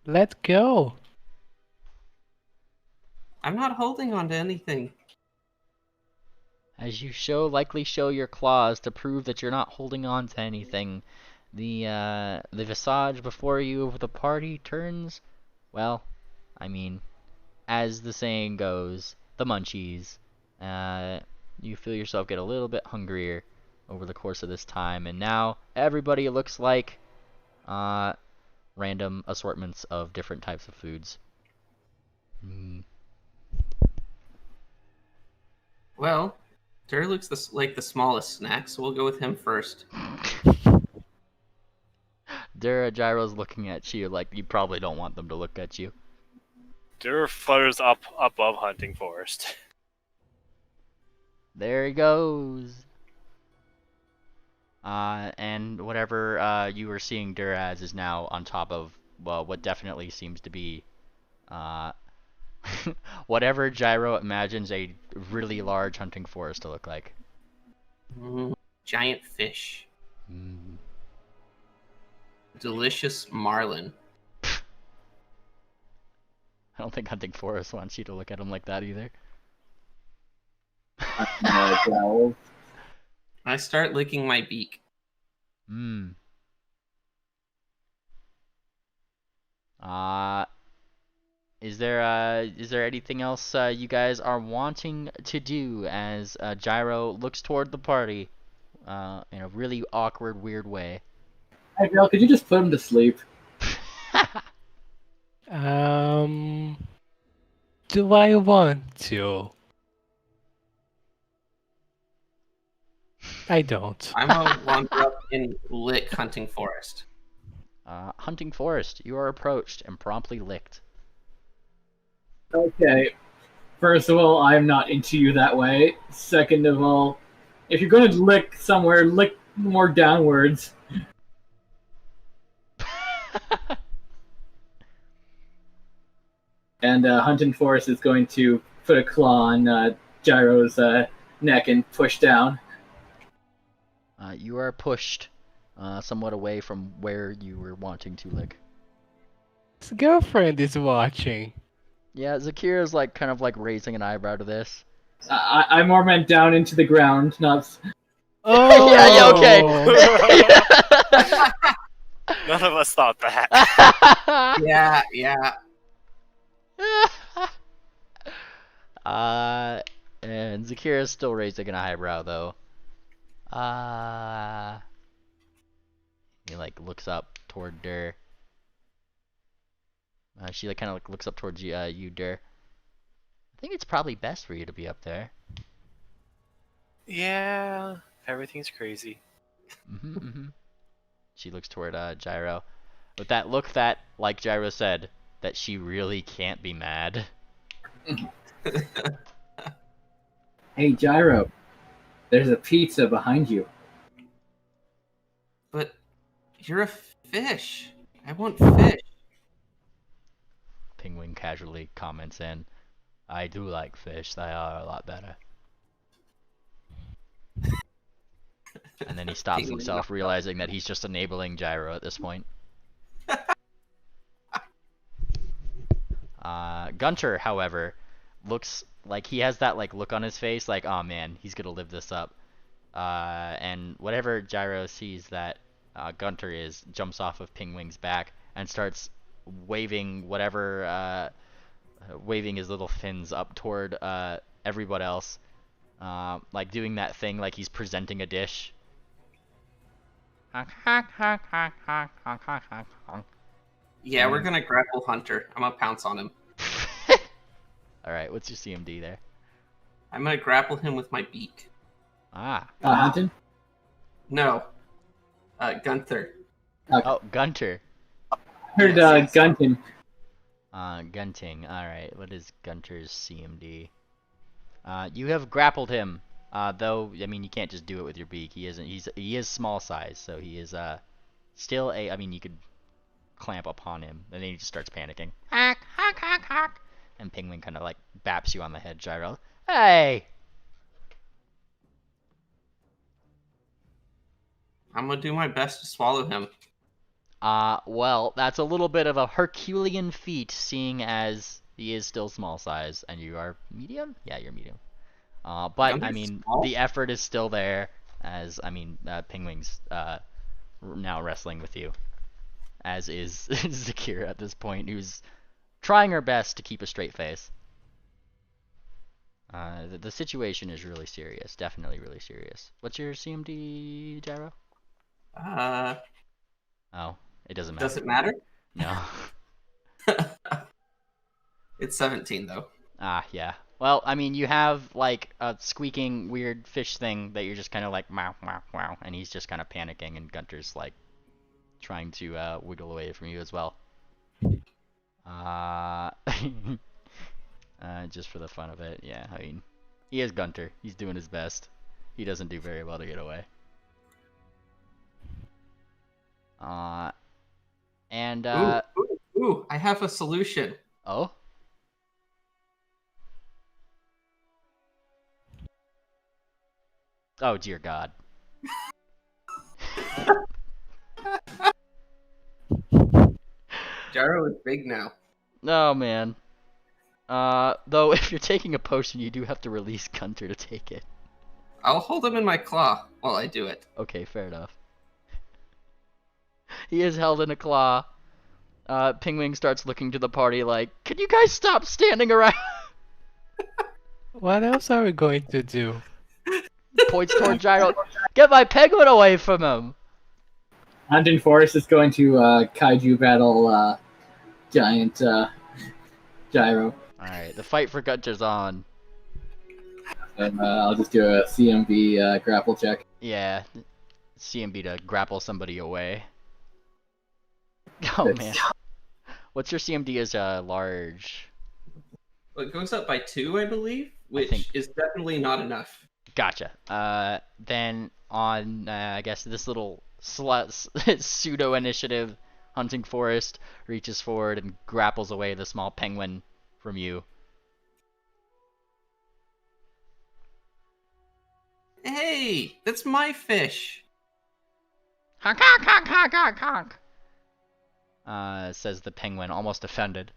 Let go. I'm not holding on to anything. As you likely show your claws to prove that you're not holding on to anything, the visage before you of the party turns, well, I mean, as the saying goes, the munchies. You feel yourself get a little bit hungrier over the course of this time, and now everybody looks like random assortments of different types of foods. Well, Dur looks like the smallest snack, so we'll go with him first. Gyro's looking at you like you probably don't want them to look at you. Dur flutters up above Hunting Forest. There he goes. And whatever you were seeing Dur as is now on top of, well, what definitely seems to be whatever Gyro imagines a really large hunting forest to look like. Giant fish. Mm. Delicious marlin. I don't think Hunting Forest wants you to look at him like that either. Growl. I start licking my beak. Hmm. Is there anything else you guys are wanting to do as Gyro looks toward the party in a really awkward, weird way? Hey, Bill, could you just put him to sleep? Do I want to? I don't. I'm gonna wander up and lick Hunting Forest. Hunting Forest, you are approached and promptly licked. Okay. First of all, I'm not into you that way. Second of all, if you're going to lick somewhere, lick more downwards. And Hunting Forest is going to put a claw on Gyro's neck and push down. You are pushed somewhat away from where you were wanting to lick. His girlfriend is watching. Yeah, Zakira's like kind of like raising an eyebrow to this. I more meant down into the ground, not... Oh! Yeah, okay. None of us thought that. Yeah. And Zakira's still raising an eyebrow though. He like looks up toward Dur. She like kind of like looks up towards you, Dur. I think it's probably best for you to be up there. Yeah, everything's crazy. She looks toward Gyro with that look that, like Gyro said, that she really can't be mad. Hey, Gyro, there's a pizza behind you. But you're a fish. I want fish. Penguin casually comments in, I do like fish, they are a lot better. And then he stops himself, realizing that he's just enabling Gyro at this point. Gunter, however, looks like he has that like look on his face, like, oh man, he's gonna live this up. And whatever Gyro sees that Gunter is, jumps off of Pingwing's back and starts waving whatever, waving his little fins up toward everyone else, like doing that thing like he's presenting a dish. Yeah, we're gonna grapple Hunter. I'm gonna pounce on him. Alright, what's your CMD there? I'm gonna grapple him with my beak. Hunting? No. Gunther. Oh, Gunter. I heard Yes. Gunting. Gunting. Alright, what is Gunter's CMD? You have grappled him. Though, I mean, you can't just do it with your beak. He is small size, so he is, still I mean, you could clamp upon him, and then he just starts panicking. And Penguin kind of like baps you on the head, Gyro. Hey! I'm gonna do my best to swallow him. Well, that's a little bit of a Herculean feat, seeing as he is still small size, and you are medium? Yeah, you're medium. But, I'm I mean, small. the effort is still there, as, I mean, Penguin's, now wrestling with you. As is Zakira at this point, who's trying her best to keep a straight face. The situation is really serious, definitely really serious. What's your CMD, Gyro? Oh, it doesn't matter. Does it matter? No. It's 17 though. Yeah. Well, I mean, you have, like, a squeaking weird fish thing that you're just kind of like, meow, meow, meow, and he's just kind of panicking, and Gunter's, like, trying to, wiggle away from you as well. Just for the fun of it, yeah, I mean, he is Gunter. He's doing his best. He doesn't do very well to get away. Ooh, I have a solution. Oh? Oh, dear God. Gyro is big now. Oh, man. Though, if you're taking a potion, you do have to release Gunter to take it. I'll hold him in my claw while I do it. Okay, fair enough. He is held in a claw. Penguin starts looking to the party like, can you guys stop standing around? What else are we going to do? Points toward Gyro. Get my penguin away from him! Hunting Forest is going to kaiju battle giant Gyro. Alright, the fight for Gunter's on. And I'll just do a CMB grapple check. Yeah, CMB to grapple somebody away. Oh man. What's your CMD as large? Well, it goes up by 2, I believe, which is definitely not enough. Gotcha. Then on, I guess this little pseudo-initiative, Hunting Forest reaches forward and grapples away the small penguin from you. Hey, that's my fish. Honk, honk, honk, honk, honk, honk. Says the penguin, almost offended.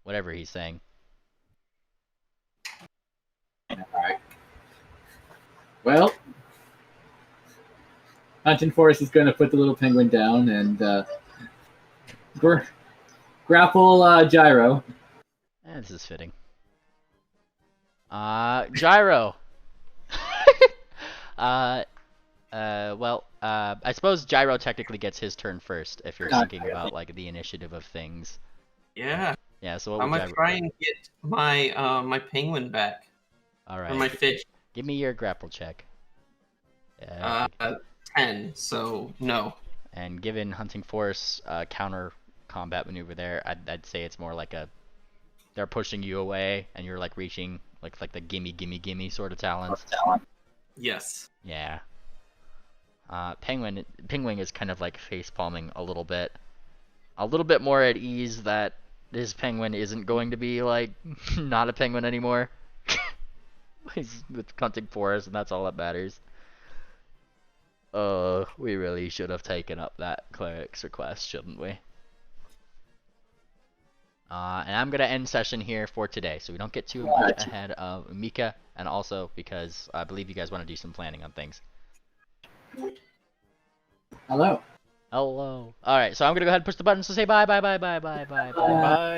Whatever he's saying. Alright. Well, Hunting Forest is going to put the little penguin down and grapple Gyro. This is fitting. Gyro. Well, I suppose Gyro technically gets his turn first if you're thinking about like the initiative of things. Yeah. Yeah. So what I'm would gonna Gyro try and get my my penguin back. All right. Or my fish. Give me your grapple check. 10. So no. And given Hunting Force counter combat maneuver there, I'd say it's more like they're pushing you away and you're like reaching like the gimme gimme gimme sort of talents. Yes. Yeah. Penguin is kind of like face palming a little bit more at ease that this penguin isn't going to be like not a penguin anymore. He's with Hunting Forest and that's all that matters. We really should have taken up that cleric's request, shouldn't we? And I'm gonna end session here for today, so we don't get too much ahead of Mika, and also because I believe you guys want to do some planning on things. Hello. Hello. Alright, so I'm gonna go ahead and push the button, so say bye, bye, bye, bye, bye, bye, bye. Bye.